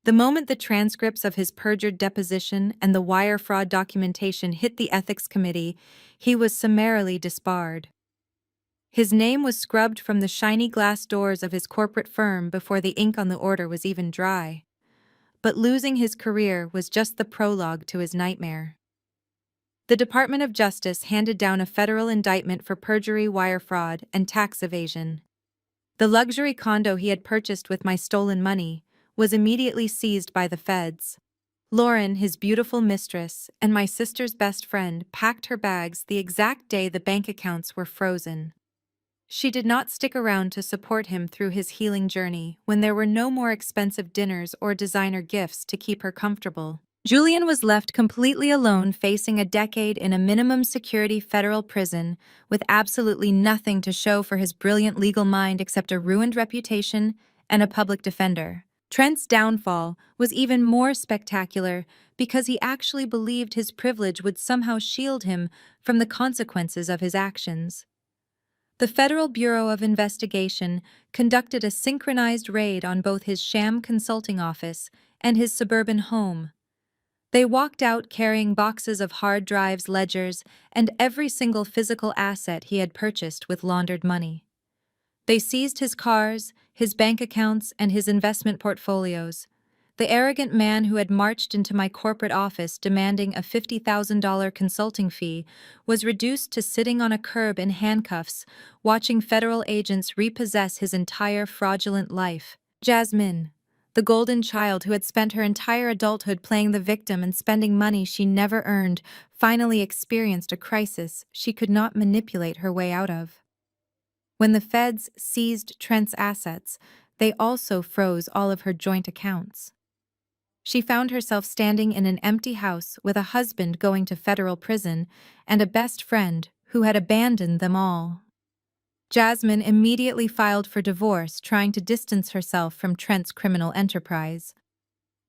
The moment the transcripts of his perjured deposition and the wire fraud documentation hit the Ethics Committee, he was summarily disbarred. His name was scrubbed from the shiny glass doors of his corporate firm before the ink on the order was even dry. But losing his career was just the prologue to his nightmare. The Department of Justice handed down a federal indictment for perjury, wire fraud, and tax evasion. The luxury condo he had purchased with my stolen money was immediately seized by the feds. Lauren, his beautiful mistress, and my sister's best friend packed her bags the exact day the bank accounts were frozen. She did not stick around to support him through his healing journey when there were no more expensive dinners or designer gifts to keep her comfortable. Julian was left completely alone, facing a decade in a minimum security federal prison with absolutely nothing to show for his brilliant legal mind except a ruined reputation and a public defender. Trent's downfall was even more spectacular because he actually believed his privilege would somehow shield him from the consequences of his actions. The Federal Bureau of Investigation conducted a synchronized raid on both his sham consulting office and his suburban home. They walked out carrying boxes of hard drives, ledgers, and every single physical asset he had purchased with laundered money. They seized his cars, his bank accounts, and his investment portfolios. The arrogant man who had marched into my corporate office demanding a $50,000 consulting fee was reduced to sitting on a curb in handcuffs, watching federal agents repossess his entire fraudulent life. Jasmine, the golden child who had spent her entire adulthood playing the victim and spending money she never earned, finally experienced a crisis she could not manipulate her way out of. When the feds seized Trent's assets, they also froze all of her joint accounts. She found herself standing in an empty house with a husband going to federal prison and a best friend who had abandoned them all. Jasmine immediately filed for divorce, trying to distance herself from Trent's criminal enterprise.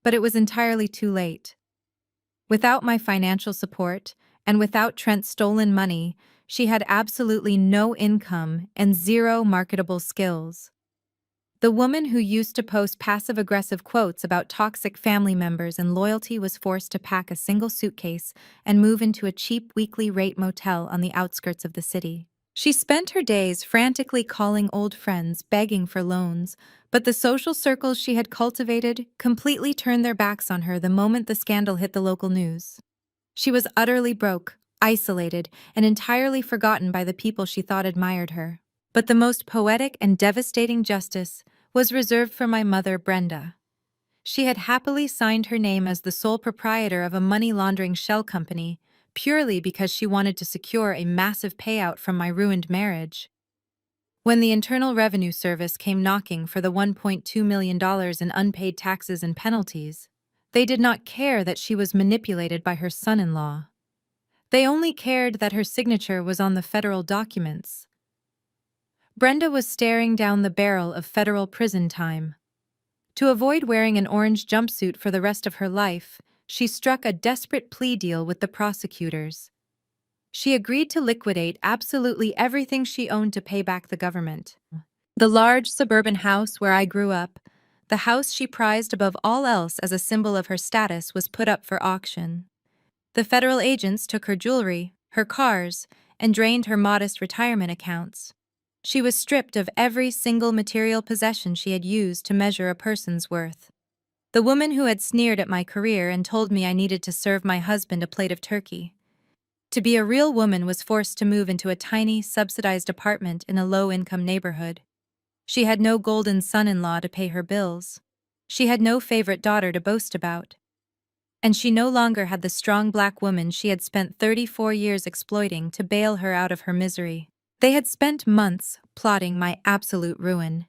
But it was entirely too late. Without my financial support, and without Trent's stolen money, she had absolutely no income and zero marketable skills. The woman who used to post passive-aggressive quotes about toxic family members and loyalty was forced to pack a single suitcase and move into a cheap weekly rate motel on the outskirts of the city. She spent her days frantically calling old friends, begging for loans, But the social circles she had cultivated completely turned their backs on her the moment the scandal hit the local news. She was utterly broke, isolated, and entirely forgotten by the people she thought admired her. But the most poetic and devastating justice was reserved for my mother, Brenda. She had happily signed her name as the sole proprietor of a money-laundering shell company, purely because she wanted to secure a massive payout from my ruined marriage. When the Internal Revenue Service came knocking for the $1.2 million in unpaid taxes and penalties, they did not care that she was manipulated by her son-in-law. They only cared that her signature was on the federal documents. Brenda was staring down the barrel of federal prison time. To avoid wearing an orange jumpsuit for the rest of her life, she struck a desperate plea deal with the prosecutors. She agreed to liquidate absolutely everything she owned to pay back the government. The large suburban house where I grew up, the house she prized above all else as a symbol of her status, was put up for auction. The federal agents took her jewelry, her cars, and drained her modest retirement accounts. She was stripped of every single material possession she had used to measure a person's worth. The woman who had sneered at my career and told me I needed to serve my husband a plate of turkey. To be a real woman was forced to move into a tiny, subsidized apartment in a low-income neighborhood. She had no golden son-in-law to pay her bills. She had no favorite daughter to boast about. And she no longer had the strong black woman she had spent 34 years exploiting to bail her out of her misery. They had spent months plotting my absolute ruin.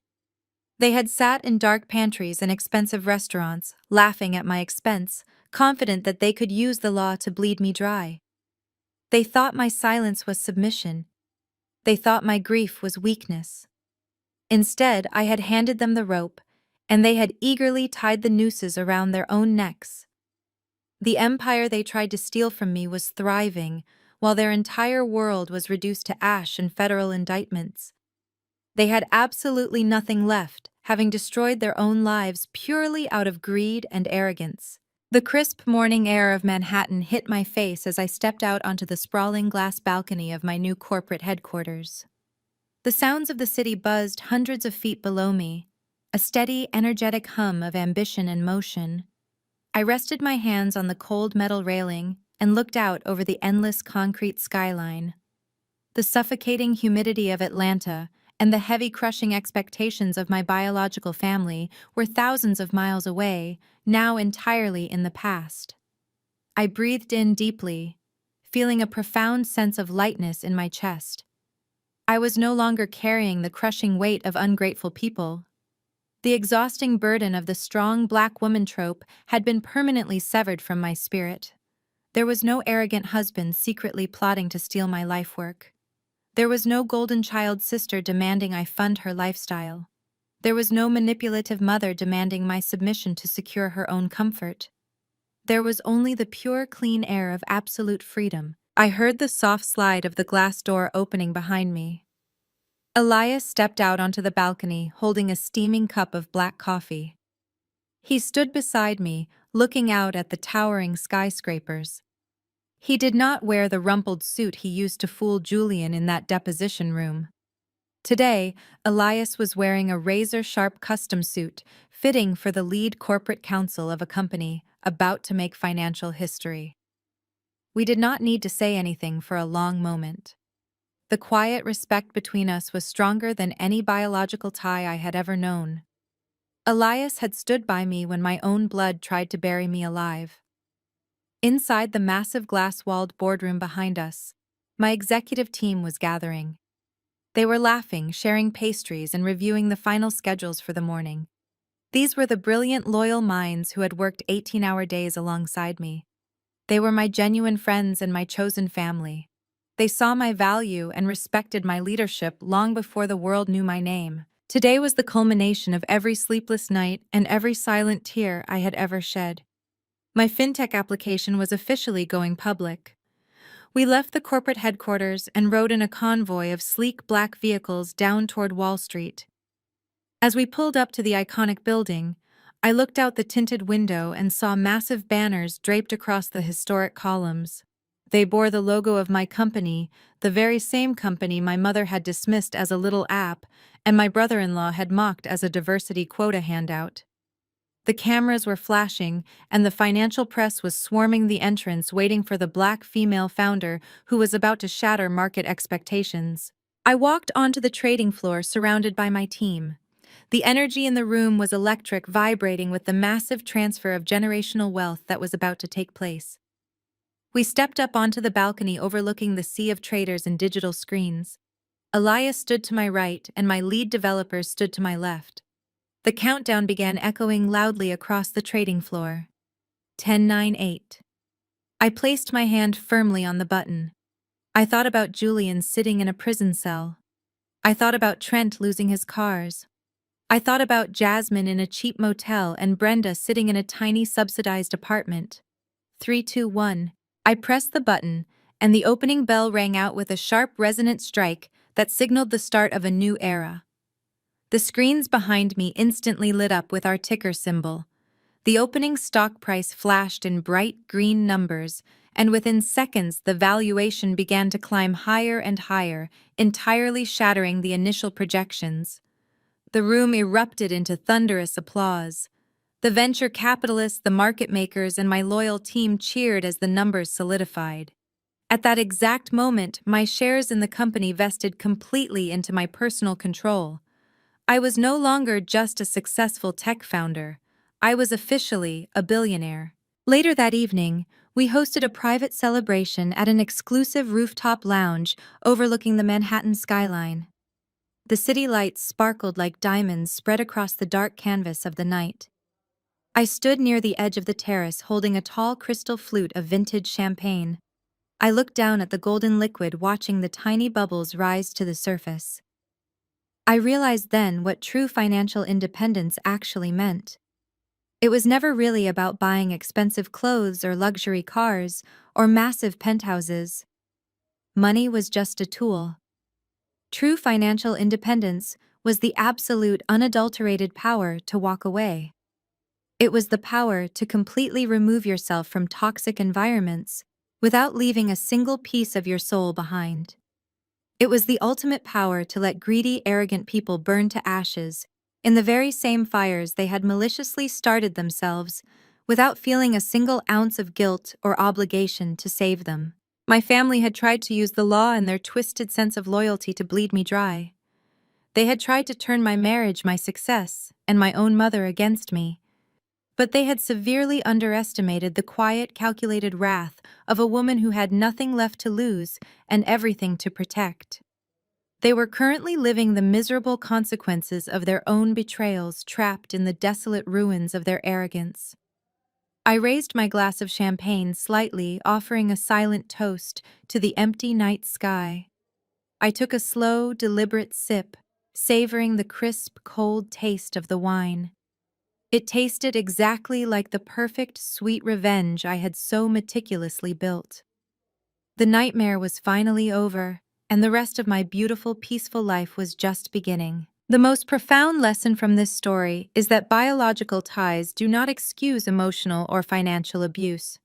They had sat in dark pantries and expensive restaurants, laughing at my expense, confident that they could use the law to bleed me dry. They thought my silence was submission. They thought my grief was weakness. Instead, I had handed them the rope, and they had eagerly tied the nooses around their own necks. The empire they tried to steal from me was thriving, while their entire world was reduced to ash and federal indictments. They had absolutely nothing left, having destroyed their own lives purely out of greed and arrogance. The crisp morning air of Manhattan hit my face as I stepped out onto the sprawling glass balcony of my new corporate headquarters. The sounds of the city buzzed hundreds of feet below me, a steady, energetic hum of ambition and motion. I rested my hands on the cold metal railing and looked out over the endless concrete skyline. The suffocating humidity of Atlanta and the heavy crushing expectations of my biological family were thousands of miles away, now entirely in the past. I breathed in deeply, feeling a profound sense of lightness in my chest. I was no longer carrying the crushing weight of ungrateful people. The exhausting burden of the strong black woman trope had been permanently severed from my spirit. There was no arrogant husband secretly plotting to steal my life work. There was no golden child sister demanding I fund her lifestyle. There was no manipulative mother demanding my submission to secure her own comfort. There was only the pure, clean air of absolute freedom. I heard the soft slide of the glass door opening behind me. Elias stepped out onto the balcony, holding a steaming cup of black coffee. He stood beside me, looking out at the towering skyscrapers. He did not wear the rumpled suit he used to fool Julian in that deposition room. Today, Elias was wearing a razor-sharp custom suit, fitting for the lead corporate counsel of a company about to make financial history. We did not need to say anything for a long moment. The quiet respect between us was stronger than any biological tie I had ever known. Elias had stood by me when my own blood tried to bury me alive. Inside the massive glass-walled boardroom behind us, my executive team was gathering. They were laughing, sharing pastries, and reviewing the final schedules for the morning. These were the brilliant, loyal minds who had worked 18-hour days alongside me. They were my genuine friends and my chosen family. They saw my value and respected my leadership long before the world knew my name. Today was the culmination of every sleepless night and every silent tear I had ever shed. My fintech application was officially going public. We left the corporate headquarters and rode in a convoy of sleek black vehicles down toward Wall Street. As we pulled up to the iconic building, I looked out the tinted window and saw massive banners draped across the historic columns. They bore the logo of my company, the very same company my mother had dismissed as a little app and my brother-in-law had mocked as a diversity quota handout. The cameras were flashing, and the financial press was swarming the entrance waiting for the black female founder who was about to shatter market expectations. I walked onto the trading floor surrounded by my team. The energy in the room was electric, vibrating with the massive transfer of generational wealth that was about to take place. We stepped up onto the balcony overlooking the sea of traders and digital screens. Elias stood to my right, and my lead developers stood to my left. The countdown began echoing loudly across the trading floor. 10-9-8. I placed my hand firmly on the button. I thought about Julian sitting in a prison cell. I thought about Trent losing his cars. I thought about Jasmine in a cheap motel and Brenda sitting in a tiny subsidized apartment. 3-2-1. I pressed the button, and the opening bell rang out with a sharp, resonant strike that signaled the start of a new era. The screens behind me instantly lit up with our ticker symbol. The opening stock price flashed in bright green numbers, and within seconds the valuation began to climb higher and higher, entirely shattering the initial projections. The room erupted into thunderous applause. The venture capitalists, the market makers, and my loyal team cheered as the numbers solidified. At that exact moment, my shares in the company vested completely into my personal control. I was no longer just a successful tech founder. I was officially a billionaire. Later that evening, we hosted a private celebration at an exclusive rooftop lounge overlooking the Manhattan skyline. The city lights sparkled like diamonds spread across the dark canvas of the night. I stood near the edge of the terrace holding a tall crystal flute of vintage champagne. I looked down at the golden liquid, watching the tiny bubbles rise to the surface. I realized then what true financial independence actually meant. It was never really about buying expensive clothes or luxury cars or massive penthouses. Money was just a tool. True financial independence was the absolute, unadulterated power to walk away. It was the power to completely remove yourself from toxic environments without leaving a single piece of your soul behind. It was the ultimate power to let greedy, arrogant people burn to ashes in the very same fires they had maliciously started themselves, without feeling a single ounce of guilt or obligation to save them. My family had tried to use the law and their twisted sense of loyalty to bleed me dry. They had tried to turn my marriage, my success, and my own mother against me. But they had severely underestimated the quiet, calculated wrath of a woman who had nothing left to lose and everything to protect. They were currently living the miserable consequences of their own betrayals, trapped in the desolate ruins of their arrogance. I raised my glass of champagne slightly, offering a silent toast to the empty night sky. I took a slow, deliberate sip, savoring the crisp, cold taste of the wine. It tasted exactly like the perfect, sweet revenge I had so meticulously built. The nightmare was finally over, and the rest of my beautiful, peaceful life was just beginning. The most profound lesson from this story is that biological ties do not excuse emotional or financial abuse.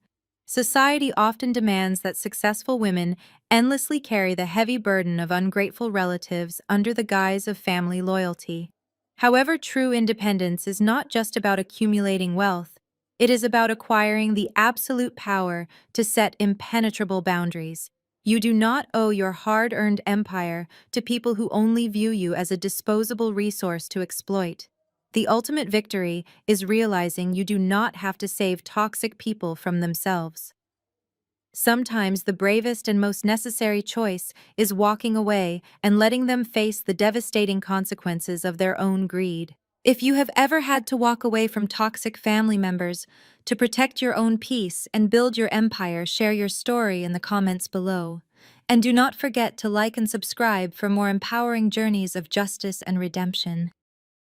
Society often demands that successful women endlessly carry the heavy burden of ungrateful relatives under the guise of family loyalty. However, true independence is not just about accumulating wealth. It is about acquiring the absolute power to set impenetrable boundaries. You do not owe your hard-earned empire to people who only view you as a disposable resource to exploit. The ultimate victory is realizing you do not have to save toxic people from themselves. Sometimes the bravest and most necessary choice is walking away and letting them face the devastating consequences of their own greed. If you have ever had to walk away from toxic family members to protect your own peace and build your empire, share your story in the comments below. And do not forget to like and subscribe for more empowering journeys of justice and redemption.